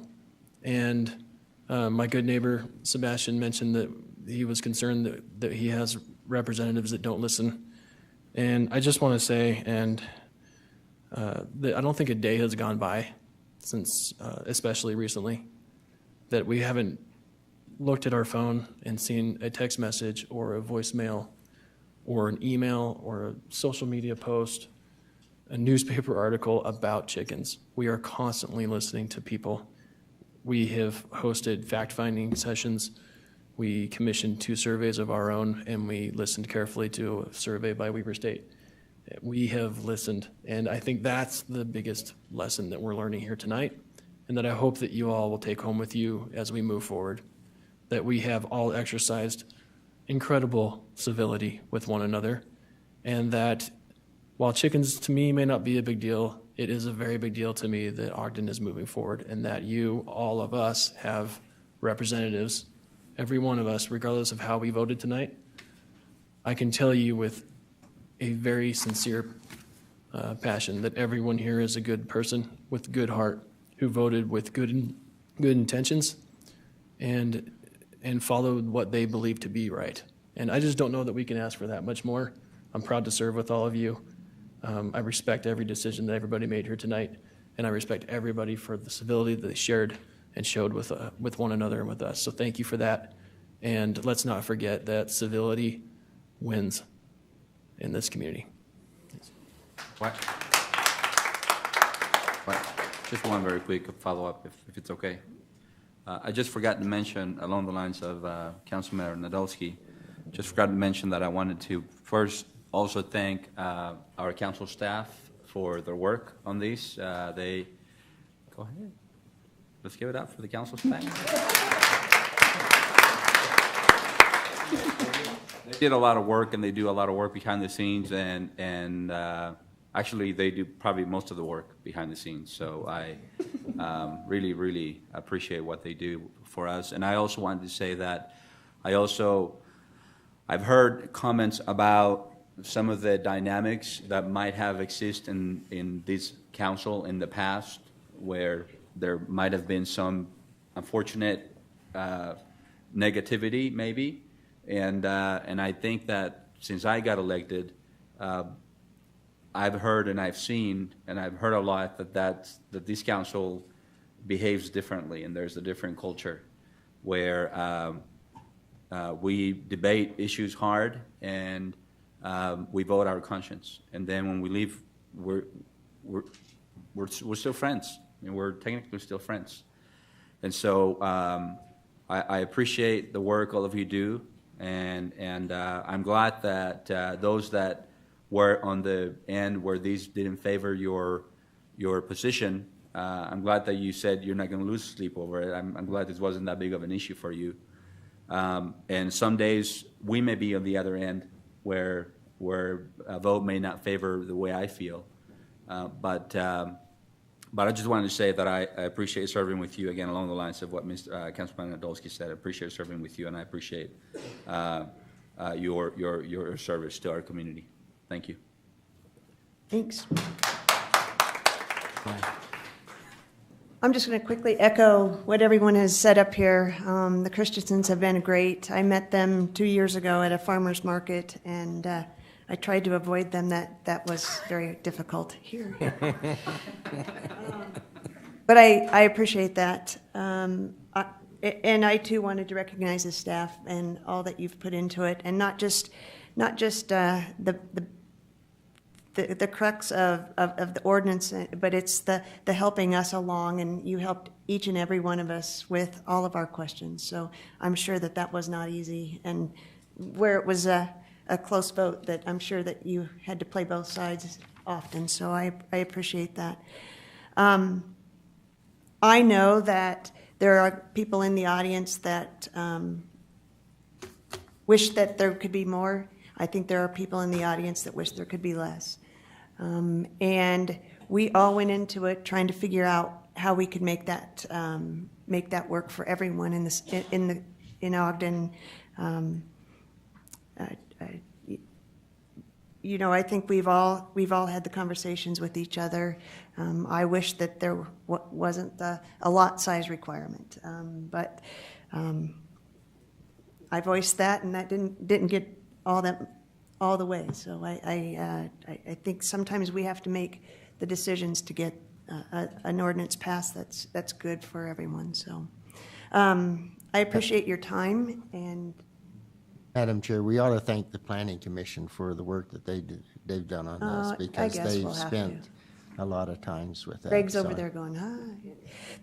And my good neighbor, Sebastian, mentioned that he was concerned that he has representatives that don't listen. And I just want to say, that I don't think a day has gone by since, especially recently, that we haven't looked at our phone and seen a text message or a voicemail or an email or a social media post, a newspaper article about chickens. We are constantly listening to people. We have hosted fact-finding sessions. We commissioned 2 surveys of our own, and we listened carefully to a survey by Weber State. We have listened, and I think that's the biggest lesson that we're learning here tonight, and that I hope that you all will take home with you as we move forward, that we have all exercised incredible civility with one another, and that while chickens to me may not be a big deal, it is a very big deal to me that Ogden is moving forward, and that you, all of us, have representatives, every one of us, regardless of how we voted tonight. I can tell you with a very sincere passion that everyone here is a good person with good heart who voted with good intentions and followed what they believe to be right. And I just don't know that we can ask for that much more. I'm proud to serve with all of you. I respect every decision that everybody made here tonight, and I respect everybody for the civility that they shared and showed with one another and with us. So thank you for that. And let's not forget that civility wins in this community. What? Just one very quick follow-up, if it's okay. I just forgot to mention, along the lines of Councilmember Nadolski, just forgot to mention that I wanted to first also thank our council staff for their work on these. Go ahead. Let's give it up for the council staff. They did a lot of work, and they do a lot of work behind the scenes, and actually they do probably most of the work behind the scenes. So I really, really appreciate what they do for us. And I also wanted to say that I've heard comments about some of the dynamics that might have existed in this council in the past, where there might have been some unfortunate negativity, maybe. And I think that since I got elected, I've heard and I've seen and I've heard a lot that this council behaves differently, and there's a different culture where we debate issues hard and we vote our conscience, and then when we leave, we're still friends, and we're technically still friends. And so I appreciate the work all of you do. And I'm glad that those that were on the end where these didn't favor your position, I'm glad that you said you're not going to lose sleep over it. I'm glad this wasn't that big of an issue for you. And some days we may be on the other end where a vote may not favor the way I feel. But But I just wanted to say that I appreciate serving with you, again, along the lines of what Mr. Councilman Nadolski said. I appreciate serving with you, and I appreciate your service to our community. Thank you. Thanks. I'm just going to quickly echo what everyone has said up here. The Christiansons have been great. I met them 2 years ago at a farmer's market, and I tried to avoid them. That was very difficult here. But I appreciate that. And I too wanted to recognize the staff and all that you've put into it, and not just the crux of the ordinance, but it's the helping us along, and you helped each and every one of us with all of our questions. So I'm sure that was not easy, and where it was a close vote, that I'm sure that you had to play both sides often. So I appreciate that. I know that there are people in the audience that wish that there could be more. I think there are people in the audience that wish there could be less. And we all went into it trying to figure out how we could make that work for everyone in Ogden. I think we've all had the conversations with each other. I wish that there wasn't a lot size requirement, but I voiced that, and that didn't get all the way. So I think sometimes we have to make the decisions to get an ordinance passed that's good for everyone. So I appreciate your time. And Madam Chair, we ought to thank the Planning Commission for the work that they've done on this, because they've spent a lot of times with that. Greg's over there going,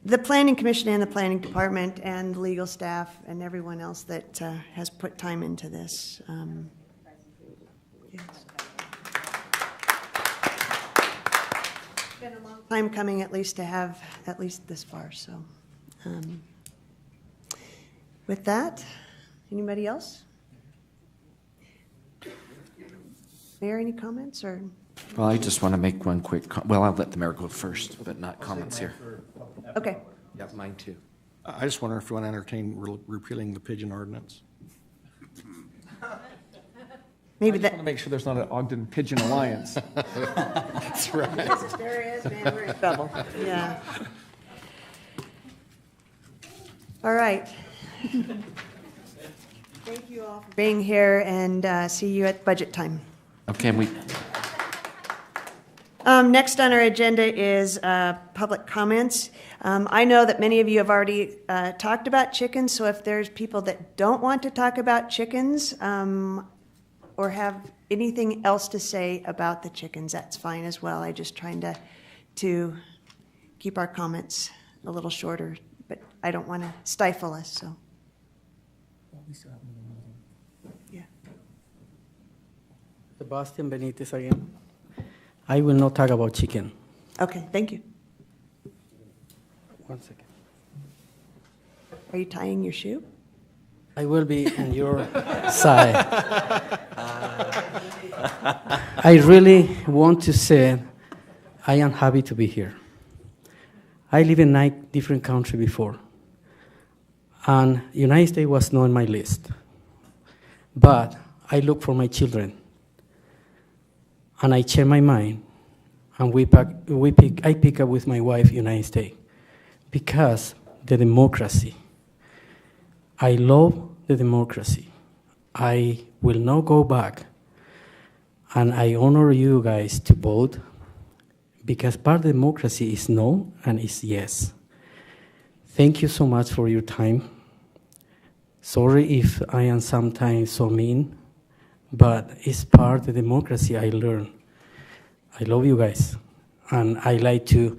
The Planning Commission and the Planning Department and the legal staff and everyone else that has put time into this. Yes. It's been a long time coming, at least, to have at least this far. So with that, anybody else? Mayor, any comments? Or? Well, I just want to make one quick, well, I'll let the mayor go first, but not comments here. Okay. Yeah, mine too. I just wonder if you want to entertain repealing the pigeon ordinance. Maybe I just want to make sure there's not an Ogden Pigeon Alliance. That's right. There is, man, we're in trouble. Yeah. All right. Thank you all for being here, and see you at budget time. Okay, next on our agenda is public comments. I know that many of you have already talked about chickens, so if there's people that don't want to talk about chickens or have anything else to say about the chickens, that's fine as well. I'm just trying to keep our comments a little shorter, but I don't want to stifle us, so. Sebastian Benitez again. I will not talk about chicken. Okay, thank you. 1 second. Are you tying your shoe? I will be on your side. I really want to say I am happy to be here. I live in 9 different countries before, and United States was not on my list. But I look for my children, and I change my mind, and I pick up with my wife United States, because the democracy. I love the democracy. I will not go back, and I honor you guys to vote, because part of democracy is no and is yes. Thank you so much for your time. Sorry if I am sometimes so mean, but it's part of the democracy I learn. I love you guys, and I like to,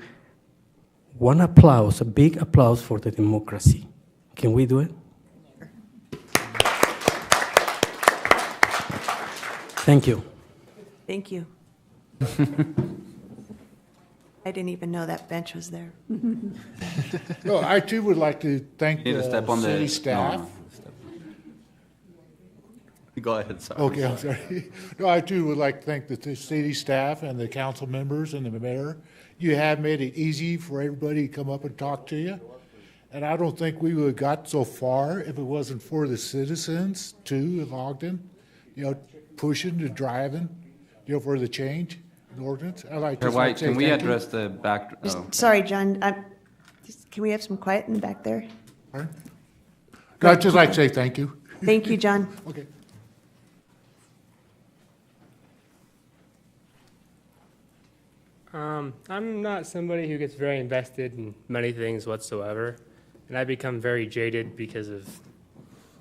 one applause, a big applause for the democracy. Can we do it? Thank you. Thank you. I didn't even know that bench was there. No, I too would like to thank You need to the step on the- city staff. Go ahead, sorry. Okay, I'm sorry. No, I too would like to thank the city staff and the council members and the mayor. You have made it easy for everybody to come up and talk to you. And I don't think we would have got so far if it wasn't for the citizens too of Ogden, pushing and driving, for the change in the ordinance. I'd like to Chair White, say can we thank you. address the back? Sorry, John. Can we have some quiet in the back there? Pardon? No, I'd just like to say thank you. Thank you, John. Okay. I'm not somebody who gets very invested in many things whatsoever, and I become very jaded because of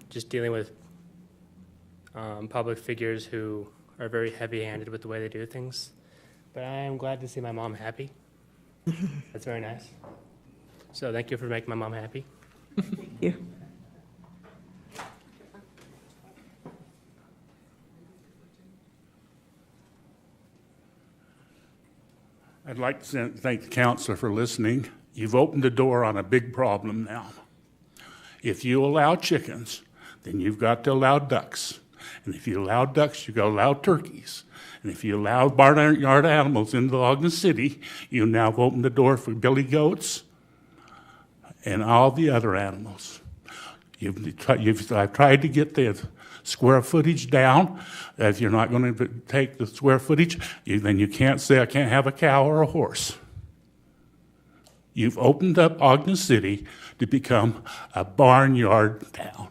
just dealing with public figures who are very heavy-handed with the way they do things. But I am glad to see my mom happy. That's very nice. So thank you for making my mom happy. Thank you. I'd like to thank the councilor for listening. You've opened the door on a big problem now. If you allow chickens, then you've got to allow ducks. And if you allow ducks, you've got to allow turkeys. And if you allow barnyard animals into Ogden City, you now have opened the door for billy goats and all the other animals. I've tried to get the square footage down. If you're not going to take the square footage, then you can't say I can't have a cow or a horse. You've opened up Ogden City to become a barnyard town.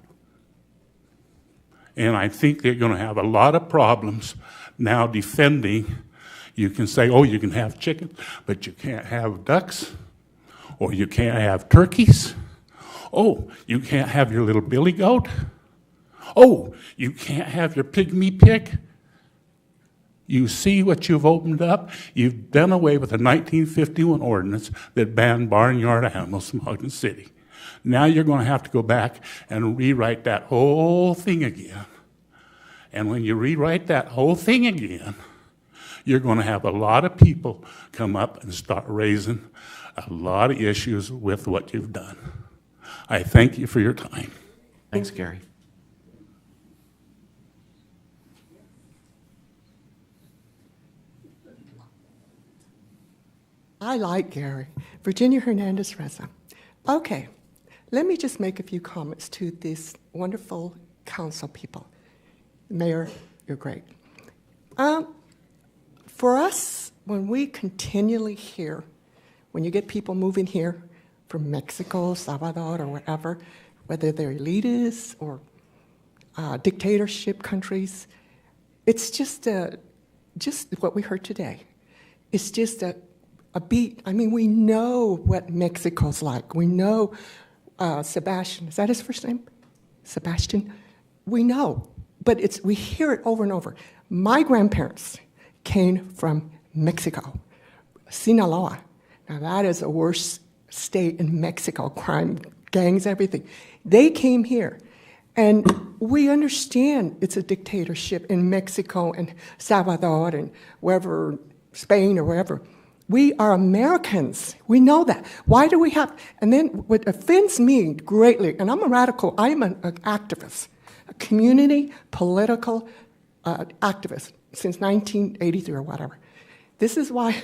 And I think they're going to have a lot of problems now defending. You can say, oh, you can have chickens, but you can't have ducks, or you can't have turkeys. Oh, you can't have your little billy goat. Oh, you can't have your pygmy pig. You see what you've opened up? You've done away with a 1951 ordinance that banned barnyard animals from Ogden City. Now you're going to have to go back and rewrite that whole thing again. And when you rewrite that whole thing again, you're going to have a lot of people come up and start raising a lot of issues with what you've done. I thank you for your time. Thanks, Gary. I like Gary. Virginia Hernandez Reza. Okay, let me just make a few comments to these wonderful council people. Mayor, you're great. For us, when we continually hear, when you get people moving here from Mexico, Salvador, or whatever, whether they're elitists or dictatorship countries, it's just what we heard today. It's just a beat. I mean, we know what Mexico's like. We know Sebastian. Is that his first name? Sebastian? We know, but we hear it over and over. My grandparents came from Mexico, Sinaloa. Now, that is the worst state in Mexico, crime, gangs, everything. They came here, and we understand it's a dictatorship in Mexico and Salvador and wherever, Spain or wherever. We are Americans. We know that. Why do we have? And then what offends me greatly, and I'm a radical, I'm an activist, a community political activist since 1983 or whatever. This is why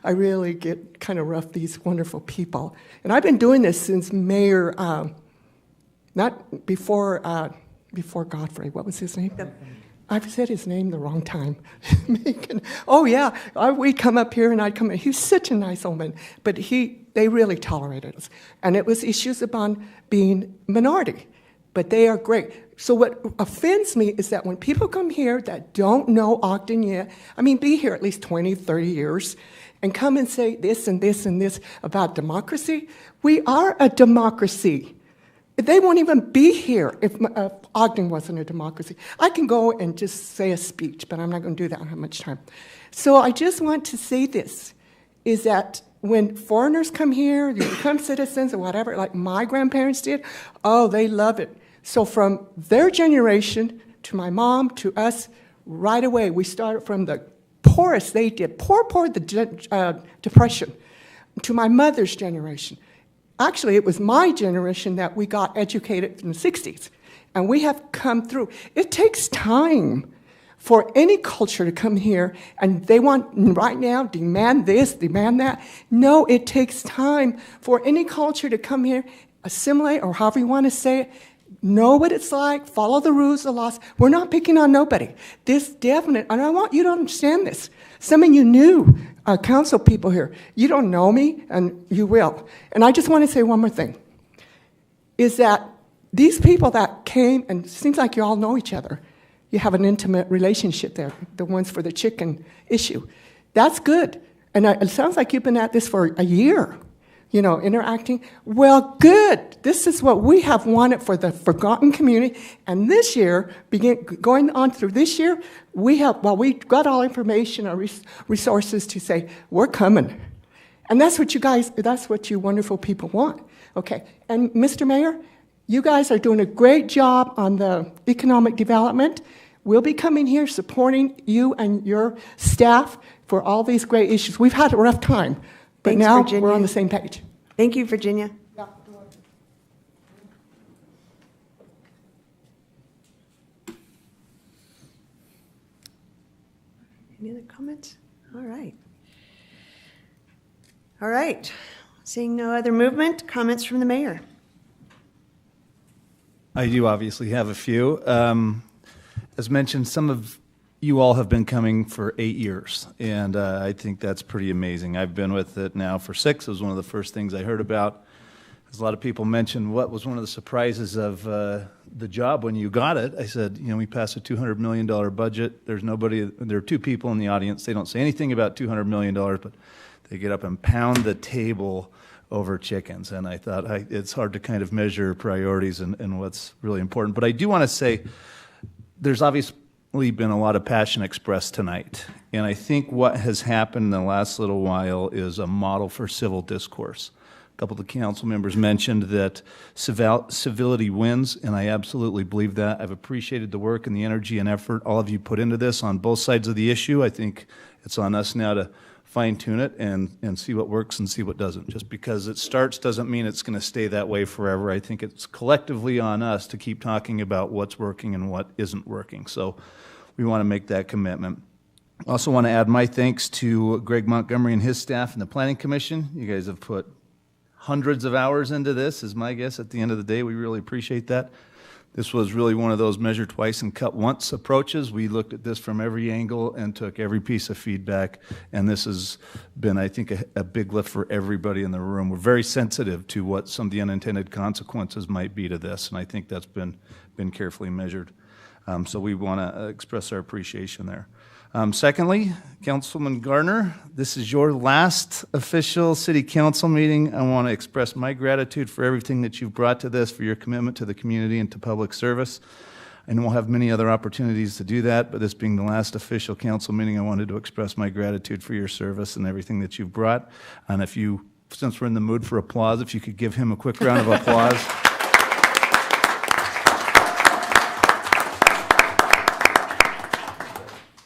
I really get kind of rough these wonderful people. And I've been doing this since Mayor, not before Godfrey, what was his name? I've said his name the wrong time. Oh yeah, we'd come up here and I'd come in. He was such a nice old man, but they really tolerated us. And it was issues about being minority, but they are great. So what offends me is that when people come here that don't know Ogden yet, I mean, be here at least 20, 30 years, and come and say this and this and this about democracy, we are a democracy. They won't even be here if Ogden wasn't a democracy. I can go and just say a speech, but I'm not going to do that. I don't have much time. So I just want to say this, is that when foreigners come here, they become citizens or whatever, like my grandparents did, oh, they love it. So from their generation to my mom to us, right away, we started from the poorest they did, poor, the Depression, to my mother's generation. Actually, it was my generation that we got educated in the 60s. and we have come through. It takes time for any culture to come here and they want right now, demand this, demand that. No, it takes time for any culture to come here, assimilate, or however you want to say it, know what it's like, follow the rules, the laws. We're not picking on nobody. This definite, and I want you to understand this. Some of you new council people here, you don't know me, and you will. And I just want to say one more thing, is that these people that came, and it seems like you all know each other, you have an intimate relationship there, the ones for the chicken issue. That's good. And it sounds like you've been at this for a year, you know, interacting. Well, good. This is what we have wanted for the forgotten community. And this year, going on through this year, we got all information or resources to say, we're coming. And that's what that's what you wonderful people want. Okay. And Mr. Mayor, you guys are doing a great job on the economic development. We'll be coming here supporting you and your staff for all these great issues. We've had a rough time, but Thanks, now Virginia. we're on the same page. Thank you, Virginia. Any other comments? All right. All right. Seeing no other movement, comments from the mayor. I do obviously have a few. As mentioned, some of you all have been coming for 8 years, and I think that's pretty amazing. I've been with it now for 6. It was one of the first things I heard about. As a lot of people mentioned, what was one of the surprises of the job when you got it? I said, you know, we passed a $200 million budget. There are 2 people in the audience. They don't say anything about $200 million, but they get up and pound the table over chickens. And I thought it's hard to kind of measure priorities and what's really important. But I do want to say there's obviously been a lot of passion expressed tonight. And I think what has happened in the last little while is a model for civil discourse. A couple of the council members mentioned that civility wins, and I absolutely believe that. I've appreciated the work and the energy and effort all of you put into this on both sides of the issue. I think it's on us now to fine-tune it and see what works and see what doesn't. Just because it starts doesn't mean it's going to stay that way forever. I think it's collectively on us to keep talking about what's working and what isn't working. So we want to make that commitment. I also want to add my thanks to Greg Montgomery and his staff and the Planning Commission. You guys have put hundreds of hours into this, is my guess. At the end of the day, we really appreciate that. This was really one of those measure twice and cut once approaches. We looked at this from every angle and took every piece of feedback, and this has been, I think, a big lift for everybody in the room. We're very sensitive to what some of the unintended consequences might be to this, and I think that's been carefully measured. So we want to express our appreciation there. Secondly, Councilman Gardner, this is your last official city council meeting. I want to express my gratitude for everything that you've brought to this, for your commitment to the community and to public service. I know we'll have many other opportunities to do that, but this being the last official council meeting, I wanted to express my gratitude for your service and everything that you've brought. And if you, since we're in the mood for applause, if you could give him a quick round of applause.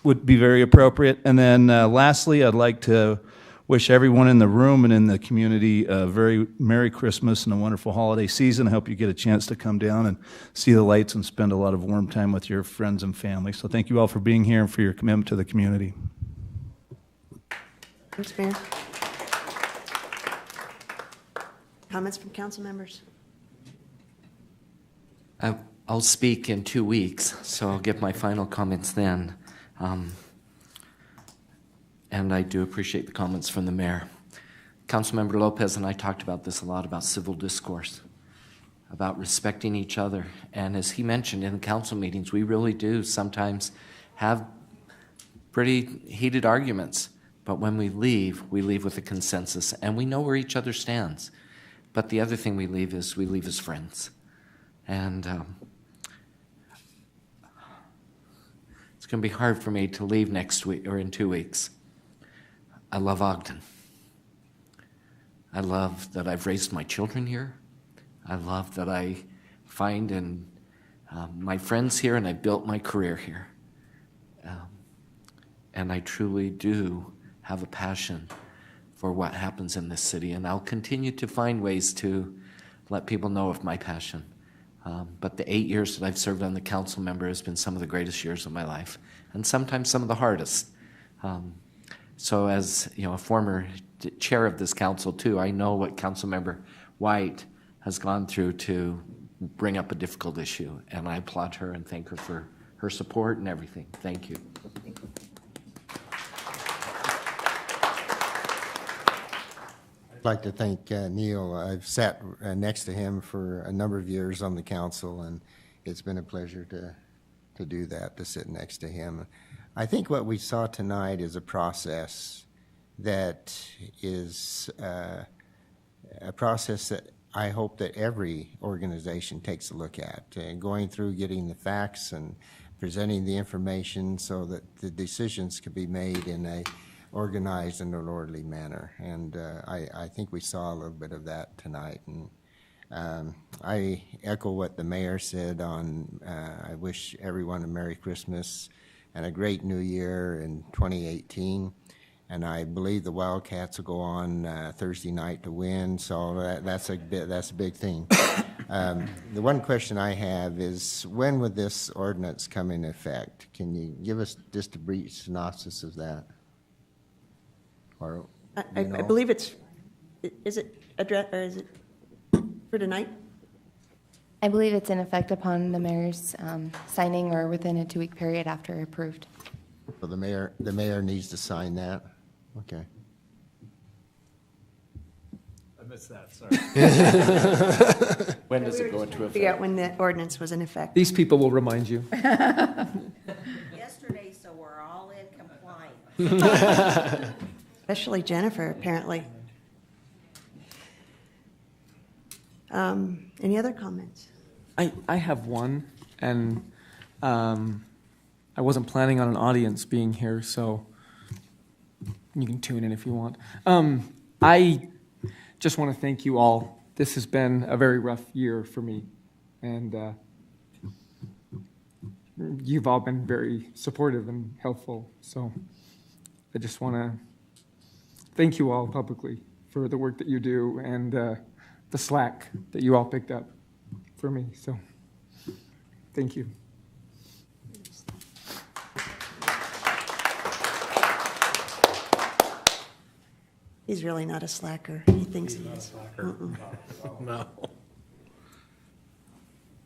Would be very appropriate. And then lastly, I'd like to wish everyone in the room and in the community a very Merry Christmas and a wonderful holiday season. I hope you get a chance to come down and see the lights and spend a lot of warm time with your friends and family. So thank you all for being here and for your commitment to the community. Thanks, Mayor. Comments from council members? I'll speak in 2 weeks, so I'll give my final comments then. And I do appreciate the comments from the mayor. Councilmember Lopez and I talked about this a lot, about civil discourse, about respecting each other. And as he mentioned in the council meetings, we really do sometimes have pretty heated arguments. But when we leave with a consensus, and we know where each other stands. But the other thing we leave as friends. And it's going to be hard for me to leave next week or in 2 weeks. I love Ogden. I love that I've raised my children here. I love that I find my friends here, and I built my career here. And I truly do have a passion for what happens in this city, and I'll continue to find ways to let people know of my passion. But the 8 years that I've served on the council member has been some of the greatest years of my life, and sometimes some of the hardest. So as a former chair of this council too, I know what Councilmember White has gone through to bring up a difficult issue, and I applaud her and thank her for her support and everything. Thank you. I'd like to thank Neil. I've sat next to him for a number of years on the council, and it's been a pleasure to do that, to sit next to him. I think what we saw tonight is a process that is a process that I hope that every organization takes a look at, going through getting the facts and presenting the information so that the decisions can be made in a organized and an orderly manner. And I think we saw a little bit of that tonight. And I echo what the mayor said on, I wish everyone a Merry Christmas and a great New Year in 2018. And I believe the Wildcats will go on Thursday night to win, so that's a big thing. The one question I have is, when would this ordinance come in effect? Can you give us just a brief synopsis of that? Or, I believe it's, is it for tonight? I believe it's in effect upon the mayor's signing or within a 2-week period after approved. So the mayor needs to sign that? Okay. I missed that, sorry. When does it go into effect? Figure out when the ordinance was in effect. These people will remind you. Yesterday, so we're all in compliance. Especially Jennifer, apparently. Any other comments? I have one, and I wasn't planning on an audience being here, so you can tune in if you want. I just want to thank you all. This has been a very rough year for me, and you've all been very supportive and helpful, so I just want to thank you all publicly for the work that you do and the slack that you all picked up for me, so thank you. He's really not a slacker. He thinks he is. No.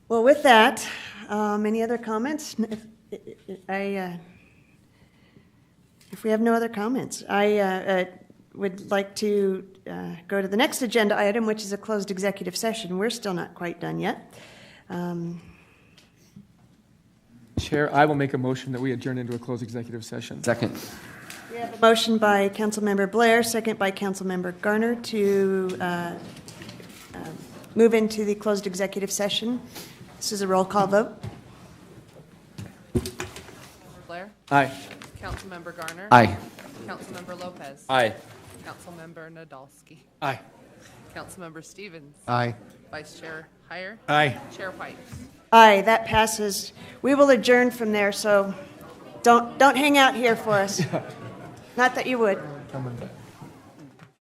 Well, with that, any other comments? If we have no other comments, I would like to go to the next agenda item, which is a closed executive session. We're still not quite done yet. Chair, I will make a motion that we adjourn into a closed executive session. Second. We have a motion by Councilmember Blair, second by Councilmember Garner to move into the closed executive session. This is a roll call vote. Blair? Aye. Councilmember Garner? Aye. Councilmember Lopez? Aye. Councilmember Nadolski? Aye. Councilmember Stevens? Aye. Vice Chair Heyer? Aye. Chair White? Aye, that passes. We will adjourn from there, so don't hang out here for us. Not that you would. Coming back.